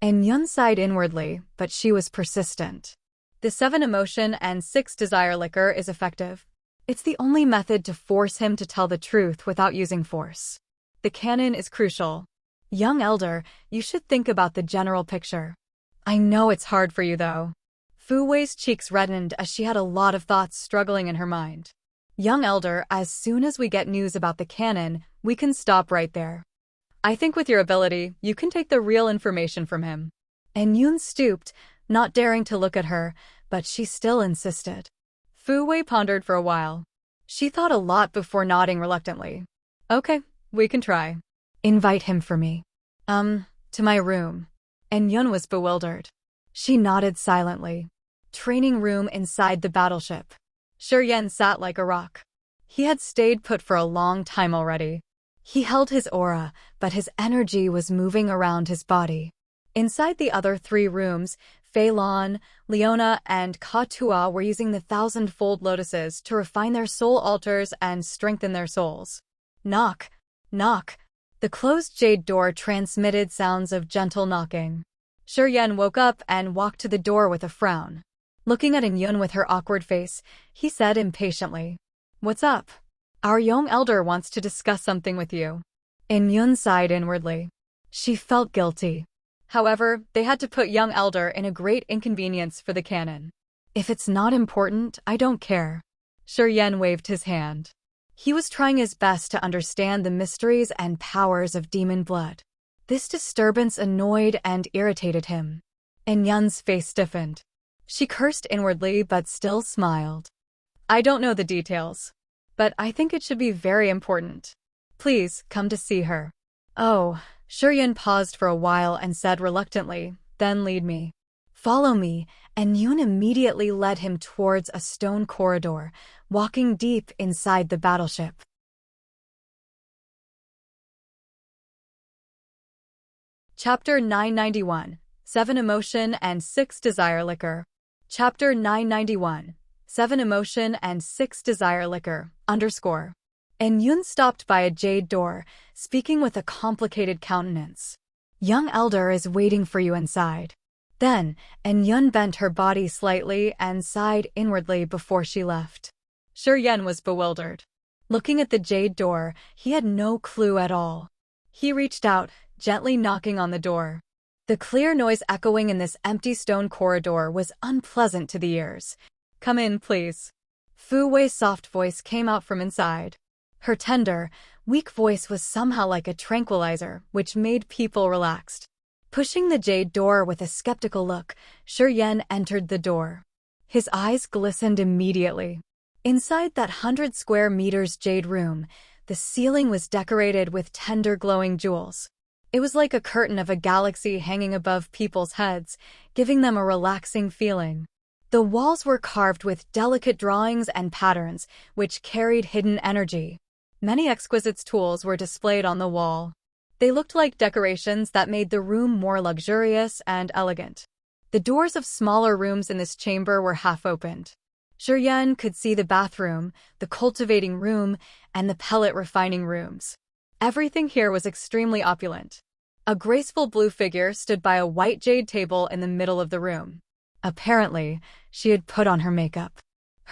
And Yun sighed inwardly, but she was persistent. The 7 emotion and 6 desire liquor is effective. It's the only method to force him to tell the truth without using force. The cannon is crucial. Young Elder, you should think about the general picture. I know it's hard for you though. Fu Wei's cheeks reddened as she had a lot of thoughts struggling in her mind. Young Elder, as soon as we get news about the cannon, we can stop right there. I think with your ability, you can take the real information from him. And Yun stooped, not daring to look at her, but she still insisted. Fu Wei pondered for a while. She thought a lot before nodding reluctantly. Okay, we can try. Invite him for me. To my room. And Yun was bewildered. She nodded silently. Training room inside the battleship. Xuan sat like a rock. He had stayed put for a long time already. He held his aura, but his energy was moving around his body. Inside the other 3 rooms, Fei Lan, Leona, and Ka Tua were using the 1,000-fold lotuses to refine their soul altars and strengthen their souls. Knock, knock. The closed jade door transmitted sounds of gentle knocking. Xuan woke up and walked to the door with a frown. Looking at Yun with her awkward face, he said impatiently, What's up? Our young elder wants to discuss something with you. In sighed inwardly. She felt guilty. However, they had to put young elder in a great inconvenience for the canon. If it's not important, I don't care. Xuan waved his hand. He was trying his best to understand the mysteries and powers of demon blood. This disturbance annoyed and irritated him. Yun's face stiffened. She cursed inwardly but still smiled. I don't know the details, but I think it should be very important. Please, come to see her. Oh, Xuan paused for a while and said reluctantly, then lead me. Follow me, and Yun immediately led him towards a stone corridor, walking deep inside the battleship. Chapter 991, 7 Emotion and 6 Desire Liquor. Chapter 991, 7 Emotion and 6 Desire Liquor, _ And Yun stopped by a jade door, speaking with a complicated countenance. Young elder is waiting for you inside. Then, Yun bent her body slightly and sighed inwardly before she left. Xuan was bewildered. Looking at the jade door, he had no clue at all. He reached out, gently knocking on the door. The clear noise echoing in this empty stone corridor was unpleasant to the ears. Come in, please. Fu Wei's soft voice came out from inside. Her tender, weak voice was somehow like a tranquilizer, which made people relaxed. Pushing the jade door with a skeptical look, Xuan entered the door. His eyes glistened immediately. Inside that 100 square meters jade room, the ceiling was decorated with tender glowing jewels. It was like a curtain of a galaxy hanging above people's heads, giving them a relaxing feeling. The walls were carved with delicate drawings and patterns, which carried hidden energy. Many exquisite tools were displayed on the wall. They looked like decorations that made the room more luxurious and elegant. The doors of smaller rooms in this chamber were half-opened. Xuan could see the bathroom, the cultivating room, and the pellet refining rooms. Everything here was extremely opulent. A graceful blue figure stood by a white jade table in the middle of the room. Apparently, she had put on her makeup.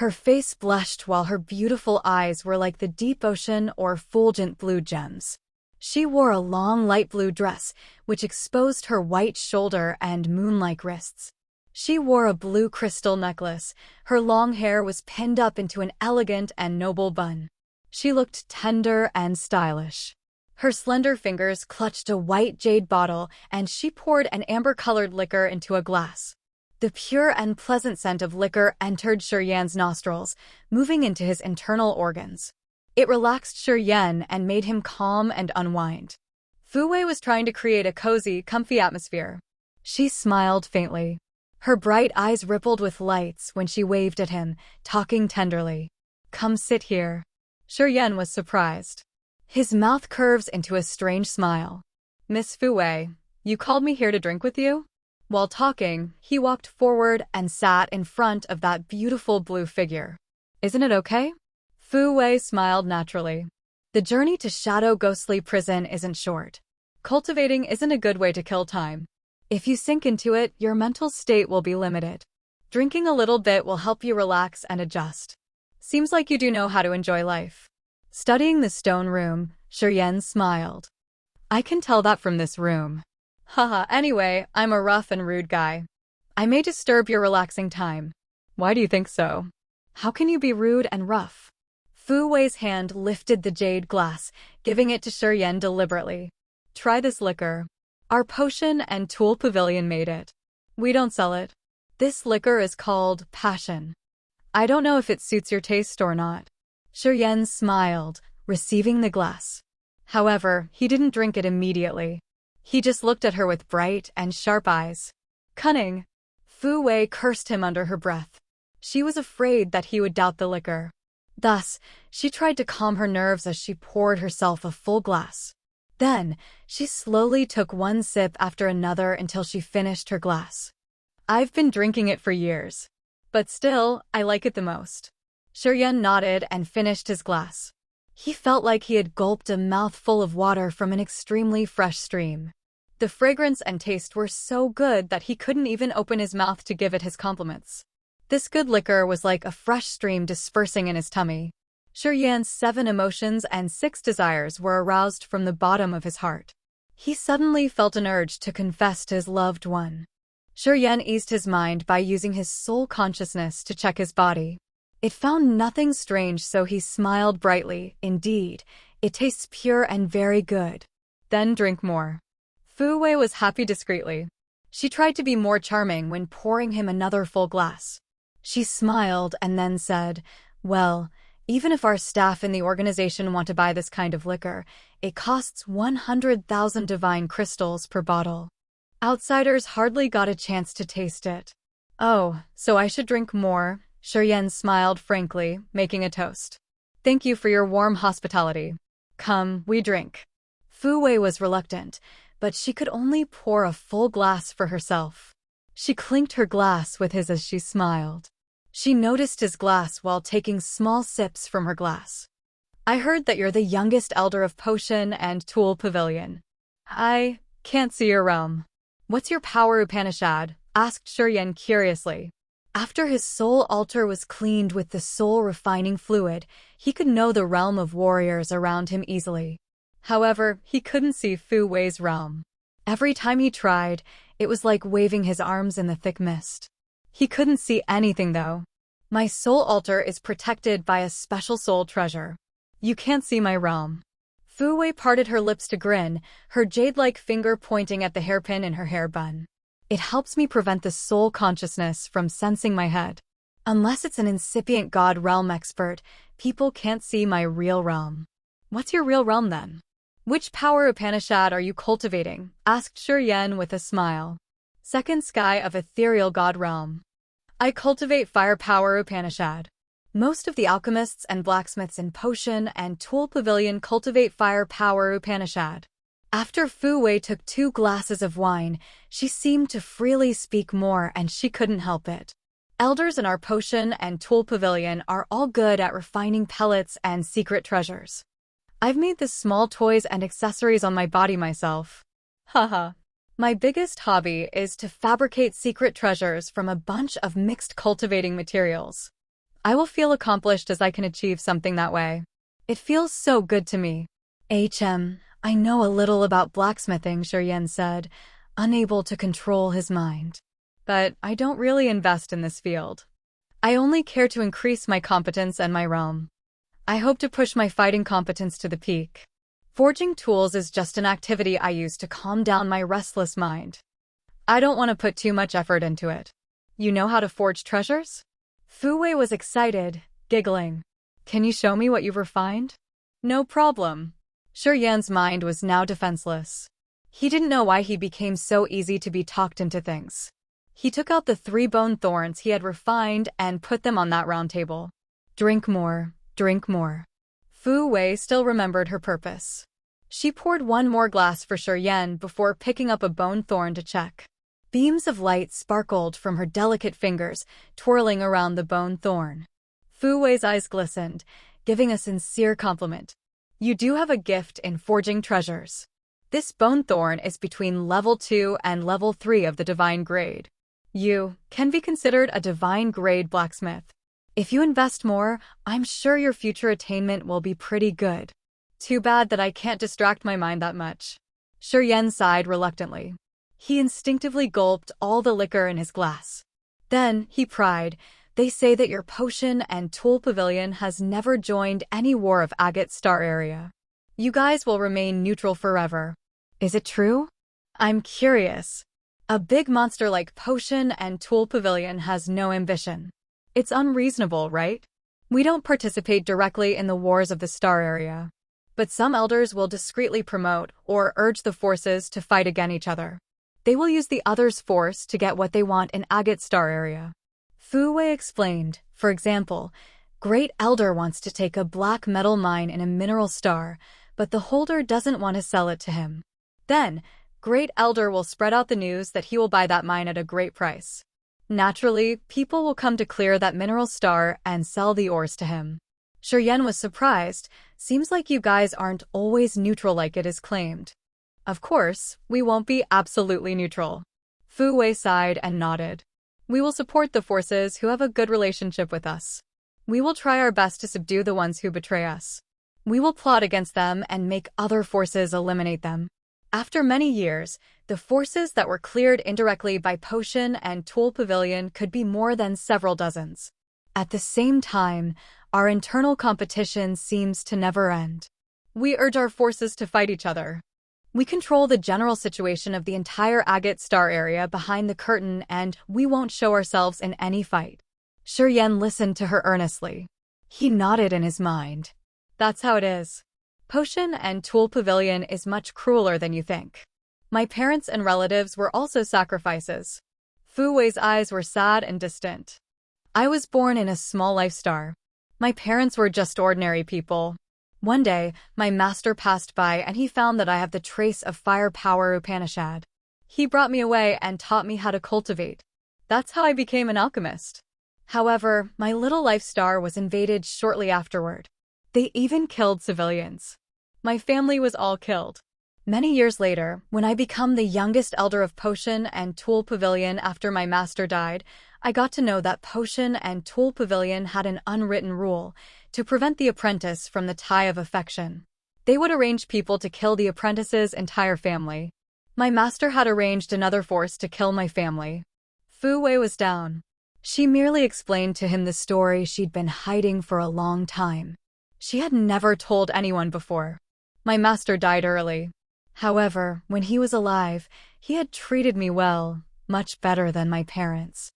Her face blushed while her beautiful eyes were like the deep ocean or fulgent blue gems. She wore a long light blue dress, which exposed her white shoulder and moon-like wrists. She wore a blue crystal necklace. Her long hair was pinned up into an elegant and noble bun. She looked tender and stylish. Her slender fingers clutched a white jade bottle, and she poured an amber-colored liquor into a glass. The pure and pleasant scent of liquor entered Xuan's nostrils, moving into his internal organs. It relaxed Xuan and made him calm and unwind. Fu Wei was trying to create a cozy, comfy atmosphere. She smiled faintly. Her bright eyes rippled with lights when she waved at him, talking tenderly. Come sit here. Xuan was surprised. His mouth curves into a strange smile. Miss Fu Wei, you called me here to drink with you? While talking, he walked forward and sat in front of that beautiful blue figure. Isn't it okay? Fu Wei smiled naturally. The journey to Shadow Ghostly Prison isn't short. Cultivating isn't a good way to kill time. If you sink into it, your mental state will be limited. Drinking a little bit will help you relax and adjust. Seems like you do know how to enjoy life. Studying the stone room, Xuan smiled. I can tell that from this room. Haha, anyway, I'm a rough and rude guy. I may disturb your relaxing time. Why do you think so? How can you be rude and rough? Fu Wei's hand lifted the jade glass, giving it to Xuan deliberately. Try this liquor. Our potion and tool pavilion made it. We don't sell it. This liquor is called Passion. I don't know if it suits your taste or not. Xuan smiled, receiving the glass. However, he didn't drink it immediately. He just looked at her with bright and sharp eyes. Cunning. Fu Wei cursed him under her breath. She was afraid that he would doubt the liquor. Thus, she tried to calm her nerves as she poured herself a full glass. Then, she slowly took one sip after another until she finished her glass. I've been drinking it for years. But still, I like it the most. Xuan nodded and finished his glass. He felt like he had gulped a mouthful of water from an extremely fresh stream. The fragrance and taste were so good that he couldn't even open his mouth to give it his compliments. This good liquor was like a fresh stream dispersing in his tummy. Xuan's 7 emotions and 6 desires were aroused from the bottom of his heart. He suddenly felt an urge to confess to his loved one. Xuan eased his mind by using his soul consciousness to check his body. It found nothing strange, so he smiled brightly. Indeed, it tastes pure and very good. Then drink more. Fu Wei was happy discreetly. She tried to be more charming when pouring him another full glass. She smiled and then said, "Well, even if our staff in the organization want to buy this kind of liquor, it costs 100,000 divine crystals per bottle. Outsiders hardly got a chance to taste it." "Oh, so I should drink more?" Xuan smiled frankly, making a toast. "Thank you for your warm hospitality. Come, we drink." Fu Wei was reluctant, but she could only pour a full glass for herself. She clinked her glass with his as she smiled. She noticed his glass while taking small sips from her glass. "I heard that you're the youngest elder of Potion and Tool Pavilion. I can't see your realm. What's your power, Upanishad?" asked Xuan curiously. After his soul altar was cleaned with the soul-refining fluid, he could know the realm of warriors around him easily. However, he couldn't see Fu Wei's realm. Every time he tried, it was like waving his arms in the thick mist. He couldn't see anything, though. "My soul altar is protected by a special soul treasure. You can't see my realm." Fu Wei parted her lips to grin, her jade-like finger pointing at the hairpin in her hair bun. "It helps me prevent the soul consciousness from sensing my head. Unless it's an incipient god realm expert, people can't see my real realm." "What's your real realm, then?" "Which power Upanishad are you cultivating?" asked Xuan with a smile. "Second sky of ethereal god realm. I cultivate fire power Upanishad." Most of the alchemists and blacksmiths in Potion and Tool Pavilion cultivate fire power Upanishad. After Fu Wei took 2 glasses of wine, she seemed to freely speak more, and she couldn't help it. "Elders in our Potion and Tool Pavilion are all good at refining pellets and secret treasures. I've made the small toys and accessories on my body myself. Haha. My biggest hobby is to fabricate secret treasures from a bunch of mixed cultivating materials. I will feel accomplished as I can achieve something that way. It feels so good to me." I know a little about blacksmithing," Xuan said, unable to control his mind. "But I don't really invest in this field. I only care to increase my competence and my realm. I hope to push my fighting competence to the peak. Forging tools is just an activity I use to calm down my restless mind. I don't want to put too much effort into it." "You know how to forge treasures?" Fu Wei was excited, giggling. "Can you show me what you've refined?" "No problem." Xuan's mind was now defenseless. He didn't know why he became so easy to be talked into things. He took out the 3 bone thorns he had refined and put them on that round table. "Drink more, drink more." Fu Wei still remembered her purpose. She poured 1 more glass for Xuan before picking up a bone thorn to check. Beams of light sparkled from her delicate fingers, twirling around the bone thorn. Fu Wei's eyes glistened, giving a sincere compliment. "You do have a gift in forging treasures. This bone thorn is between level 2 and level 3 of the divine grade. You can be considered a divine grade blacksmith. If you invest more, I'm sure your future attainment will be pretty good. Too bad that I can't distract my mind that much." Xuan sighed reluctantly. He instinctively gulped all the liquor in his glass. Then he cried, "They say that your Potion and Tool Pavilion has never joined any war of Agate Star area. You guys will remain neutral forever. Is it true? I'm curious. A big monster like Potion and Tool Pavilion has no ambition. It's unreasonable, right? We don't participate directly in the wars of the Star area. But some elders will discreetly promote or urge the forces to fight against each other. They will use the other's force to get what they want in Agate Star area." Fu Wei explained, "For example, Great Elder wants to take a black metal mine in a mineral star, but the holder doesn't want to sell it to him. Then, Great Elder will spread out the news that he will buy that mine at a great price. Naturally, people will come to clear that mineral star and sell the ores to him." Xuan was surprised. "Seems like you guys aren't always neutral like it is claimed." "Of course, we won't be absolutely neutral." Fu Wei sighed and nodded. "We will support the forces who have a good relationship with us. We will try our best to subdue the ones who betray us. We will plot against them and make other forces eliminate them. After many years, the forces that were cleared indirectly by Potion and Tool Pavilion could be more than several dozens. At the same time, our internal competition seems to never end. We urge our forces to fight each other. We control the general situation of the entire Agate Star area behind the curtain, and we won't show ourselves in any fight. Xuan listened to her earnestly. He nodded in his mind. That's how it is. Potion and Tool Pavilion is much crueler than you think. My parents and relatives were also sacrifices. Fu Wei's eyes were sad and distant. I was born in a small life star. My parents were just ordinary people. One day, my master passed by and he found that I have the trace of fire power Upanishad. He brought me away and taught me how to cultivate. That's how I became an alchemist. However, my little life star was invaded shortly afterward. They even killed civilians. My family was all killed. Many years later, when I became the youngest elder of Potion and Tool Pavilion after my master died, I got to know that Potion and Tool Pavilion had an unwritten rule to prevent the apprentice from the tie of affection. They would arrange people to kill the apprentice's entire family. My master had arranged another force to kill my family. Fu Wei was down. She merely explained to him the story she'd been hiding for a long time. She had never told anyone before. My master died early. However, when he was alive, he had treated me well, much better than my parents.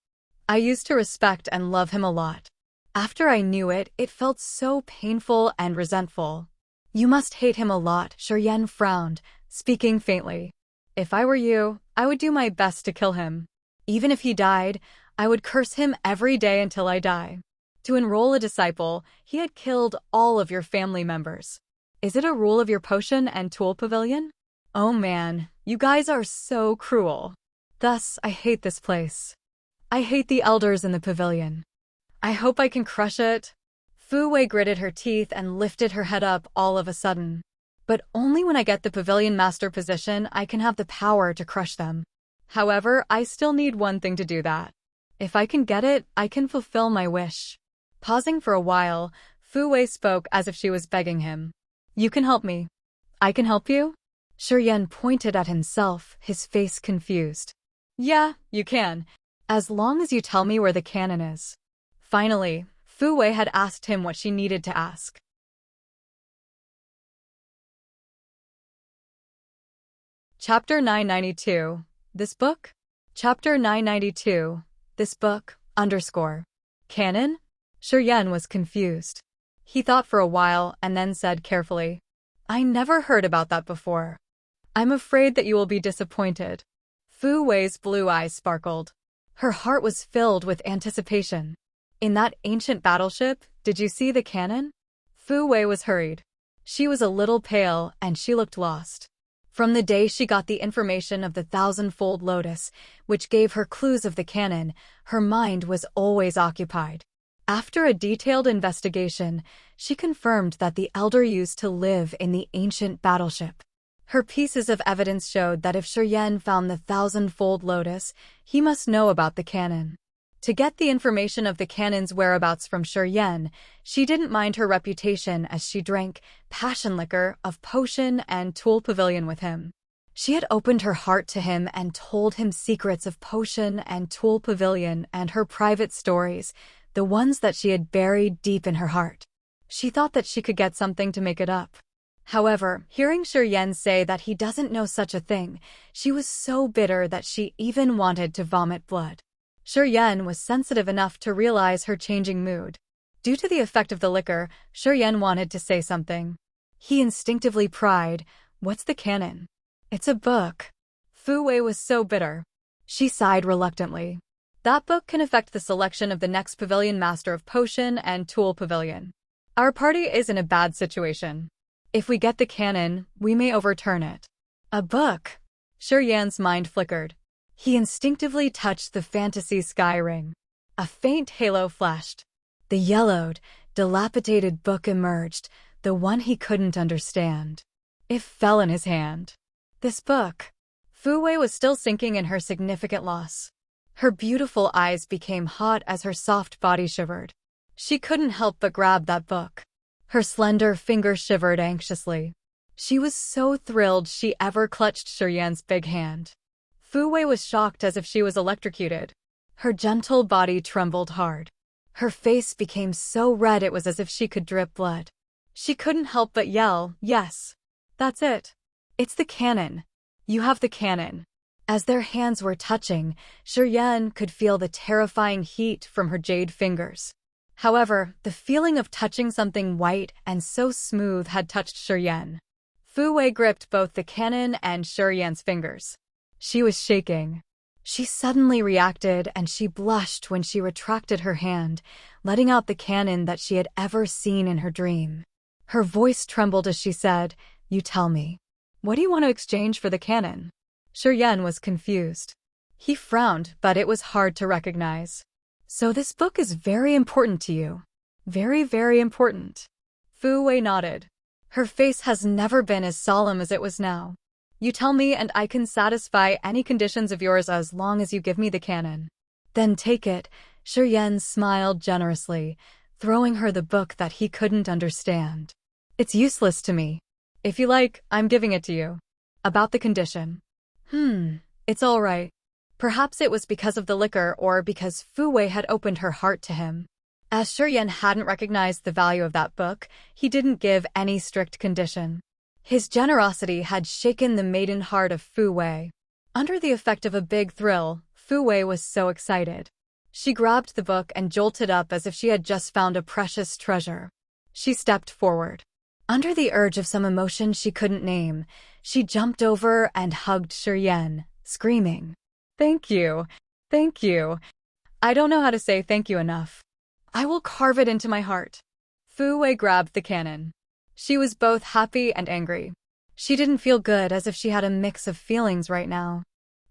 I used to respect and love him a lot. After I knew it, it felt so painful and resentful. You must hate him a lot, Xuan frowned, speaking faintly. If I were you, I would do my best to kill him. Even if he died, I would curse him every day until I die. To enroll a disciple, he had killed all of your family members. Is it a rule of your Potion and Tool Pavilion? Oh man, you guys are so cruel. Thus, I hate this place. I hate the elders in the pavilion. I hope I can crush it. Fu Wei gritted her teeth and lifted her head up all of a sudden. But only when I get the pavilion master position I can have the power to crush them. However, I still need one thing to do that. If I can get it, I can fulfill my wish. Pausing for a while, Fu Wei spoke as if she was begging him. You can help me. I can help you? Xuan pointed at himself, his face confused. Yeah, you can. As long as you tell me where the cannon is. Finally, Fu Wei had asked him what she needed to ask. Chapter 992. This book? Chapter 992. This book, _ Cannon? Xuan was confused. He thought for a while and then said carefully, I never heard about that before. I'm afraid that you will be disappointed. Fu Wei's blue eyes sparkled. Her heart was filled with anticipation. In that ancient battleship, did you see the cannon? Fu Wei was hurried. She was a little pale and she looked lost. From the day she got the information of the thousand-fold lotus, which gave her clues of the cannon, her mind was always occupied. After a detailed investigation, she confirmed that the elder used to live in the ancient battleship. Her pieces of evidence showed that if Xuan found the thousand-fold lotus, he must know about the cannon. To get the information of the cannon's whereabouts from Xuan, she didn't mind her reputation as she drank passion liquor of Potion and Tool Pavilion with him. She had opened her heart to him and told him secrets of Potion and Tool Pavilion and her private stories, the ones that she had buried deep in her heart. She thought that she could get something to make it up. However, hearing Xuan say that he doesn't know such a thing, she was so bitter that she even wanted to vomit blood. Xuan was sensitive enough to realize her changing mood. Due to the effect of the liquor, Xuan wanted to say something. He instinctively pried, What's the cannon? It's a book. Fu Wei was so bitter. She sighed reluctantly. That book can affect the selection of the next pavilion master of Potion and Tool Pavilion. Our party is in a bad situation. If we get the cannon, we may overturn it. A book? Xuan's mind flickered. He instinctively touched the fantasy sky ring. A faint halo flashed. The yellowed, dilapidated book emerged, the one he couldn't understand. It fell in his hand. This book. Fu Wei was still sinking in her significant loss. Her beautiful eyes became hot as her soft body shivered. She couldn't help but grab that book. Her slender fingers shivered anxiously. She was so thrilled she ever clutched Xuan's big hand. Fu Wei was shocked as if she was electrocuted. Her gentle body trembled hard. Her face became so red it was as if she could drip blood. She couldn't help but yell, "Yes! That's it! It's the cannon! You have the cannon!" As their hands were touching, Xuan could feel the terrifying heat from her jade fingers. However, the feeling of touching something white and so smooth had touched Xuan. Fu Wei gripped both the cannon and Xuan's fingers. She was shaking. She suddenly reacted and she blushed when she retracted her hand, letting out the cannon that she had ever seen in her dream. Her voice trembled as she said, "You tell me. What do you want to exchange for the cannon?" Xuan was confused. He frowned, but it was hard to recognize. "So this book is very important to you. Very, very important." Fu Wei nodded. Her face has never been as solemn as it was now. "You tell me and I can satisfy any conditions of yours as long as you give me the cannon." "Then take it." Xuan smiled generously, throwing her the book that he couldn't understand. "It's useless to me. If you like, I'm giving it to you." "About the condition." It's all right." Perhaps it was because of the liquor or because Fu Wei had opened her heart to him. As Xuan hadn't recognized the value of that book, he didn't give any strict condition. His generosity had shaken the maiden heart of Fu Wei. Under the effect of a big thrill, Fu Wei was so excited. She grabbed the book and jolted up as if she had just found a precious treasure. She stepped forward. Under the urge of some emotion she couldn't name, she jumped over and hugged Xuan, screaming, "Thank you! Thank you! I don't know how to say thank you enough. I will carve it into my heart." Fu Wei grabbed the cannon. She was both happy and angry. She didn't feel good, as if she had a mix of feelings right now.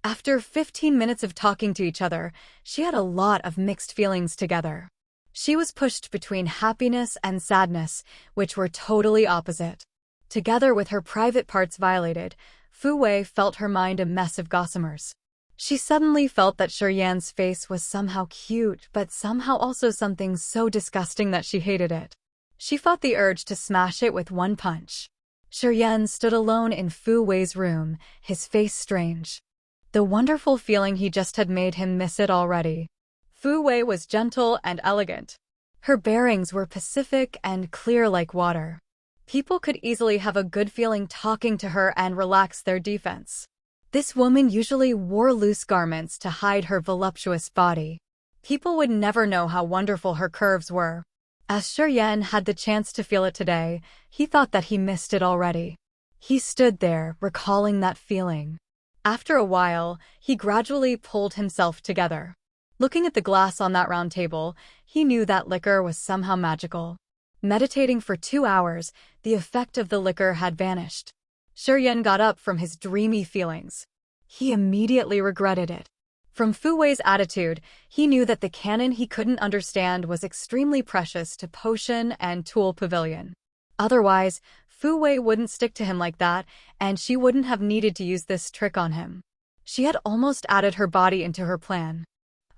After 15 minutes of talking to each other, she had a lot of mixed feelings together. She was pushed between happiness and sadness, which were totally opposite. Together with her private parts violated, Fu Wei felt her mind a mess of gossamers. She suddenly felt that Xuan's face was somehow cute, but somehow also something so disgusting that she hated it. She fought the urge to smash it with one punch. Xuan stood alone in Fu Wei's room, his face strange. The wonderful feeling he just had made him miss it already. Fu Wei was gentle and elegant. Her bearings were pacific and clear like water. People could easily have a good feeling talking to her and relax their defense. This woman usually wore loose garments to hide her voluptuous body. People would never know how wonderful her curves were. As Xuan had the chance to feel it today, he thought that he missed it already. He stood there, recalling that feeling. After a while, he gradually pulled himself together. Looking at the glass on that round table, he knew that liquor was somehow magical. Meditating for 2 hours, the effect of the liquor had vanished. Xuan got up from his dreamy feelings. He immediately regretted it. From Fu Wei's attitude, he knew that the cannon he couldn't understand was extremely precious to Potion and Tool Pavilion. Otherwise, Fu Wei wouldn't stick to him like that, and she wouldn't have needed to use this trick on him. She had almost added her body into her plan.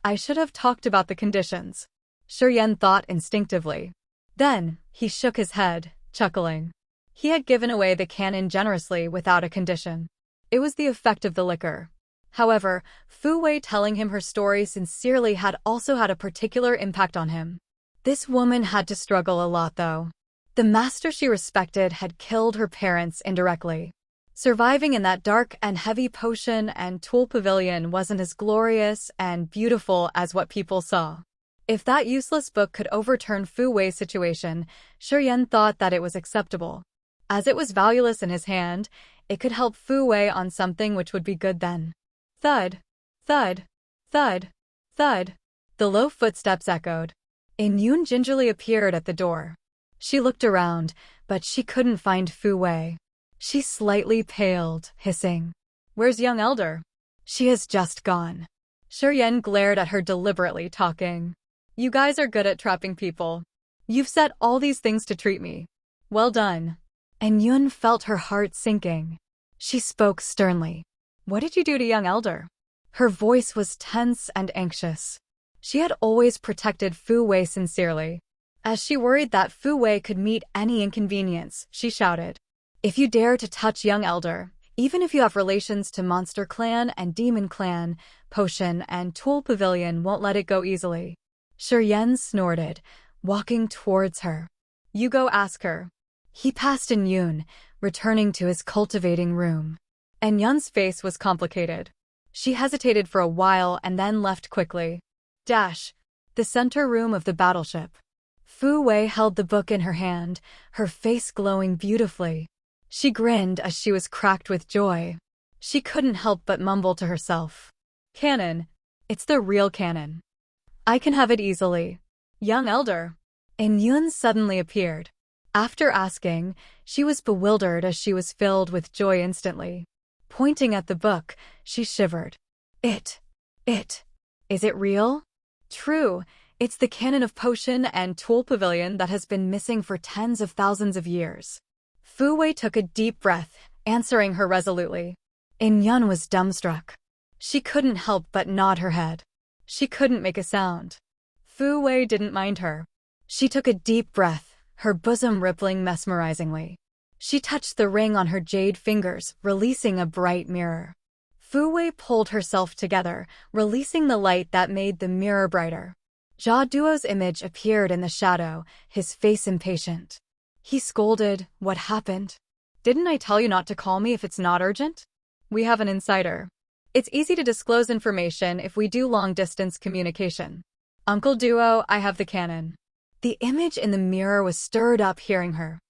I should have talked about the conditions, Xuan thought instinctively. Then, he shook his head, chuckling. He had given away the cannon generously without a condition. It was the effect of the liquor. However, Fu Wei telling him her story sincerely had also had a particular impact on him. This woman had to struggle a lot, though. The master she respected had killed her parents indirectly. Surviving in that dark and heavy Potion and Tool Pavilion wasn't as glorious and beautiful as what people saw. If that useless book could overturn Fu Wei's situation, Xuan thought that it was acceptable. As it was valueless in his hand, it could help Fu Wei on something which would be good then. Thud, thud, thud, thud. The low footsteps echoed. Yun gingerly appeared at the door. She looked around, but she couldn't find Fu Wei. She slightly paled, hissing, "Where's young elder?" "She has just gone." Xuan glared at her deliberately, talking. "You guys are good at trapping people. You've said all these things to treat me. Well done." And Yun felt her heart sinking. She spoke sternly. "What did you do to young elder?" Her voice was tense and anxious. She had always protected Fu Wei sincerely. As she worried that Fu Wei could meet any inconvenience, she shouted, "If you dare to touch young elder, even if you have relations to Monster Clan and Demon Clan, Potion and Tool Pavilion won't let it go easily." Xuan snorted, walking towards her. "You go ask her." He passed in Yun, returning to his cultivating room. And Yun's face was complicated. She hesitated for a while and then left quickly. The center room of the Battleship. Fu Wei held the book in her hand, her face glowing beautifully. She grinned as she was cracked with joy. She couldn't help but mumble to herself, "Canon. It's the real canon. I can have it easily." "Young elder." And Yun suddenly appeared. After asking, she was bewildered as she was filled with joy instantly. Pointing at the book, she shivered. Is it real?" "True. It's the canon of Potion and Tool Pavilion that has been missing for tens of thousands of years." Fu Wei took a deep breath, answering her resolutely. And Yun was dumbstruck. She couldn't help but nod her head. She couldn't make a sound. Fu Wei didn't mind her. She took a deep breath, her bosom rippling mesmerizingly. She touched the ring on her jade fingers, releasing a bright mirror. Fu Wei pulled herself together, releasing the light that made the mirror brighter. Jia Duo's image appeared in the shadow, his face impatient. He scolded, "What happened? Didn't I tell you not to call me if it's not urgent? We have an insider. It's easy to disclose information if we do long-distance communication. Uncle Duo, I have the canon." The image in the mirror was stirred up hearing her.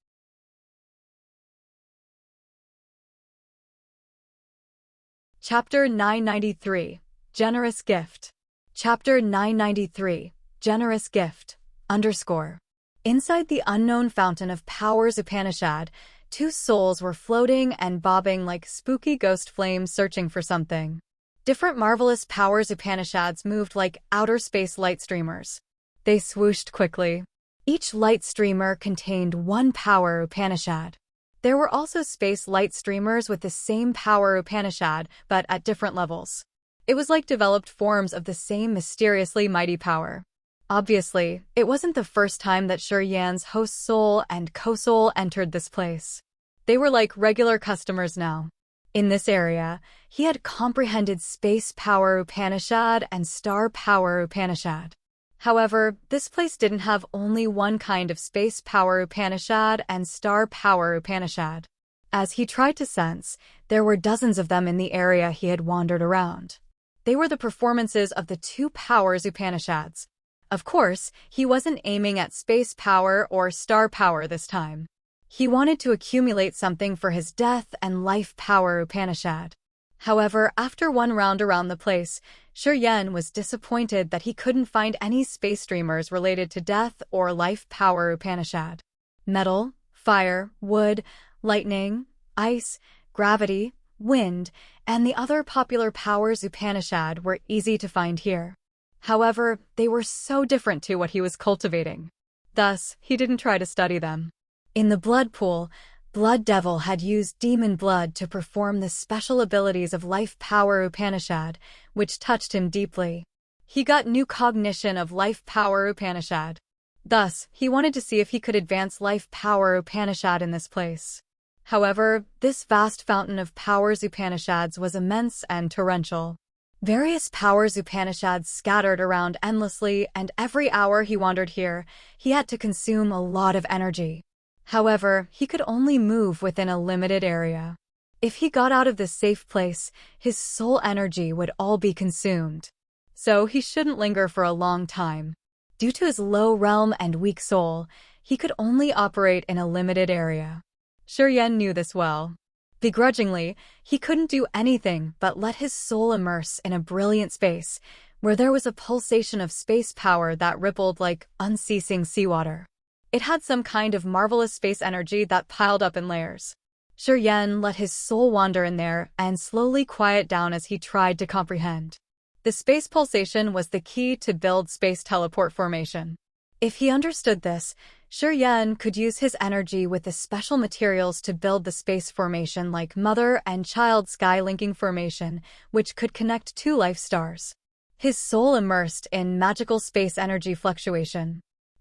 Chapter 993, Generous Gift. Chapter 993, Generous Gift, _ Inside the unknown fountain of Powers Upanishad, two souls were floating and bobbing like spooky ghost flames searching for something. Different marvelous Powers Upanishads moved like outer space light streamers. They swooshed quickly. Each light streamer contained one power Upanishad. There were also space light streamers with the same power Upanishad, but at different levels. It was like developed forms of the same mysteriously mighty power. Obviously, it wasn't the first time that Xuan's host soul and co-soul entered this place. They were like regular customers now. In this area, he had comprehended Space Power Upanishad and Star Power Upanishad. However, this place didn't have only one kind of Space Power Upanishad and Star Power Upanishad. As he tried to sense, there were dozens of them in the area he had wandered around. They were the performances of the two Powers Upanishads. Of course, he wasn't aiming at Space Power or Star Power this time. He wanted to accumulate something for his Death and Life Power Upanishad. However, after one round around the place, Xuan was disappointed that he couldn't find any space streamers related to Death or Life Power Upanishad. Metal, fire, wood, lightning, ice, gravity, wind, and the other popular powers Upanishad were easy to find here. However, they were so different to what he was cultivating. Thus, he didn't try to study them. In the blood pool, Blood Devil had used demon blood to perform the special abilities of Life Power Upanishad, which touched him deeply. He got new cognition of Life Power Upanishad. Thus, he wanted to see if he could advance Life Power Upanishad in this place. However, this vast fountain of Powers Upanishads was immense and torrential. Various Powers Upanishads scattered around endlessly, and every hour he wandered here, he had to consume a lot of energy. However, he could only move within a limited area. If he got out of this safe place, his soul energy would all be consumed. So he shouldn't linger for a long time. Due to his low realm and weak soul, he could only operate in a limited area. Xuan knew this well. Begrudgingly, he couldn't do anything but let his soul immerse in a brilliant space, where there was a pulsation of space power that rippled like unceasing seawater. It had some kind of marvelous space energy that piled up in layers. Xuan let his soul wander in there and slowly quiet down as he tried to comprehend. The space pulsation was the key to build space teleport formation. If he understood this, Xuan could use his energy with the special materials to build the space formation like mother and child sky linking formation, which could connect two life stars. His soul immersed in magical space energy fluctuation.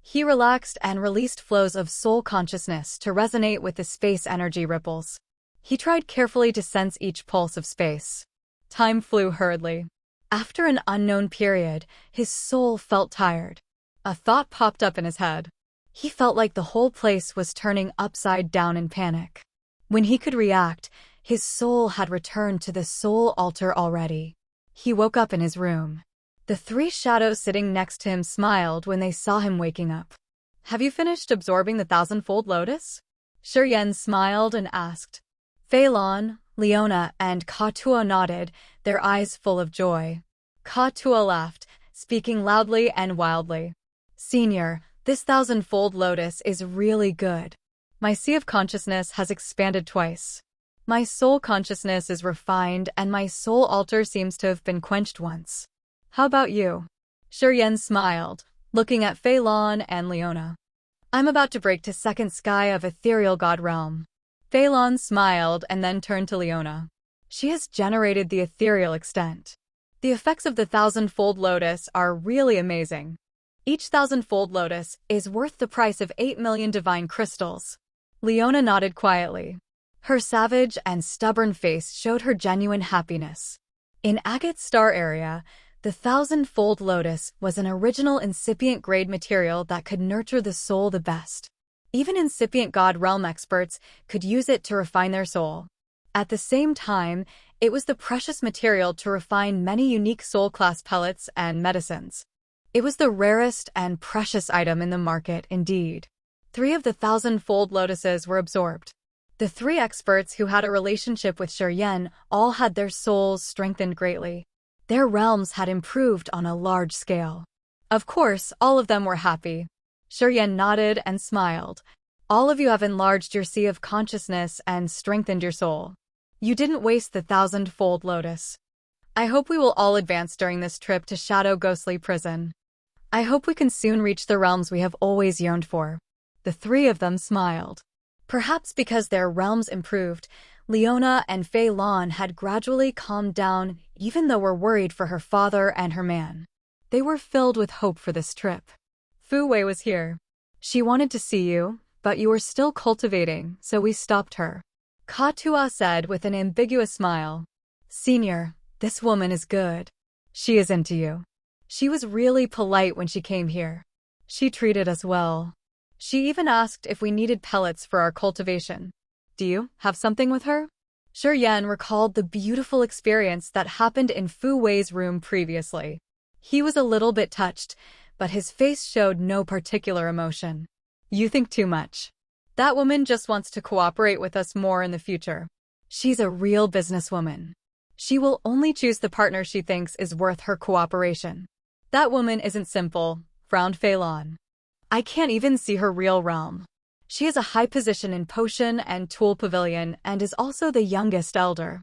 He relaxed and released flows of soul consciousness to resonate with the space energy ripples. He tried carefully to sense each pulse of space. Time flew hurriedly. After an unknown period, his soul felt tired. A thought popped up in his head. He felt like the whole place was turning upside down in panic. When he could react, his soul had returned to the soul altar already. He woke up in his room. The three shadows sitting next to him smiled when they saw him waking up. "Have you finished absorbing the thousandfold lotus?" Xuan smiled and asked. Pavilion, Leona, and Katua nodded, their eyes full of joy. Katua laughed, speaking loudly and wildly. "Senior, this thousandfold lotus is really good. My sea of consciousness has expanded twice. My soul consciousness is refined and my soul altar seems to have been quenched once. How about you?" Xuan smiled, looking at Pavilion and Leona. "I'm about to break to second sky of ethereal god realm." Pavilion smiled and then turned to Leona. "She has generated the ethereal extent. The effects of the thousandfold lotus are really amazing. Each thousandfold lotus is worth the price of 8 million divine crystals." Leona nodded quietly. Her savage and stubborn face showed her genuine happiness. In Agate's star area, the thousandfold lotus was an original incipient grade material that could nurture the soul the best. Even incipient god realm experts could use it to refine their soul. At the same time, it was the precious material to refine many unique soul class pellets and medicines. It was the rarest and precious item in the market indeed. 3 of the thousandfold lotuses were absorbed. The 3 experts who had a relationship with Xuan all had their souls strengthened greatly. Their realms had improved on a large scale. Of course, all of them were happy. Xuan nodded and smiled. "All of you have enlarged your sea of consciousness and strengthened your soul. You didn't waste the thousandfold lotus. I hope we will all advance during this trip to Shadow Ghostly Prison. I hope we can soon reach the realms we have always yearned for." The 3 of them smiled. Perhaps because their realms improved, Leona and Pavilion had gradually calmed down even though were worried for her father and her man. They were filled with hope for this trip. Fu Wei was here. "She wanted to see you, but you were still cultivating, so we stopped her," Katua said with an ambiguous smile. "Senior, this woman is good. She is into you. She was really polite when she came here. She treated us well. She even asked if we needed pellets for our cultivation. Do you have something with her?" Xuan recalled the beautiful experience that happened in Fu Wei's room previously. He was a little bit touched, but his face showed no particular emotion. "You think too much. That woman just wants to cooperate with us more in the future. She's a real businesswoman. She will only choose the partner she thinks is worth her cooperation." "That woman isn't simple," frowned Pavilion. "I can't even see her real realm. She has a high position in Potion and Tool Pavilion and is also the youngest elder.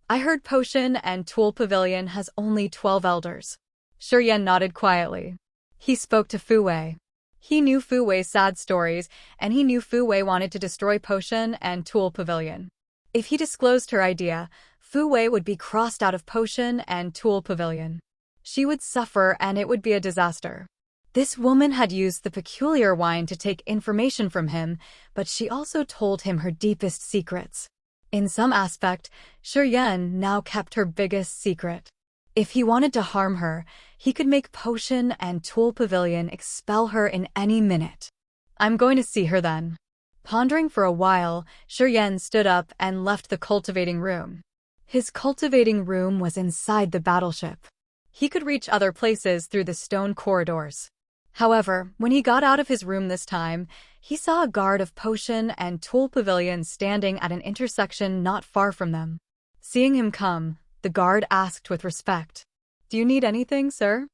I heard Potion and Tool Pavilion has only 12 elders." Xuan nodded quietly. He spoke to Fu Wei. He knew Fu Wei's sad stories, and he knew Fu Wei wanted to destroy Potion and Tool Pavilion. If he disclosed her idea, Fu Wei would be crossed out of Potion and Tool Pavilion. She would suffer and it would be a disaster. This woman had used the peculiar wine to take information from him, but she also told him her deepest secrets. In some aspect, Xuan now kept her biggest secret. If he wanted to harm her, he could make Potion and Tool Pavilion expel her in any minute. "I'm going to see her then." Pondering for a while, Xuan stood up and left the cultivating room. His cultivating room was inside the battleship. He could reach other places through the stone corridors. However, when he got out of his room this time, he saw a guard of Potion and Tool Pavilion standing at an intersection not far from them. Seeing him come, the guard asked with respect, "Do you need anything, sir?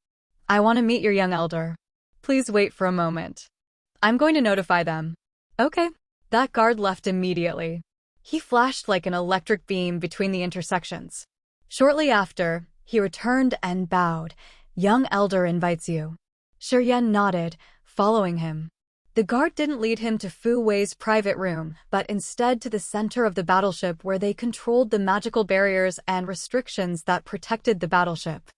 I want to meet your young elder. Please wait for a moment. I'm going to notify them." "Okay." That guard left immediately. He flashed like an electric beam between the intersections. Shortly after, he returned and bowed. "Young elder invites you." Xuan nodded, following him. The guard didn't lead him to Fu Wei's private room, but instead to the center of the battleship where they controlled the magical barriers and restrictions that protected the battleship.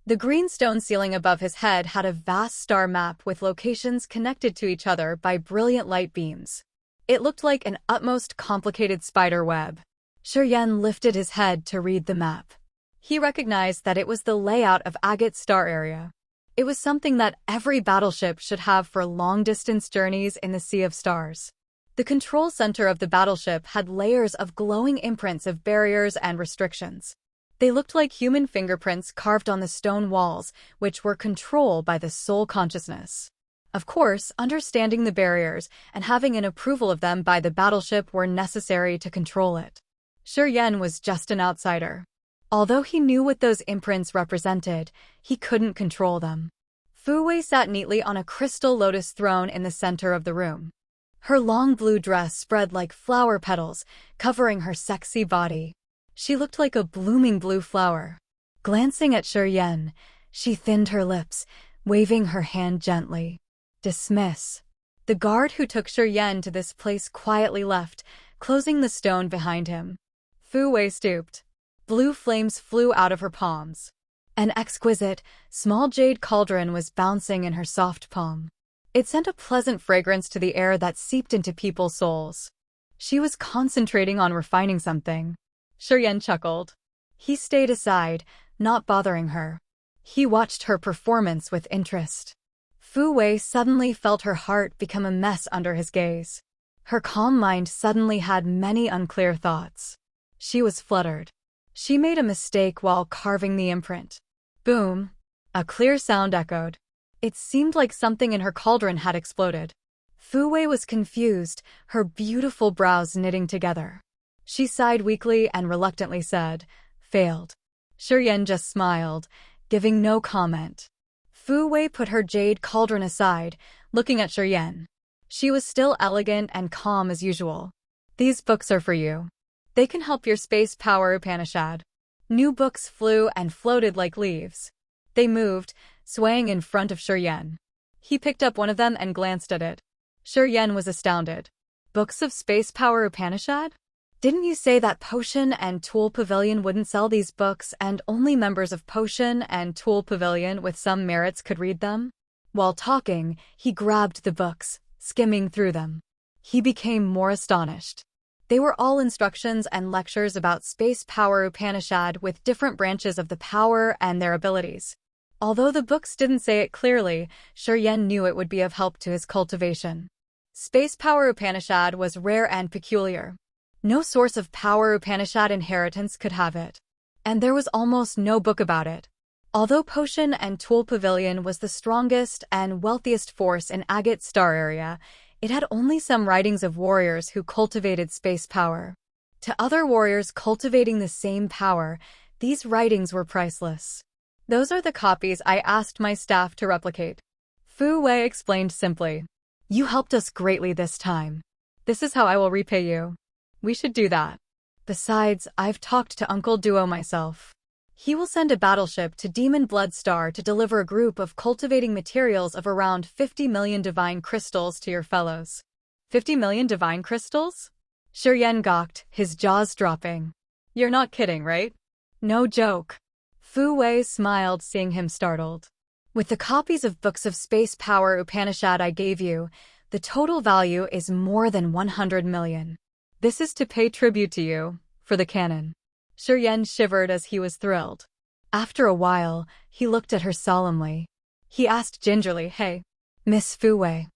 The green stone ceiling above his head had a vast star map with locations connected to each other by brilliant light beams. It looked like an utmost complicated spider web. Xuan lifted his head to read the map. He recognized that it was the layout of Agate's star area. It was something that every battleship should have for long-distance journeys in the Sea of Stars. The control center of the battleship had layers of glowing imprints of barriers and restrictions. They looked like human fingerprints carved on the stone walls, which were controlled by the soul consciousness. Of course, understanding the barriers and having an approval of them by the battleship were necessary to control it. Xuan was just an outsider. Although he knew what those imprints represented, he couldn't control them. Fu Wei sat neatly on a crystal lotus throne in the center of the room. Her long blue dress spread like flower petals, covering her sexy body. She looked like a blooming blue flower. Glancing at Xuan, she thinned her lips, waving her hand gently. Dismiss. The guard who took Xuan to this place quietly left, closing the stone behind him. Fu Wei stooped. Blue flames flew out of her palms. An exquisite, small jade cauldron was bouncing in her soft palm. It sent a pleasant fragrance to the air that seeped into people's souls. She was concentrating on refining something. Xuan chuckled. He stayed aside, not bothering her. He watched her performance with interest. Fu Wei suddenly felt her heart become a mess under his gaze. Her calm mind suddenly had many unclear thoughts. She was fluttered. She made a mistake while carving the imprint. Boom! A clear sound echoed. It seemed like something in her cauldron had exploded. Fu Wei was confused, her beautiful brows knitting together. She sighed weakly and reluctantly said, "Failed." Xuan just smiled, giving no comment. Fu Wei put her jade cauldron aside, looking at Xuan. She was still elegant and calm as usual. "These books are for you. They can help your space power Upanishad." New books flew and floated like leaves. They moved, swaying in front of Xuan. He picked up one of them and glanced at it. Xuan was astounded. "Books of space power Upanishad? Didn't you say that Potion and Tool Pavilion wouldn't sell these books and only members of Potion and Tool Pavilion with some merits could read them?" While talking, he grabbed the books, skimming through them. He became more astonished. They were all instructions and lectures about space power Upanishad with different branches of the power and their abilities. Although the books didn't say it clearly, Xuan knew it would be of help to his cultivation. Space power Upanishad was rare and peculiar. No source of power Upanishad inheritance could have it. And there was almost no book about it. Although Potion and Tool Pavilion was the strongest and wealthiest force in Agate's star area, it had only some writings of warriors who cultivated space power. To other warriors cultivating the same power, these writings were priceless. "Those are the copies I asked my staff to replicate," Fu Wei explained simply. "You helped us greatly this time. This is how I will repay you. We should do that. Besides, I've talked to Uncle Duo myself. He will send a battleship to Demon Blood Star to deliver a group of cultivating materials of around 50 million divine crystals to your fellows." 50 million divine crystals? Xuan gawked, his jaws dropping. "You're not kidding, right?" "No joke." Fu Wei smiled, seeing him startled. "With the copies of books of space power Upanishad I gave you, the total value is more than 100 million. This is to pay tribute to you, for the canon." Xuan shivered as he was thrilled. After a while, he looked at her solemnly. He asked gingerly, "Hey, Miss Fu Wei,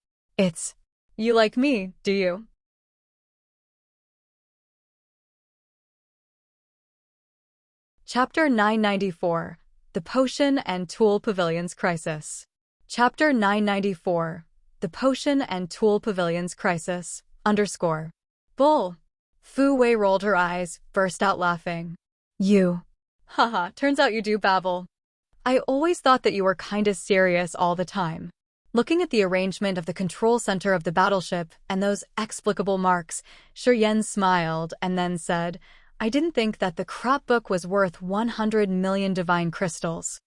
you like me, do you?" Chapter 994, The Potion and Tool Pavilion's Crisis. Chapter 994, The Potion and Tool Pavilion's Crisis, _ Bull. Fu Wei rolled her eyes, burst out laughing. "You. Haha, turns out you do babble. I always thought that you were kinda serious all the time." Looking at the arrangement of the control center of the battleship and those explicable marks, Xuan smiled and then said, "I didn't think that the crap book was worth 100 million divine crystals.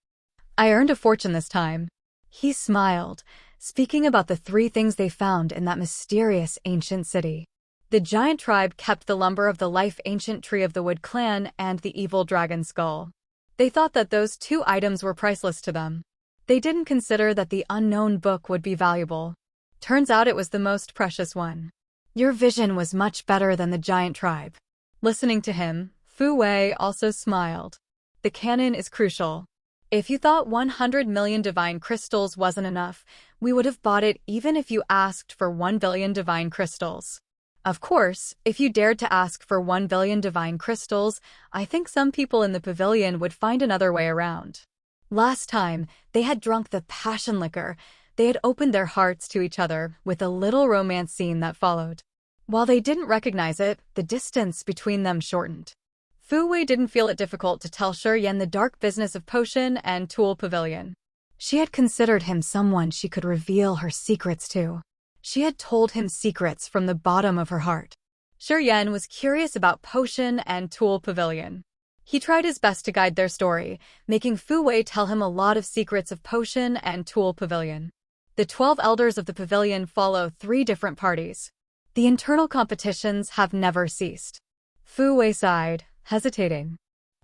I earned a fortune this time." He smiled, speaking about the 3 things they found in that mysterious ancient city. The giant tribe kept the lumber of the life ancient tree of the Wood clan and the evil dragon skull. They thought that those 2 items were priceless to them. They didn't consider that the unknown book would be valuable. Turns out it was the most precious one. Your vision was much better than the giant tribe. Listening to him, Fu Wei also smiled. The canon is crucial. If you thought 100 million divine crystals wasn't enough, we would have bought it even if you asked for 1 billion divine crystals. Of course, if you dared to ask for 1 billion divine crystals, I think some people in the pavilion would find another way around. Last time, they had drunk the passion liquor. They had opened their hearts to each other with a little romance scene that followed. While they didn't recognize it, the distance between them shortened. Fu Wei didn't feel it difficult to tell Xuan the dark business of potion and tool pavilion. She had considered him someone she could reveal her secrets to. She had told him secrets from the bottom of her heart. Xuan was curious about potion and tool pavilion. He tried his best to guide their story, making Fu Wei tell him a lot of secrets of potion and tool pavilion. The 12 elders of the pavilion follow 3 different parties. The internal competitions have never ceased. Fu Wei sighed, hesitating.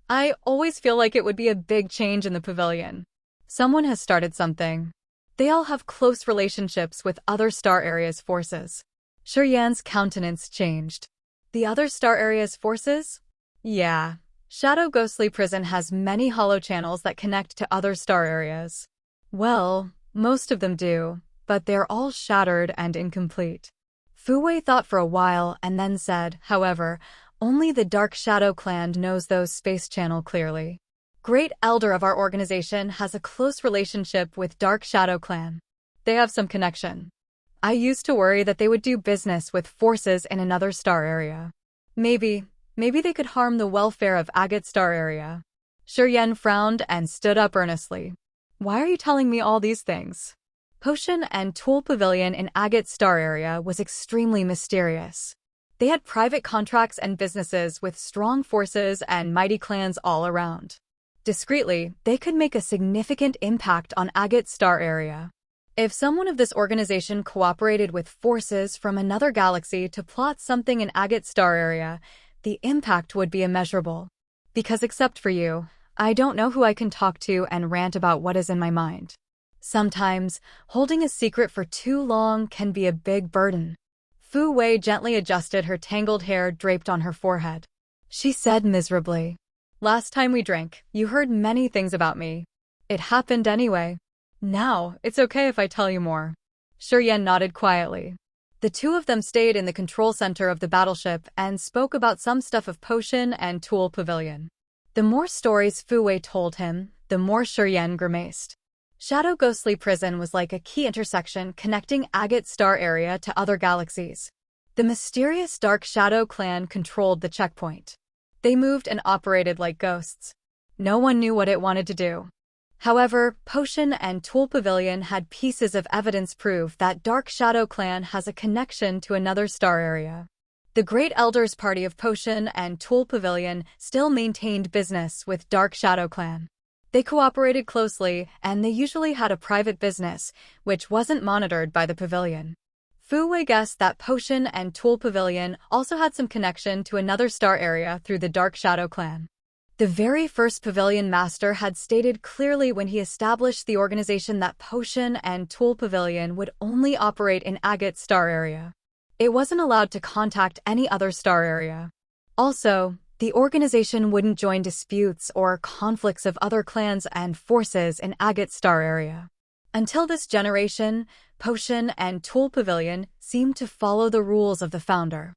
I always feel like it would be a big change in the pavilion. Someone has started something. They all have close relationships with other Star Area's forces. Xuan's countenance changed. The other Star Area's forces? Yeah. Shadow Ghostly Prison has many hollow channels that connect to other Star Areas. Well, most of them do, but they're all shattered and incomplete. Fu Wei thought for a while and then said, however, only the Dark Shadow Clan knows those space channel clearly. Great Elder of our organization has a close relationship with Dark Shadow Clan. They have some connection. I used to worry that they would do business with forces in another star area. Maybe they could harm the welfare of Agate Star Area. Xuan frowned and stood up earnestly. Why are you telling me all these things? Potion and Tool Pavilion in Agate Star Area was extremely mysterious. They had private contracts and businesses with strong forces and mighty clans all around. Discreetly, they could make a significant impact on Agate Star Area. If someone of this organization cooperated with forces from another galaxy to plot something in Agate Star Area, the impact would be immeasurable. Because except for you, I don't know who I can talk to and rant about what is in my mind. Sometimes, holding a secret for too long can be a big burden. Fu Wei gently adjusted her tangled hair draped on her forehead. She said miserably, "Last time we drank, you heard many things about me. It happened anyway. Now, it's okay if I tell you more." Xuan nodded quietly. The 2 of them stayed in the control center of the battleship and spoke about some stuff of Potion and Tool Pavilion. The more stories Fu Wei told him, the more Xuan grimaced. Shadow Ghostly Prison was like a key intersection connecting Agate Star Area to other galaxies. The mysterious Dark Shadow Clan controlled the checkpoint. They moved and operated like ghosts. No one knew what it wanted to do. However, Potion and Tool Pavilion had pieces of evidence prove that Dark Shadow Clan has a connection to another star area. The Great Elders Party of Potion and Tool Pavilion still maintained business with Dark Shadow Clan. They cooperated closely, and they usually had a private business, which wasn't monitored by the pavilion. Fu Wei guessed that Potion and Tool Pavilion also had some connection to another star area through the Dark Shadow Clan. The very first Pavilion Master had stated clearly when he established the organization that Potion and Tool Pavilion would only operate in Agate Star Area. It wasn't allowed to contact any other star area. Also, the organization wouldn't join disputes or conflicts of other clans and forces in Agate Star Area. Until this generation, Potion and Tool Pavilion seemed to follow the rules of the founder.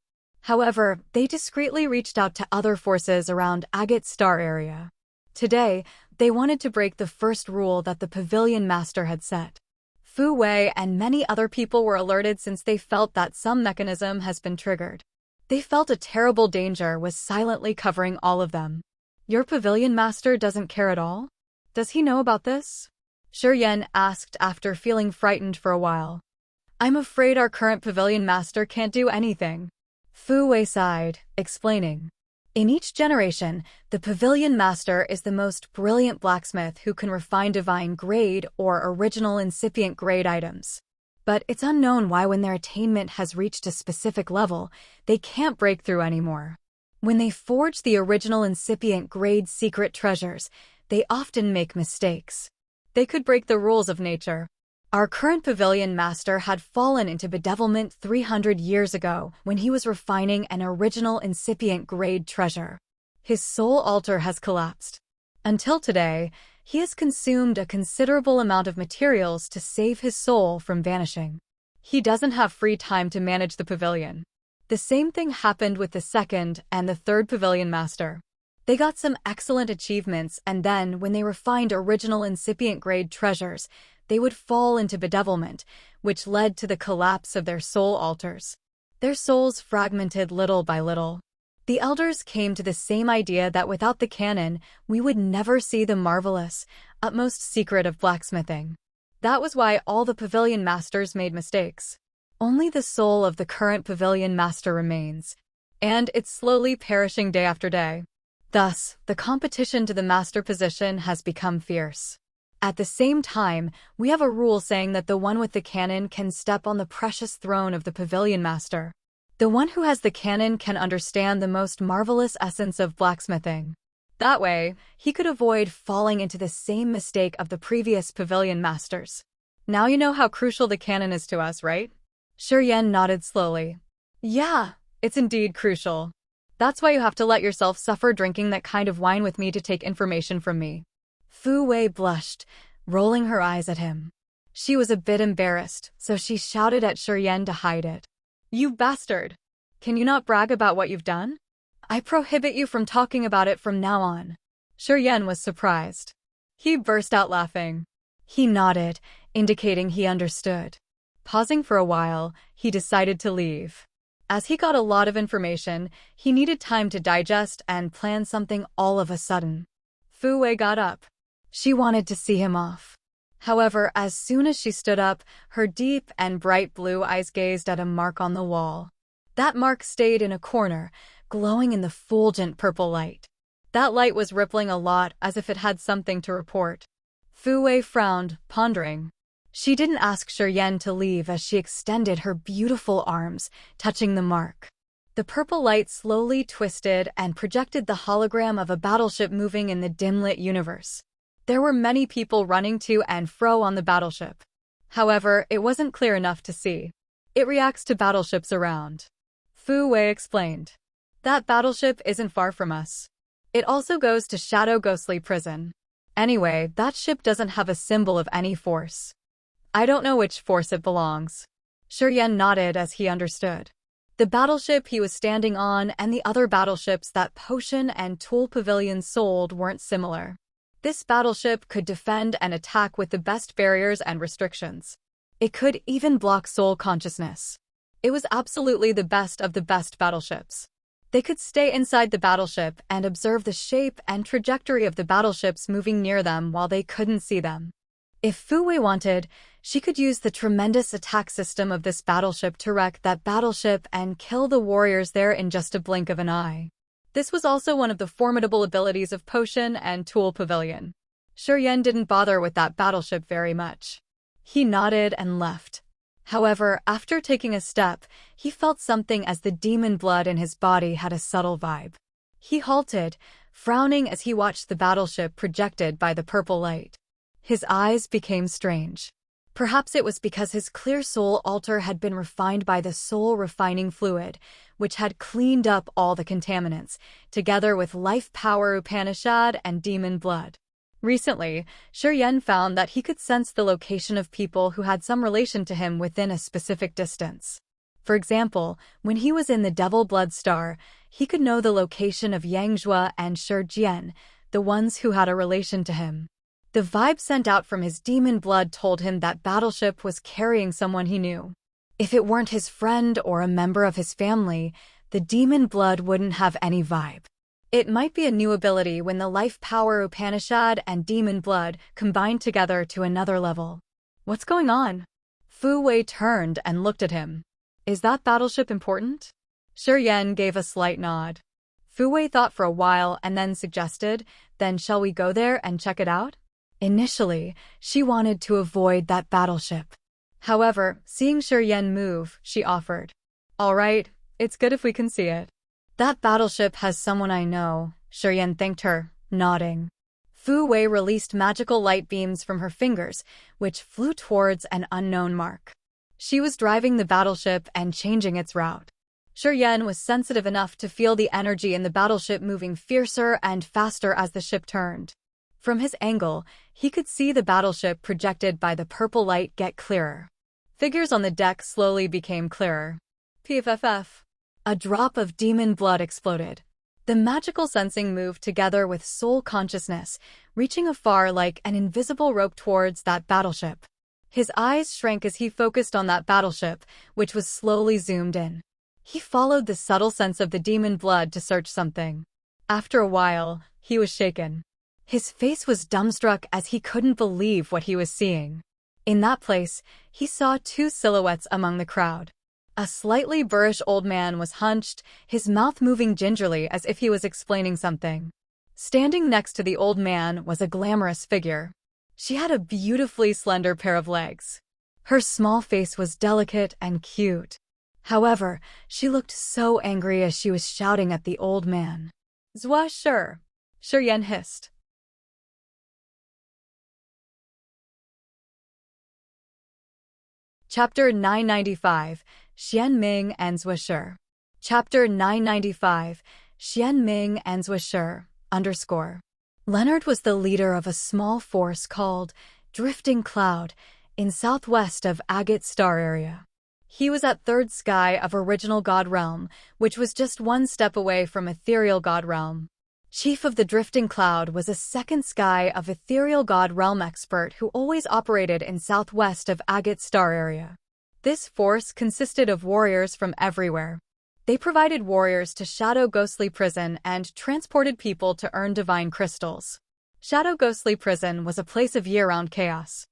However, they discreetly reached out to other forces around Agate Star Area. Today, they wanted to break the first rule that the Pavilion Master had set. Fu Wei and many other people were alerted since they felt that some mechanism has been triggered. They felt a terrible danger was silently covering all of them. Your Pavilion Master doesn't care at all? Does he know about this? Xuan asked after feeling frightened for a while. I'm afraid our current Pavilion Master can't do anything. Fu Wei sighed, explaining. In each generation, the Pavilion Master is the most brilliant blacksmith who can refine divine grade or original incipient grade items. But it's unknown why when their attainment has reached a specific level, they can't break through anymore. When they forge the original incipient grade secret treasures, they often make mistakes. They could break the rules of nature. Our current Pavilion Master had fallen into bedevilment 300 years ago when he was refining an original incipient grade treasure. His soul altar has collapsed. Until today, he has consumed a considerable amount of materials to save his soul from vanishing. He doesn't have free time to manage the pavilion. The same thing happened with the second and the third Pavilion Master. They got some excellent achievements, and then, when they refined original incipient grade treasures, they would fall into bedevilment, which led to the collapse of their soul altars. Their souls fragmented little by little. The elders came to the same idea that without the canon, we would never see the marvelous, utmost secret of blacksmithing. That was why all the Pavilion Masters made mistakes. Only the soul of the current Pavilion Master remains, and it's slowly perishing day after day. Thus, the competition to the master position has become fierce. At the same time, we have a rule saying that the one with the canon can step on the precious throne of the Pavilion Master. The one who has the canon can understand the most marvelous essence of blacksmithing. That way, he could avoid falling into the same mistake of the previous Pavilion Masters. Now you know how crucial the canon is to us, right? Xuan nodded slowly. Yeah, it's indeed crucial. That's why you have to let yourself suffer drinking that kind of wine with me to take information from me. Fu Wei blushed, rolling her eyes at him. She was a bit embarrassed, so she shouted at Xuan to hide it. You bastard! Can you not brag about what you've done? I prohibit you from talking about it from now on. Xuan was surprised. He burst out laughing. He nodded, indicating he understood. Pausing for a while, he decided to leave. As he got a lot of information, he needed time to digest and plan something all of a sudden. Fu Wei got up. She wanted to see him off. However, as soon as she stood up, her deep and bright blue eyes gazed at a mark on the wall. That mark stayed in a corner, glowing in the fulgent purple light. That light was rippling a lot, as if it had something to report. Fu Wei frowned, pondering. She didn't ask Xuan to leave as she extended her beautiful arms, touching the mark. The purple light slowly twisted and projected the hologram of a battleship moving in the dim-lit universe. There were many people running to and fro on the battleship. However, it wasn't clear enough to see. It reacts to battleships around. Fu Wei explained. That battleship isn't far from us. It also goes to Shadow Ghostly Prison. Anyway, that ship doesn't have a symbol of any force. I don't know which force it belongs. Xuan nodded as he understood. The battleship he was standing on and the other battleships that Potion and Tool Pavilion sold weren't similar. This battleship could defend and attack with the best barriers and restrictions. It could even block soul consciousness. It was absolutely the best of the best battleships. They could stay inside the battleship and observe the shape and trajectory of the battleships moving near them while they couldn't see them. If Fu Wei wanted, she could use the tremendous attack system of this battleship to wreck that battleship and kill the warriors there in just a blink of an eye. This was also one of the formidable abilities of Potion and Tool Pavilion. Xuan didn't bother with that battleship very much. He nodded and left. However, after taking a step, he felt something as the demon blood in his body had a subtle vibe. He halted, frowning as he watched the battleship projected by the purple light. His eyes became strange. Perhaps it was because his clear soul altar had been refined by the soul refining fluid, which had cleaned up all the contaminants, together with life power Upanishad and demon blood. Recently, Xuan found that he could sense the location of people who had some relation to him within a specific distance. For example, when he was in the Devil Blood Star, he could know the location of Yangjua and Shijian, the ones who had a relation to him. The vibe sent out from his demon blood told him that battleship was carrying someone he knew. If it weren't his friend or a member of his family, the demon blood wouldn't have any vibe. It might be a new ability when the life power Upanishad and demon blood combined together to another level. What's going on? Fu Wei turned and looked at him. Is that battleship important? Xuan gave a slight nod. Fu Wei thought for a while and then suggested, then shall we go there and check it out? Initially, she wanted to avoid that battleship. However, seeing Xuan move, she offered. All right, it's good if we can see it. That battleship has someone I know, Xuan thanked her, nodding. Fu Wei released magical light beams from her fingers, which flew towards an unknown mark. She was driving the battleship and changing its route. Xuan was sensitive enough to feel the energy in the battleship moving fiercer and faster as the ship turned. From his angle, he could see the battleship projected by the purple light get clearer. Figures on the deck slowly became clearer. PFFF. A drop of demon blood exploded. The magical sensing moved together with soul consciousness, reaching afar like an invisible rope towards that battleship. His eyes shrank as he focused on that battleship, which was slowly zoomed in. He followed the subtle sense of the demon blood to search something. After a while, he was shaken. His face was dumbstruck as he couldn't believe what he was seeing. In that place, he saw two silhouettes among the crowd. A slightly boorish old man was hunched, his mouth moving gingerly as if he was explaining something. Standing next to the old man was a glamorous figure. She had a beautifully slender pair of legs. Her small face was delicate and cute. However, she looked so angry as she was shouting at the old man. "Zwa Shi," Xuan hissed. Chapter 995, Xian Ming and Zwa Shi. Chapter 995, Xian Ming and Zwa Shi, _ Leonard was the leader of a small force called Drifting Cloud in southwest of Agate Star area. He was at third sky of Original God Realm, which was just one step away from Ethereal God Realm. Chief of the Drifting Cloud was a second sky of Ethereal God Realm expert who always operated in southwest of Agate Star area. This force consisted of warriors from everywhere. They provided warriors to Shadow Ghostly Prison and transported people to earn divine crystals. Shadow Ghostly Prison was a place of year-round chaos.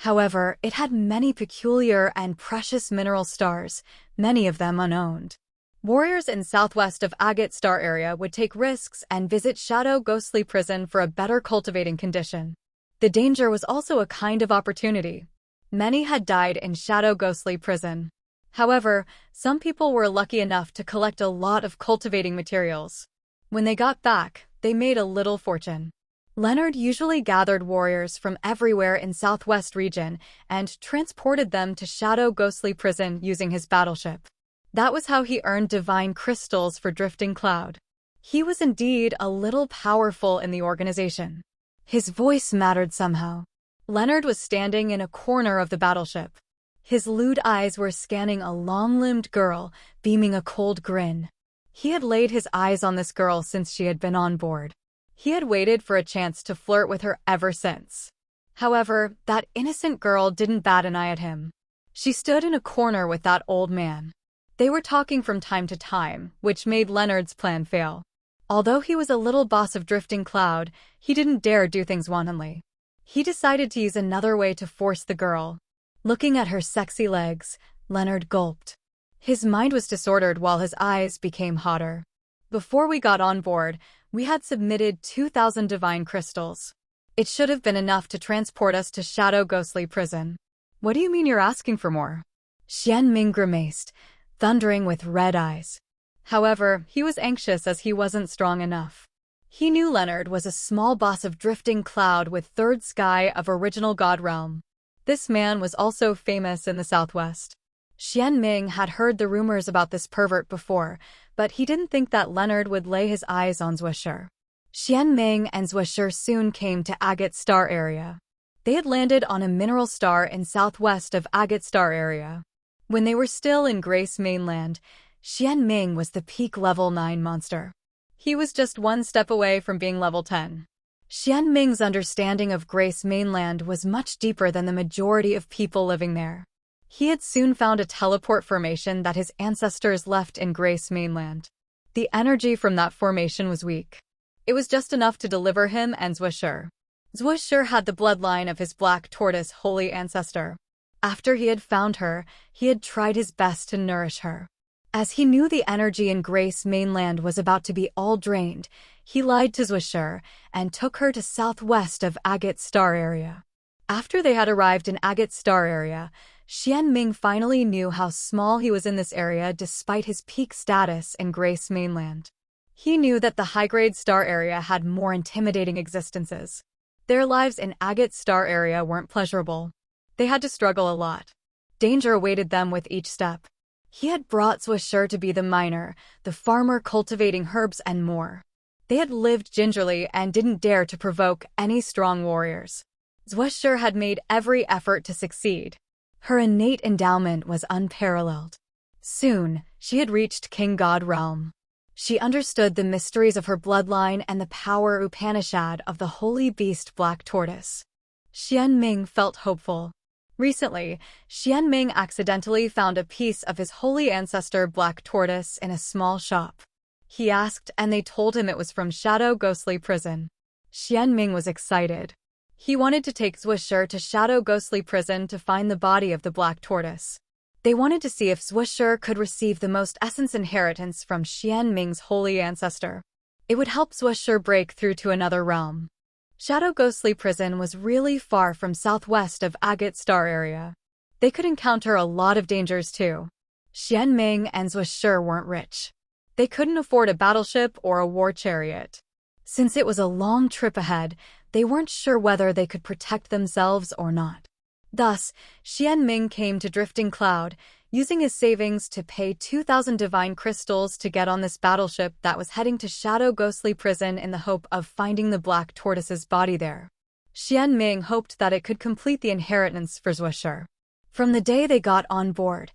However, it had many peculiar and precious mineral stars, many of them unowned. Warriors in southwest of Agate Star area would take risks and visit Shadow Ghostly Prison for a better cultivating condition. The danger was also a kind of opportunity. Many had died in Shadow Ghostly Prison. However, some people were lucky enough to collect a lot of cultivating materials. When they got back, they made a little fortune. Leonard usually gathered warriors from everywhere in Southwest region and transported them to Shadow Ghostly Prison using his battleship. That was how he earned divine crystals for Drifting Cloud. He was indeed a little powerful in the organization. His voice mattered somehow. Leonard was standing in a corner of the battleship. His lewd eyes were scanning a long-limbed girl, beaming a cold grin. He had laid his eyes on this girl since she had been on board. He had waited for a chance to flirt with her ever since. However, that innocent girl didn't bat an eye at him. She stood in a corner with that old man. They were talking from time to time, which made Leonard's plan fail. Although he was a little boss of Drifting Cloud, he didn't dare do things wantonly. He decided to use another way to force the girl. Looking at her sexy legs, Leonard gulped. His mind was disordered while his eyes became hotter. Before we got on board, we had submitted 2,000 divine crystals. It should have been enough to transport us to Shadow Ghostly Prison. What do you mean you're asking for more? Xian Ming grimaced, thundering with red eyes. However, he was anxious as he wasn't strong enough. He knew Leonard was a small boss of Drifting Cloud with third sky of Original God Realm. This man was also famous in the southwest. Xian Ming had heard the rumors about this pervert before, but he didn't think that Leonard would lay his eyes on Zwa Shi. Xian Ming and Zwa Shi soon came to Agate Star area. They had landed on a mineral star in southwest of Agate Star area. When they were still in Grace Mainland, Xian Ming was the peak level 9 monster. He was just one step away from being level 10. Xian Ming's understanding of Grace Mainland was much deeper than the majority of people living there. He had soon found a teleport formation that his ancestors left in Grace Mainland. The energy from that formation was weak. It was just enough to deliver him and Zwa Shi. Zwa Shi had the bloodline of his black tortoise holy ancestor. After he had found her, he had tried his best to nourish her. As he knew the energy in Grace Mainland was about to be all drained, he lied to Zwa Shi and took her to southwest of Agate Star area. After they had arrived in Agate Star area, Xian Ming finally knew how small he was in this area despite his peak status in Grace Mainland. He knew that the high-grade star area had more intimidating existences. Their lives in Agate Star area weren't pleasurable. They had to struggle a lot. Danger awaited them with each step. He had brought Xuan to be the miner, the farmer cultivating herbs and more. They had lived gingerly and didn't dare to provoke any strong warriors. Xuan had made every effort to succeed. Her innate endowment was unparalleled. Soon, she had reached King God realm. She understood the mysteries of her bloodline and the power Upanishad of the holy beast Black Tortoise. Ming felt hopeful. Recently, Ming accidentally found a piece of his holy ancestor Black Tortoise in a small shop. He asked and they told him it was from Shadow Ghostly Prison. Ming was excited. He wanted to take Xuan to Shadow Ghostly Prison to find the body of the Black Tortoise. They wanted to see if Xuan could receive the most essence inheritance from Ming's holy ancestor. It would help Xuan break through to another realm. Shadow Ghostly Prison was really far from southwest of Agate Star area. They could encounter a lot of dangers too. Ming and Xuan weren't rich. They couldn't afford a battleship or a war chariot. Since it was a long trip ahead, they weren't sure whether they could protect themselves or not. Thus, Ming came to Drifting Cloud, using his savings to pay 2,000 divine crystals to get on this battleship that was heading to Shadow Ghostly Prison in the hope of finding the Black Tortoise's body there. Ming hoped that it could complete the inheritance for Xuan. From the day they got on board,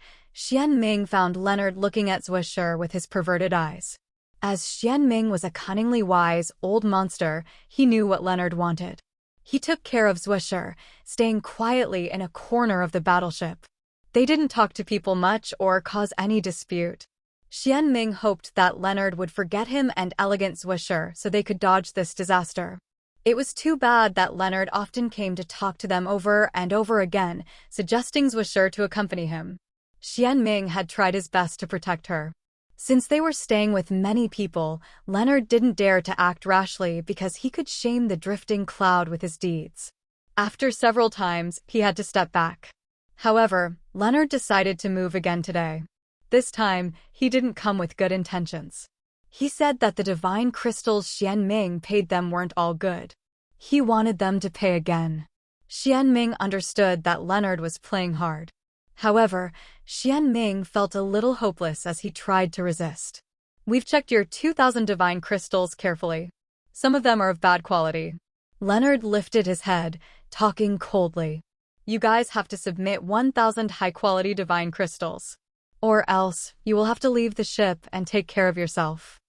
Ming found Leonard looking at Xuan with his perverted eyes. As Ming was a cunningly wise, old monster, he knew what Leonard wanted. He took care of Xuan, staying quietly in a corner of the battleship. They didn't talk to people much or cause any dispute. Ming hoped that Leonard would forget him and elegant Xuan so they could dodge this disaster. It was too bad that Leonard often came to talk to them over and over again, suggesting Xuan to accompany him. Ming had tried his best to protect her. Since they were staying with many people, Leonard didn't dare to act rashly because he could shame the Drifting Cloud with his deeds. After several times, he had to step back. However, Leonard decided to move again today. This time, he didn't come with good intentions. He said that the divine crystals Ming paid them weren't all good. He wanted them to pay again. Ming understood that Leonard was playing hard. However, Ming felt a little hopeless as he tried to resist. We've checked your 2,000 divine crystals carefully. Some of them are of bad quality. Leonard lifted his head, talking coldly. You guys have to submit 1,000 high-quality divine crystals. Or else, you will have to leave the ship and take care of yourself.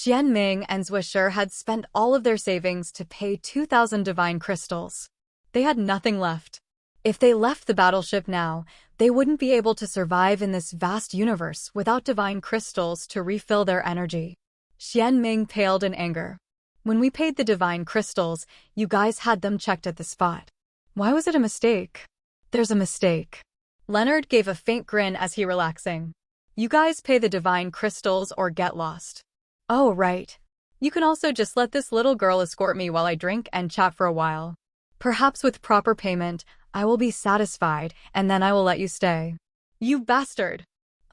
Ming and Xuan had spent all of their savings to pay 2,000 divine crystals. They had nothing left. If they left the battleship now, they wouldn't be able to survive in this vast universe without divine crystals to refill their energy. Ming paled in anger. When we paid the divine crystals, you guys had them checked at the spot. Why was it a mistake? There's a mistake. Leonard gave a faint grin as he relaxing. You guys pay the divine crystals or get lost. Oh, right. You can also just let this little girl escort me while I drink and chat for a while. Perhaps with proper payment, I will be satisfied, and then I will let you stay. You bastard!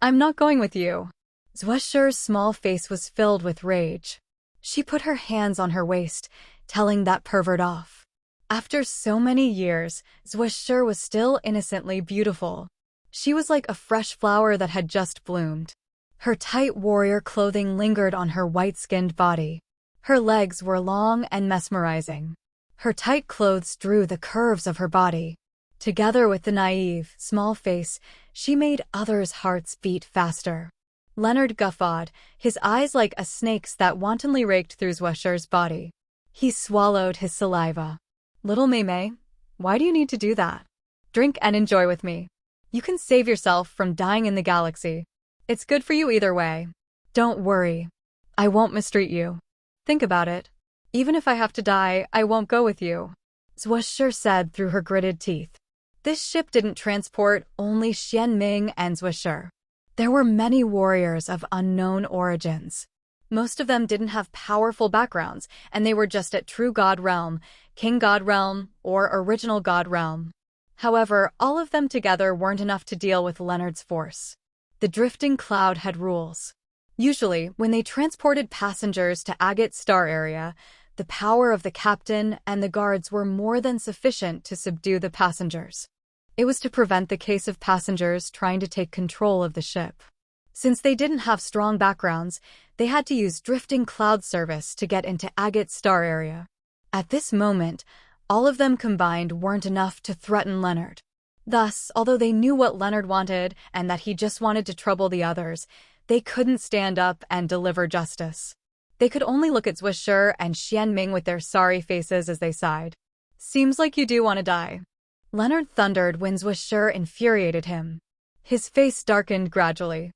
I'm not going with you. Xuan's small face was filled with rage. She put her hands on her waist, telling that pervert off. After so many years, Xuan was still innocently beautiful. She was like a fresh flower that had just bloomed. Her tight warrior clothing lingered on her white-skinned body. Her legs were long and mesmerizing. Her tight clothes drew the curves of her body. Together with the naive, small face, she made others' hearts beat faster. Leonard guffawed, his eyes like a snake's that wantonly raked through Xuan's body. He swallowed his saliva. Little Mei, why do you need to do that? Drink and enjoy with me. You can save yourself from dying in the galaxy. It's good for you either way. Don't worry. I won't mistreat you. Think about it. Even if I have to die, I won't go with you. Xuan said through her gritted teeth. This ship didn't transport only Ming and Xuan. There were many warriors of unknown origins. Most of them didn't have powerful backgrounds, and they were just at True God Realm, King God Realm, or Original God Realm. However, all of them together weren't enough to deal with Leonard's force. The Drifting Cloud had rules. Usually, when they transported passengers to Agate Star area, the power of the captain and the guards were more than sufficient to subdue the passengers. It was to prevent the case of passengers trying to take control of the ship. Since they didn't have strong backgrounds, they had to use drifting cloud service to get into Agate Star area. At this moment, all of them combined weren't enough to threaten Leonard. Thus, although they knew what Leonard wanted and that he just wanted to trouble the others, they couldn't stand up and deliver justice. They could only look at Xuan and Ming with their sorry faces as they sighed. "Seems like you do want to die," Leonard thundered when Xuan infuriated him. His face darkened gradually.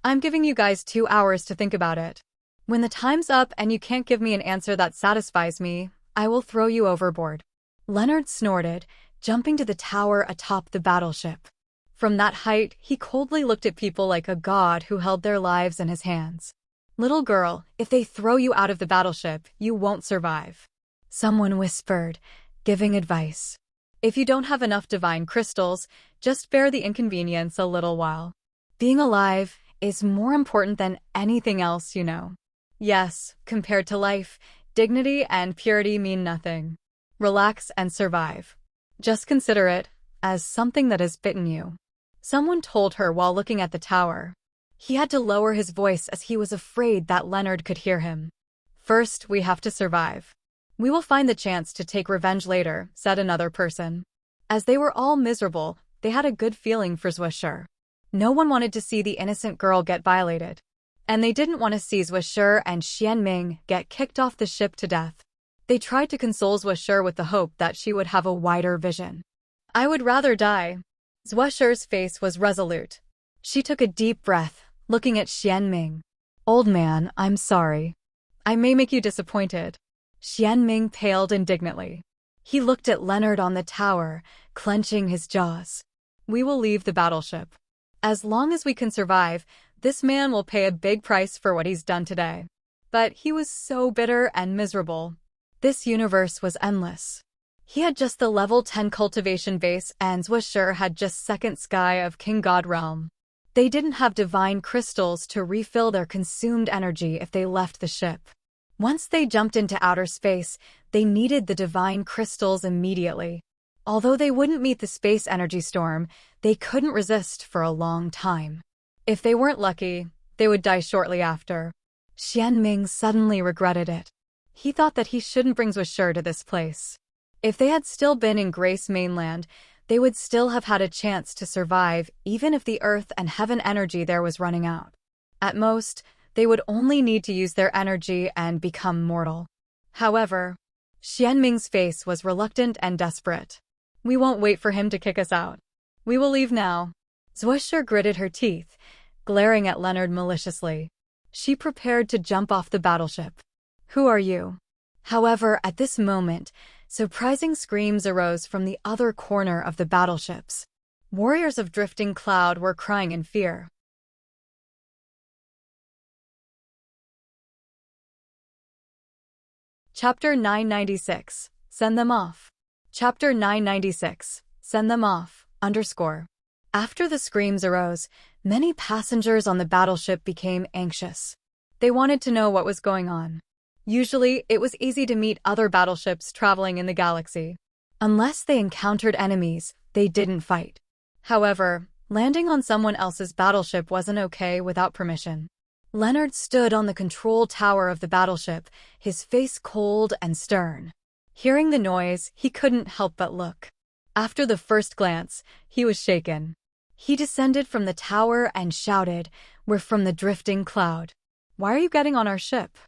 "I'm giving you guys 2 hours to think about it. When the time's up and you can't give me an answer that satisfies me, I will throw you overboard." Leonard snorted, jumping to the tower atop the battleship. From that height, he coldly looked at people like a god who held their lives in his hands. "Little girl, if they throw you out of the battleship, you won't survive," someone whispered, giving advice. "If you don't have enough divine crystals, just bear the inconvenience a little while. Being alive is more important than anything else, you know. Yes, compared to life, dignity and purity mean nothing. Relax and survive. Just consider it as something that has bitten you," someone told her while looking at the tower. He had to lower his voice as he was afraid that Leonard could hear him. "First, we have to survive. We will find the chance to take revenge later," said another person. As they were all miserable, they had a good feeling for Xuan. No one wanted to see the innocent girl get violated. And they didn't want to see Xuan and Ming get kicked off the ship to death. They tried to console Xuan with the hope that she would have a wider vision. "I would rather die." Xuan's face was resolute. She took a deep breath, looking at Ming. "Old man, I'm sorry. I may make you disappointed." Ming paled indignantly. He looked at Leonard on the tower, clenching his jaws. "We will leave the battleship. As long as we can survive, this man will pay a big price for what he's done today." But he was so bitter and miserable. This universe was endless. He had just the level 10 cultivation base and Xuan had just second sky of King God realm. They didn't have divine crystals to refill their consumed energy if they left the ship. Once they jumped into outer space, they needed the divine crystals immediately. Although they wouldn't meet the space energy storm, they couldn't resist for a long time. If they weren't lucky, they would die shortly after. Ming suddenly regretted it. He thought that he shouldn't bring Xuan to this place. If they had still been in Grace Mainland, they would still have had a chance to survive even if the earth and heaven energy there was running out. At most, they would only need to use their energy and become mortal. However, Ming's face was reluctant and desperate. "We won't wait for him to kick us out. We will leave now." Xuan gritted her teeth, glaring at Leonard maliciously. She prepared to jump off the battleship. "Who are you?" However, at this moment, surprising screams arose from the other corner of the battleships. Warriors of drifting cloud were crying in fear. Chapter 996. Send them off. Chapter 996. Send them off. After the screams arose, many passengers on the battleship became anxious. They wanted to know what was going on. Usually, it was easy to meet other battleships traveling in the galaxy. Unless they encountered enemies, they didn't fight. However, landing on someone else's battleship wasn't okay without permission. Leonard stood on the control tower of the battleship, his face cold and stern. Hearing the noise, he couldn't help but look. After the first glance, he was shaken. He descended from the tower and shouted, "We're from the drifting cloud. Why are you getting on our ship?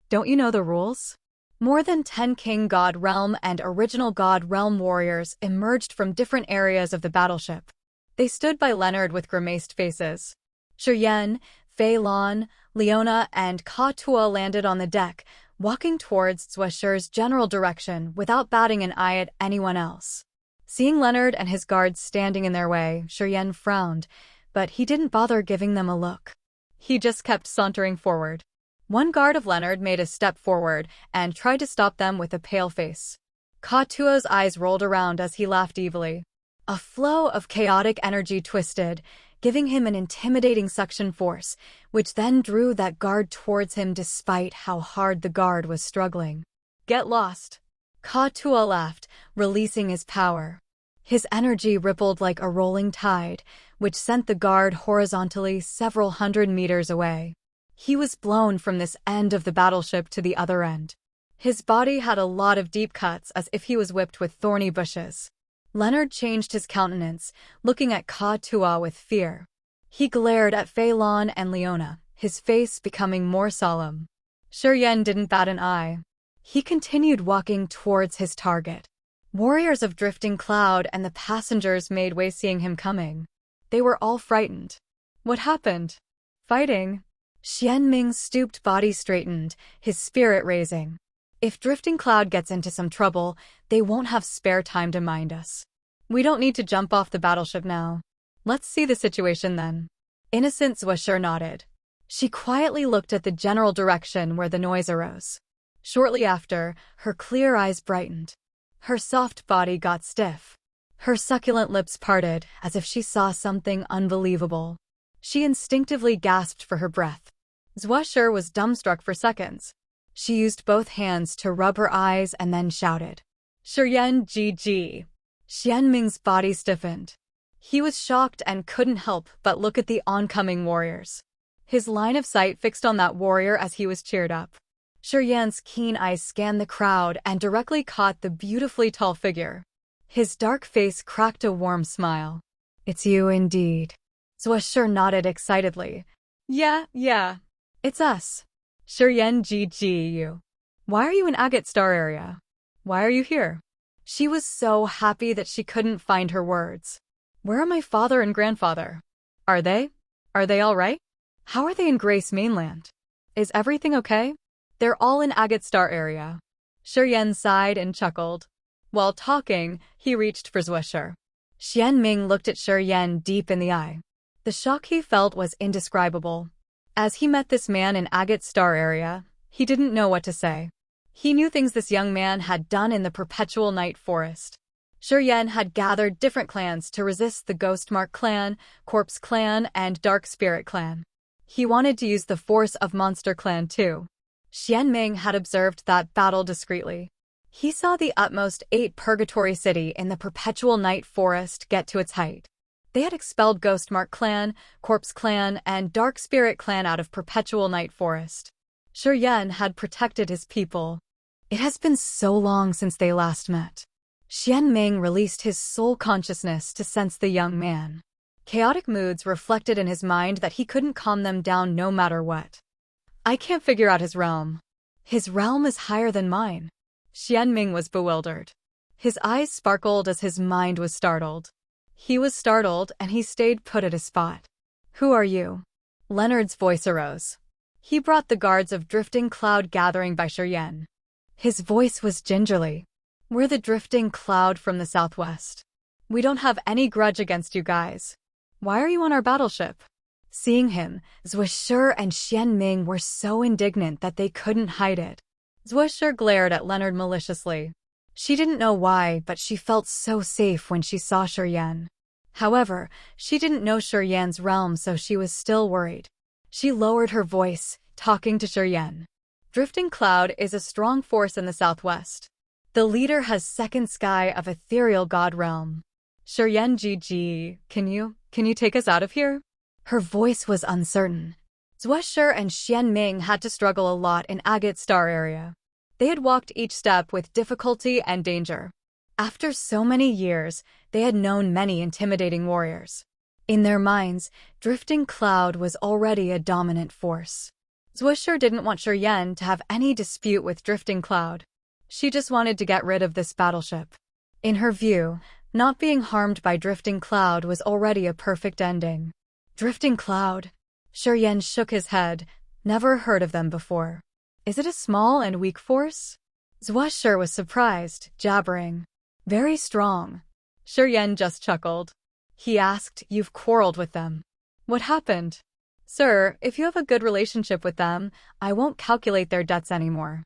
Don't you know the rules?" More than 10 King God Realm and Original God Realm warriors emerged from different areas of the battleship. They stood by Leonard with grimaced faces. Xuan, Fei Lan, Leona, and Ka Tua landed on the deck, walking towards Xuan's general direction without batting an eye at anyone else. Seeing Leonard and his guards standing in their way, Xuan frowned, but he didn't bother giving them a look. He just kept sauntering forward. One guard of Leonard made a step forward and tried to stop them with a pale face. Ka Tua's eyes rolled around as he laughed evilly. A flow of chaotic energy twisted, giving him an intimidating suction force, which then drew that guard towards him despite how hard the guard was struggling. Get lost. Ka-Tua laughed, releasing his power. His energy rippled like a rolling tide, which sent the guard horizontally several hundred meters away. He was blown from this end of the battleship to the other end. His body had a lot of deep cuts as if he was whipped with thorny bushes. Leonard changed his countenance, looking at Ka-Tua with fear. He glared at Phelan and Leona, his face becoming more solemn. Xuan didn't bat an eye. He continued walking towards his target. Warriors of Drifting Cloud and the passengers made way seeing him coming. They were all frightened. What happened? Fighting? Ming's stooped body straightened, his spirit raising. If Drifting Cloud gets into some trouble, they won't have spare time to mind us. We don't need to jump off the battleship now. Let's see the situation then. Innocent Xuan nodded. She quietly looked at the general direction where the noise arose. Shortly after, her clear eyes brightened. Her soft body got stiff. Her succulent lips parted as if she saw something unbelievable. She instinctively gasped for her breath. Xuan was dumbstruck for seconds. She used both hands to rub her eyes and then shouted, "Xuan GG." Ming's body stiffened. He was shocked and couldn't help but look at the oncoming warriors. His line of sight fixed on that warrior as he was cheered up. Xuan's keen eyes scanned the crowd and directly caught the beautifully tall figure. His dark face cracked a warm smile. "It's you indeed." Xuan nodded excitedly. Yeah. It's us. Xuan GG you. Why are you in Agate Star area? Why are you here? She was so happy that she couldn't find her words. Where are my father and grandfather? Are they all right? How are they in Grace Mainland? Is everything okay? They're all in Agate Star area. Xuan sighed and chuckled. While talking, he reached for Xuan. Ming looked at Xuan deep in the eye. The shock he felt was indescribable. As he met this man in Agate Star area, he didn't know what to say. He knew things this young man had done in the Perpetual Night Forest. Xuan had gathered different clans to resist the Ghostmark clan, Corpse clan, and Dark Spirit clan. He wanted to use the force of Monster clan too. Ming had observed that battle discreetly. He saw the utmost 8 Purgatory City in the Perpetual Night Forest get to its height. They had expelled Ghostmark clan, Corpse clan, and Dark Spirit clan out of Perpetual Night Forest. Xuan had protected his people. It has been so long since they last met. Ming released his soul consciousness to sense the young man. Chaotic moods reflected in his mind that he couldn't calm them down no matter what. I can't figure out his realm. His realm is higher than mine. Ming was bewildered. His eyes sparkled as his mind was startled. He was startled and he stayed put at his spot. Who are you? Leonard's voice arose. He brought the guards of Drifting Cloud gathering by Xuan. His voice was gingerly. We're the Drifting Cloud from the southwest. We don't have any grudge against you guys. Why are you on our battleship? Seeing him, Xuan and Ming were so indignant that they couldn't hide it. Xuan glared at Leonard maliciously. She didn't know why, but she felt so safe when she saw Xuan. However, she didn't know Xuan's realm, so she was still worried. She lowered her voice, talking to Xuan. Drifting Cloud is a strong force in the southwest. The leader has second sky of ethereal god realm. Xuan GG, can you take us out of here? Her voice was uncertain. Xuan and Ming had to struggle a lot in Agate Star area. They had walked each step with difficulty and danger. After so many years, they had known many intimidating warriors. In their minds, Drifting Cloud was already a dominant force. Xuan didn't want Xuan to have any dispute with Drifting Cloud. She just wanted to get rid of this battleship. In her view, not being harmed by Drifting Cloud was already a perfect ending. Drifting Cloud? Xuan shook his head. Never heard of them before. Is it a small and weak force? Xuan was surprised, jabbering. Very strong. Xuan just chuckled. He asked, You've quarreled with them. What happened? Sir, if you have a good relationship with them, I won't calculate their debts anymore.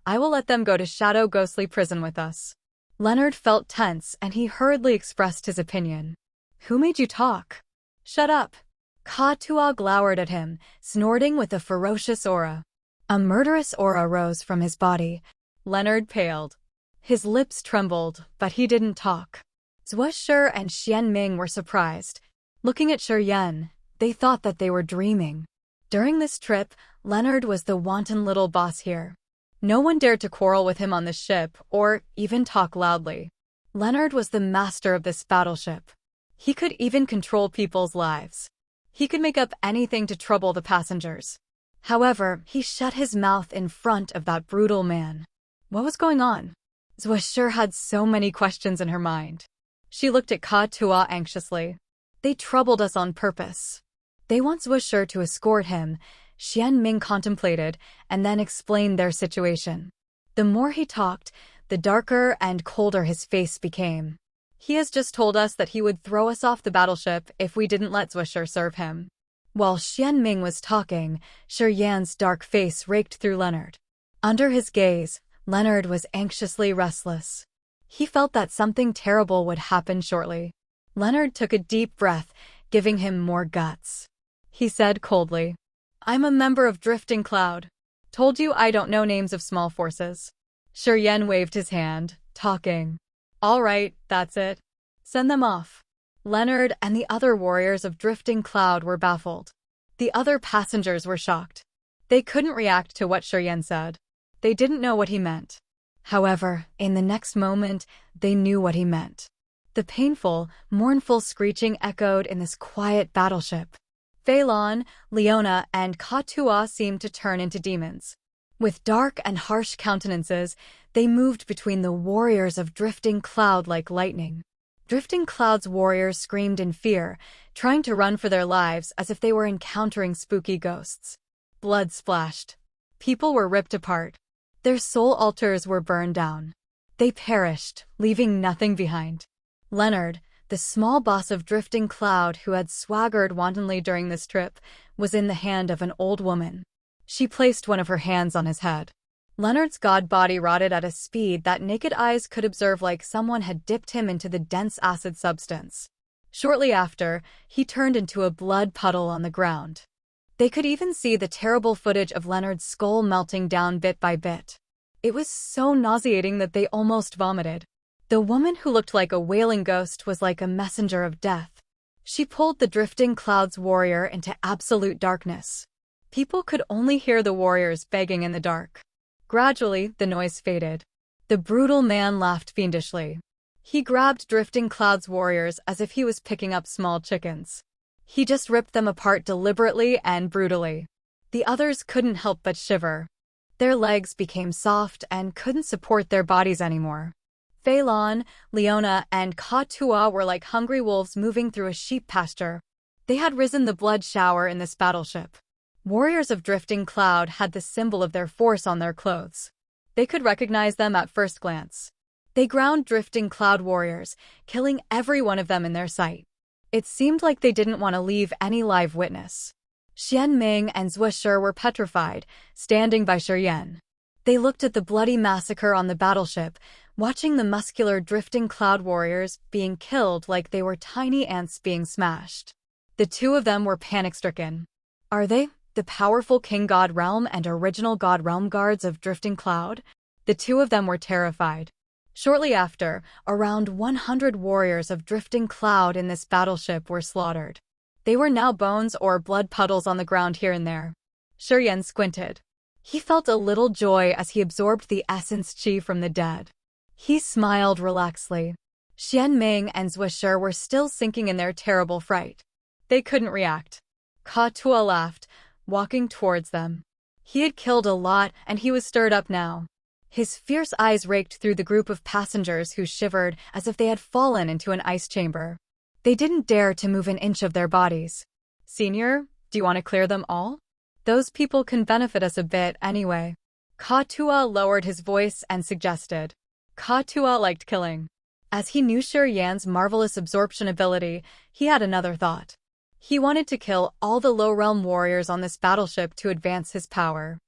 I will let them go to Shadow Ghostly Prison with us. Leonard felt tense and he hurriedly expressed his opinion. Who made you talk? Shut up. Ka-Tua glowered at him, snorting with a ferocious aura. A murderous aura rose from his body. Leonard paled. His lips trembled, but he didn't talk. Xuan and Xian Ming were surprised. Looking at Xuan, they thought that they were dreaming. During this trip, Leonard was the wanton little boss here. No one dared to quarrel with him on the ship or even talk loudly. Leonard was the master of this battleship. He could even control people's lives. He could make up anything to trouble the passengers. However, he shut his mouth in front of that brutal man. What was going on? Xuan had so many questions in her mind. She looked at Ka-Tua anxiously. They troubled us on purpose. They want Xuan to escort him, Xian Ming contemplated, and then explained their situation. The more he talked, the darker and colder his face became. He has just told us that he would throw us off the battleship if we didn't let Xuan serve him. While Xian Ming was talking, Xuan's dark face raked through Leonard. Under his gaze, Leonard was anxiously restless. He felt that something terrible would happen shortly. Leonard took a deep breath, giving him more guts. He said coldly, "I'm a member of Drifting Cloud. Told you I don't know names of small forces." Xuan waved his hand, talking. "All right, that's it. Send them off." Leonard and the other warriors of Drifting Cloud were baffled. The other passengers were shocked. They couldn't react to what Xuan said. They didn't know what he meant. However, in the next moment, they knew what he meant. The painful, mournful screeching echoed in this quiet battleship. Pavilion, Leona, and Ka-Tua seemed to turn into demons. With dark and harsh countenances, they moved between the warriors of Drifting Cloud like lightning. Drifting Cloud's warriors screamed in fear, trying to run for their lives as if they were encountering spooky ghosts. Blood splashed. People were ripped apart. Their soul altars were burned down. They perished, leaving nothing behind. Leonard, the small boss of Drifting Cloud who had swaggered wantonly during this trip, was in the hand of an old woman. She placed one of her hands on his head. Leonard's god body rotted at a speed that naked eyes could observe, like someone had dipped him into the dense acid substance. Shortly after, he turned into a blood puddle on the ground. They could even see the terrible footage of Leonard's skull melting down bit by bit. It was so nauseating that they almost vomited. The woman who looked like a wailing ghost was like a messenger of death. She pulled the Drifting Cloud's warrior into absolute darkness. People could only hear the warriors begging in the dark. Gradually, the noise faded. The brutal man laughed fiendishly. He grabbed Drifting Cloud's warriors as if he was picking up small chickens. He just ripped them apart deliberately and brutally. The others couldn't help but shiver. Their legs became soft and couldn't support their bodies anymore. Pavilion, Leona, and Ka-Tua were like hungry wolves moving through a sheep pasture. They had risen the blood shower in this battleship. Warriors of Drifting Cloud had the symbol of their force on their clothes. They could recognize them at first glance. They ground Drifting Cloud warriors, killing every one of them in their sight. It seemed like they didn't want to leave any live witness. Xian Ming and Xuan were petrified, standing by Xuan. They looked at the bloody massacre on the battleship, watching the muscular Drifting Cloud warriors being killed like they were tiny ants being smashed. The two of them were panic-stricken. Are they the powerful King God Realm and original God Realm guards of Drifting Cloud? The two of them were terrified. Shortly after, around 100 warriors of Drifting Cloud in this battleship were slaughtered. They were now bones or blood puddles on the ground here and there. Xuan squinted. He felt a little joy as he absorbed the essence chi from the dead. He smiled relaxedly. Xian Ming and Xuan were still sinking in their terrible fright. They couldn't react. Ka-Tua laughed, walking towards them. He had killed a lot and he was stirred up now. His fierce eyes raked through the group of passengers who shivered as if they had fallen into an ice chamber. They didn't dare to move an inch of their bodies. "Senior, do you want to clear them all? Those people can benefit us a bit anyway." Ka-Tua lowered his voice and suggested. Ka-Tua liked killing. As he knew Xuan's marvelous absorption ability, he had another thought. He wanted to kill all the low-realm warriors on this battleship to advance his power.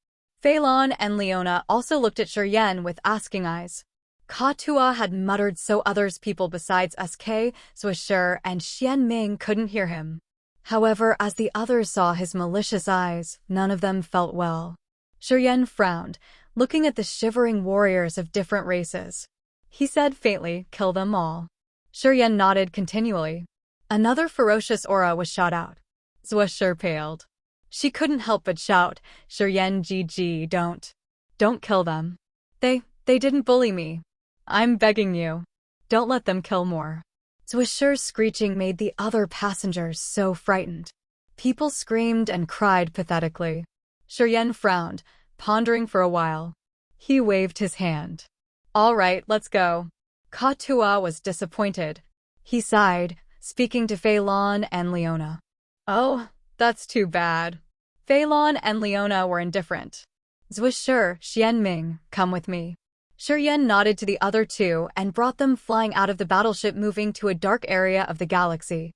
Pavilion and Leona also looked at Xuan with asking eyes. Ka-Tua had muttered so others people besides SK, Xuan, and Xian Ming couldn't hear him. However, as the others saw his malicious eyes, none of them felt well. Xuan frowned, looking at the shivering warriors of different races. He said faintly, "Kill them all." Xuan nodded continually. Another ferocious aura was shot out. Xuan paled. She couldn't help but shout, "Xuan GG, don't kill them. They didn't bully me. I'm begging you. Don't let them kill more." Xuan's screeching made the other passengers so frightened. People screamed and cried pathetically. Xuan frowned, pondering for a while. He waved his hand. "All right, let's go." Ka Tua was disappointed. He sighed, speaking to Pavilion and Leona. "Oh, that's too bad." Pavilion and Leona were indifferent. Xuan, Ming, come with me." Xuan nodded to the other two and brought them flying out of the battleship, moving to a dark area of the galaxy.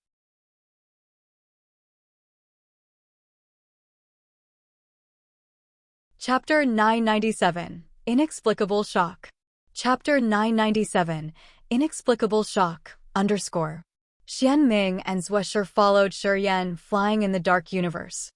Chapter 997, Inexplicable Shock. Chapter 997, Inexplicable Shock, _ Ming and Xuan followed Xuan, flying in the dark universe.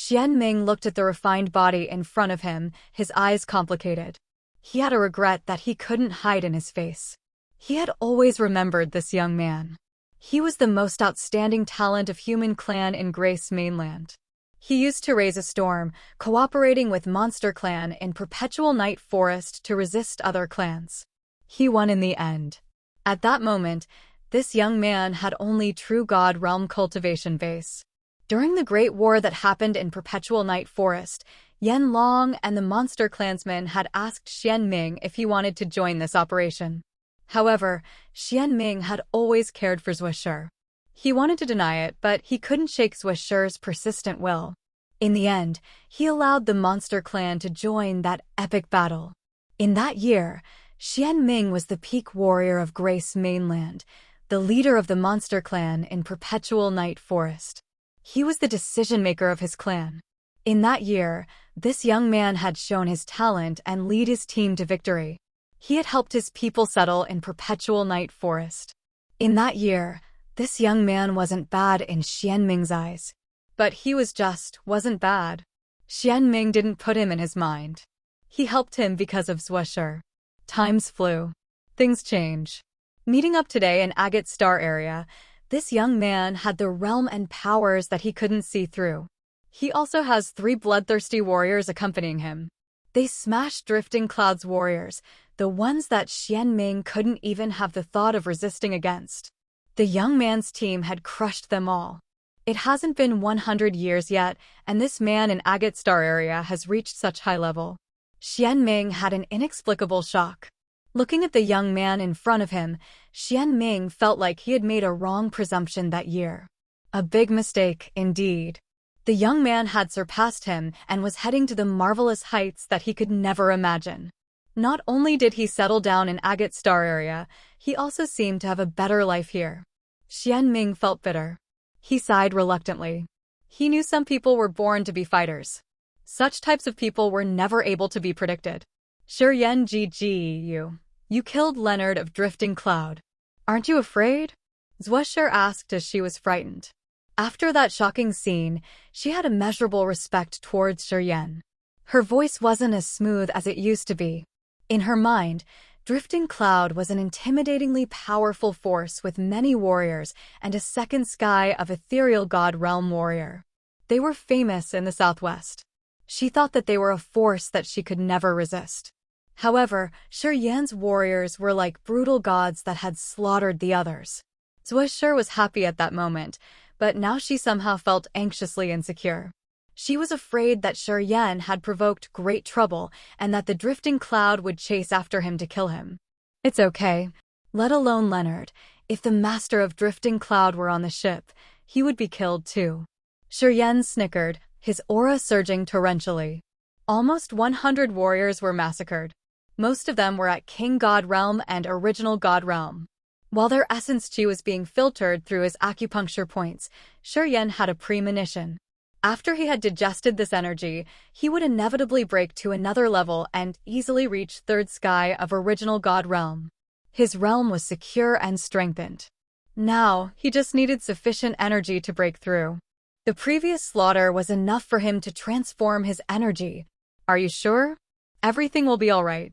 Ming looked at the refined body in front of him, his eyes complicated. He had a regret that he couldn't hide in his face. He had always remembered this young man. He was the most outstanding talent of human clan in Grace Mainland. He used to raise a storm, cooperating with Monster Clan in Perpetual Night Forest to resist other clans. He won in the end. At that moment, this young man had only true God Realm cultivation base. During the Great War that happened in Perpetual Night Forest, Yen Long and the Monster Clansmen had asked Xuan Ming if he wanted to join this operation. However, Xuan Ming had always cared for Xuan. He wanted to deny it, but he couldn't shake Xuan's persistent will. In the end, he allowed the Monster Clan to join that epic battle. In that year, Xuan Ming was the peak warrior of Grace Mainland, the leader of the Monster Clan in Perpetual Night Forest. He was the decision-maker of his clan. In that year, this young man had shown his talent and lead his team to victory. He had helped his people settle in Perpetual Night Forest. In that year, this young man wasn't bad in Xuan Ming's eyes. But he wasn't bad. Xuan Ming didn't put him in his mind. He helped him because of Xuan. Times flew. Things change. Meeting up today in Agate Star area, this young man had the realm and powers that he couldn't see through. He also has 3 bloodthirsty warriors accompanying him. They smashed Drifting Cloud's warriors, the ones that Xuan Ming couldn't even have the thought of resisting against. The young man's team had crushed them all. It hasn't been 100 years yet, and this man in Agate Star area has reached such high level. Xuan Ming had an inexplicable shock. Looking at the young man in front of him, Xuan Ming felt like he had made a wrong presumption that year. A big mistake, indeed. The young man had surpassed him and was heading to the marvelous heights that he could never imagine. Not only did he settle down in Agate Star area, he also seemed to have a better life here. Xuan Ming felt bitter. He sighed reluctantly. He knew some people were born to be fighters. Such types of people were never able to be predicted. Xuan GG, you killed Leonard of Drifting Cloud. Aren't you afraid? Xuan asked as she was frightened. After that shocking scene, she had immeasurable respect towards Xuan. Her voice wasn't as smooth as it used to be. In her mind, Drifting Cloud was an intimidatingly powerful force with many warriors and a second sky of ethereal god realm warrior. They were famous in the southwest. She thought that they were a force that she could never resist. However, Xuan's warriors were like brutal gods that had slaughtered the others. Xuan was happy at that moment, but now she somehow felt anxiously insecure. She was afraid that Xuan had provoked great trouble and that the Drifting Cloud would chase after him to kill him. It's okay. Let alone Leonard. If the master of Drifting Cloud were on the ship, he would be killed too. Xuan snickered, his aura surging torrentially. Almost 100 warriors were massacred. Most of them were at King God Realm and Original God Realm. While their essence chi was being filtered through his acupuncture points, Xuan had a premonition. After he had digested this energy, he would inevitably break to another level and easily reach third sky of Original God Realm. His realm was secure and strengthened. Now, he just needed sufficient energy to break through. The previous slaughter was enough for him to transform his energy. Are you sure? Everything will be all right.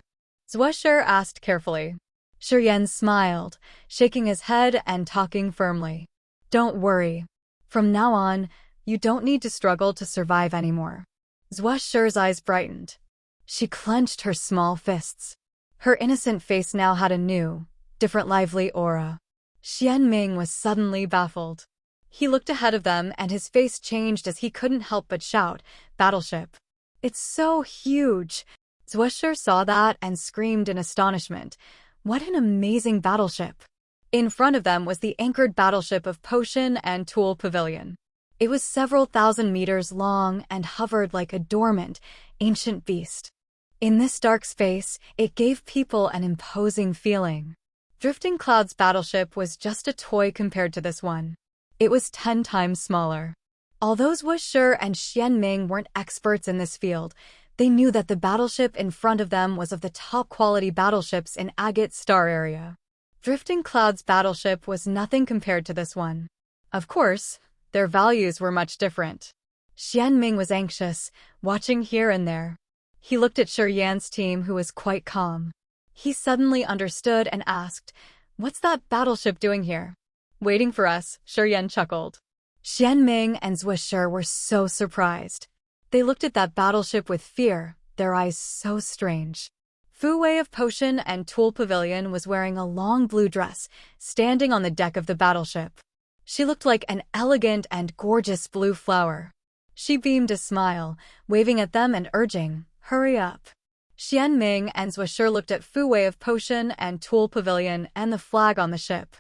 Xuan asked carefully. Shi smiled, shaking his head and talking firmly. Don't worry. From now on, you don't need to struggle to survive anymore. Xuan's eyes brightened. She clenched her small fists. Her innocent face now had a new, different lively aura. Ming was suddenly baffled. He looked ahead of them and his face changed as he couldn't help but shout, Battleship. It's so huge. Xuan saw that and screamed in astonishment. What an amazing battleship! In front of them was the anchored battleship of Potion and Tool Pavilion. It was several thousand meters long and hovered like a dormant, ancient beast. In this dark space, it gave people an imposing feeling. Drifting Cloud's battleship was just a toy compared to this one. It was 10 times smaller. Although Xuan and Ming weren't experts in this field, they knew that the battleship in front of them was of the top-quality battleships in Agate Star area. Drifting Cloud's battleship was nothing compared to this one. Of course, their values were much different. Ming was anxious, watching here and there. He looked at Xuan's team, who was quite calm. He suddenly understood and asked, What's that battleship doing here? Waiting for us, Xuan chuckled. Ming and Xuan were so surprised. They looked at that battleship with fear, their eyes so strange. Fu Wei of Potion and Tool Pavilion was wearing a long blue dress, standing on the deck of the battleship. She looked like an elegant and gorgeous blue flower. She beamed a smile, waving at them and urging, Hurry up. Ming and Xuan looked at Fu Wei of Potion and Tool Pavilion and the flag on the ship.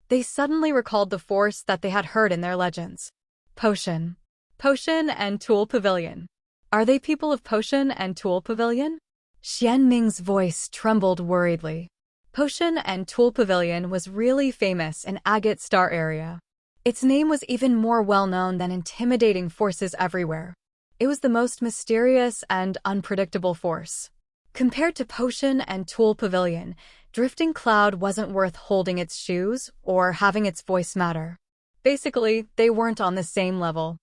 They suddenly recalled the force that they had heard in their legends. Potion and Tool Pavilion. Are they people of Potion and Tool Pavilion? Ming's voice trembled worriedly. Potion and Tool Pavilion was really famous in Agate Star area. Its name was even more well-known than intimidating forces everywhere. It was the most mysterious and unpredictable force. Compared to Potion and Tool Pavilion, Drifting Cloud wasn't worth holding its shoes or having its voice matter. Basically, they weren't on the same level.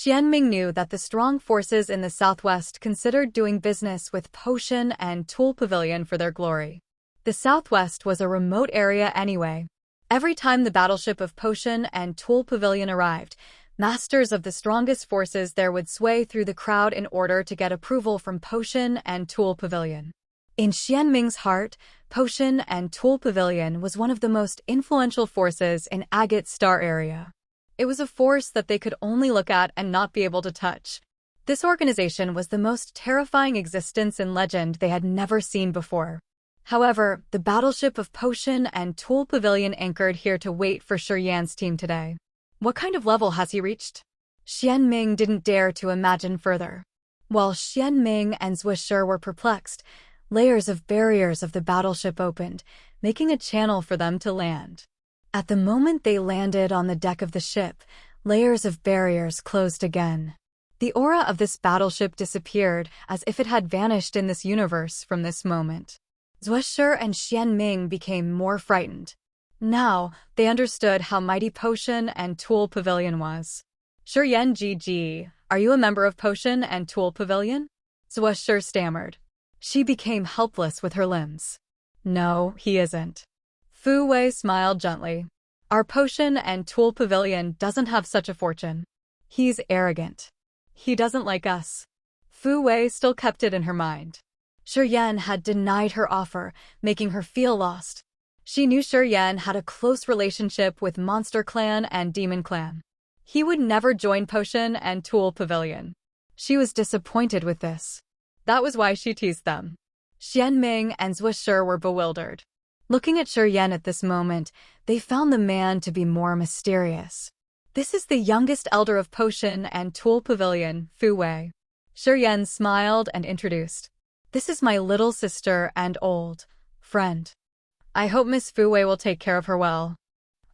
Ming knew that the strong forces in the southwest considered doing business with Potion and Tool Pavilion for their glory. The southwest was a remote area anyway. Every time the battleship of Potion and Tool Pavilion arrived, masters of the strongest forces there would sway through the crowd in order to get approval from Potion and Tool Pavilion. In Ming's heart, Potion and Tool Pavilion was one of the most influential forces in Agate Star area. It was a force that they could only look at and not be able to touch. This organization was the most terrifying existence in legend they had never seen before. However, the battleship of Potion and Tool Pavilion anchored here to wait for Xuan's team today. What kind of level has he reached? Ming didn't dare to imagine further. While Ming and Xuan were perplexed, layers of barriers of the battleship opened, making a channel for them to land. At the moment they landed on the deck of the ship, layers of barriers closed again. The aura of this battleship disappeared as if it had vanished in this universe from this moment. Xuan and Ming became more frightened. Now, they understood how mighty Potion and Tool Pavilion was. GG, are you a member of Potion and Tool Pavilion? Xuan stammered. She became helpless with her limbs. No, he isn't. Fu Wei smiled gently. Our Potion and Tool Pavilion doesn't have such a fortune. He's arrogant. He doesn't like us. Fu Wei still kept it in her mind. Xuan had denied her offer, making her feel lost. She knew Xuan had a close relationship with Monster Clan and Demon Clan. He would never join Potion and Tool Pavilion. She was disappointed with this. That was why she teased them. Ming and Xuan were bewildered. Looking at Xuan at this moment, they found the man to be more mysterious. This is the youngest elder of Potion and Tool Pavilion, Fu Wei. Xuan smiled and introduced. This is my little sister and old friend. I hope Miss Fu Wei will take care of her well.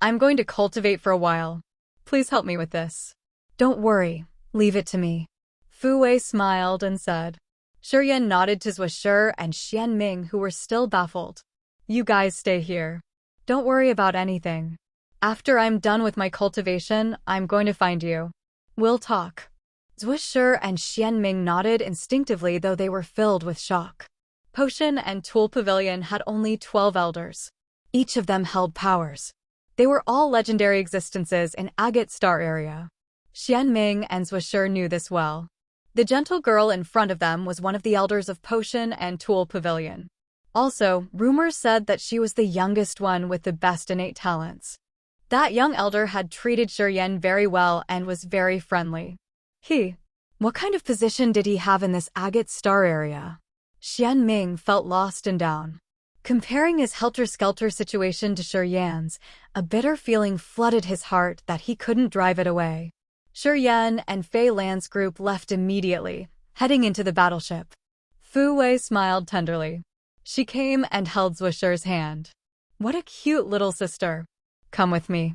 I'm going to cultivate for a while. Please help me with this. Don't worry, leave it to me. Fu Wei smiled and said. Xuan nodded to Xuan and Ming, who were still baffled. You guys stay here. Don't worry about anything. After I'm done with my cultivation, I'm going to find you. We'll talk. Xuan and Ming nodded instinctively, though they were filled with shock. Potion and Tool Pavilion had only 12 elders. Each of them held powers. They were all legendary existences in Agate Star area. Xuan, Ming, and Xuan knew this well. The gentle girl in front of them was one of the elders of Potion and Tool Pavilion. Also, rumors said that she was the youngest one with the best innate talents. That young elder had treated Xuan very well and was very friendly. What kind of position did he have in this Agate Star area? Xuan Ming felt lost and down. Comparing his helter-skelter situation to Xuan's, a bitter feeling flooded his heart that he couldn't drive it away. Xuan and Fei Lan's group left immediately, heading into the battleship. Fu Wei smiled tenderly. She came and held Xuan's hand. What a cute little sister. Come with me.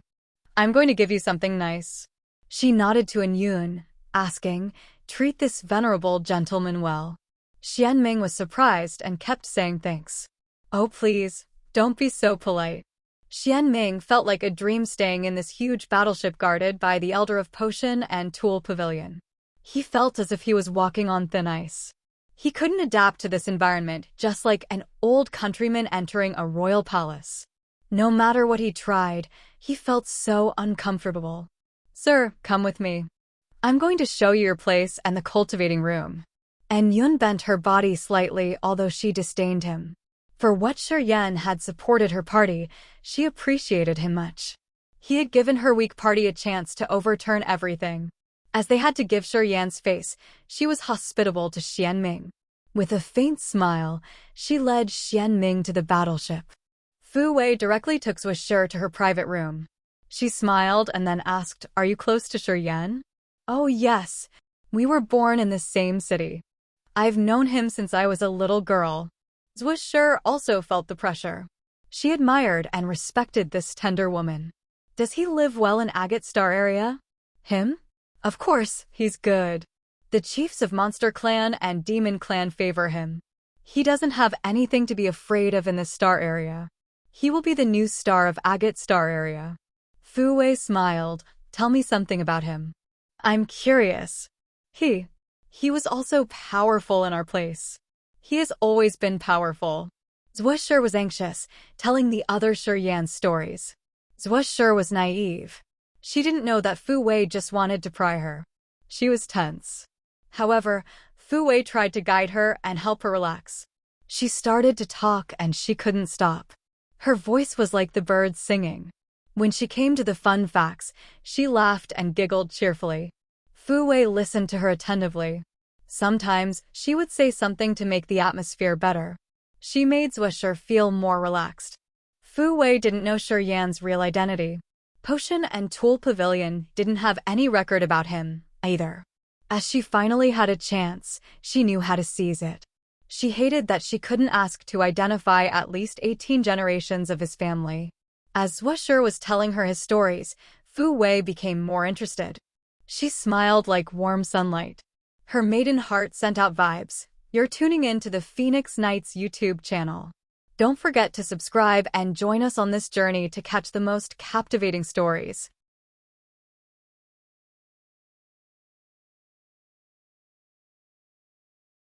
I'm going to give you something nice. She nodded to Yun, asking, treat this venerable gentleman well. Xuan Ming was surprised and kept saying thanks. Oh please, don't be so polite. Xuan Ming felt like a dream staying in this huge battleship guarded by the Elder of Potion and Tool Pavilion. He felt as if he was walking on thin ice. He couldn't adapt to this environment, just like an old countryman entering a royal palace. No matter what he tried, he felt so uncomfortable. Sir, come with me. I'm going to show you your place and the cultivating room. And Yun bent her body slightly, although she disdained him. For what Xuan had supported her party, she appreciated him much. He had given her weak party a chance to overturn everything. As they had to give Xuan's face, she was hospitable to Xuan Ming. With a faint smile, she led Xuan Ming to the battleship. Fu Wei directly took Xuan to her private room. She smiled and then asked, "Are you close to Xuan?" "Oh yes, we were born in the same city. I've known him since I was a little girl." Xuan also felt the pressure. She admired and respected this tender woman. Does he live well in Agate Star area? Him? Of course, he's good. The chiefs of Monster Clan and Demon Clan favor him. He doesn't have anything to be afraid of in the Star area. He will be the new star of Agate Star area. Fu Wei smiled. Tell me something about him. I'm curious. He was also powerful in our place. He has always been powerful. Xuan was anxious, telling the other Xuan stories. Xuan was naive. She didn't know that Fu Wei just wanted to pry her. She was tense. However, Fu Wei tried to guide her and help her relax. She started to talk and she couldn't stop. Her voice was like the birds singing. When she came to the fun facts, she laughed and giggled cheerfully. Fu Wei listened to her attentively. Sometimes, she would say something to make the atmosphere better. She made Xuan feel more relaxed. Fu Wei didn't know Xuan's real identity. Potion and Tool Pavilion didn't have any record about him, either. As she finally had a chance, she knew how to seize it. She hated that she couldn't ask to identify at least 18 generations of his family. As Xuan was telling her his stories, Fu Wei became more interested. She smiled like warm sunlight. Her maiden heart sent out vibes. You're tuning in to the Phoenix Knights YouTube channel. Don't forget to subscribe and join us on this journey to catch the most captivating stories.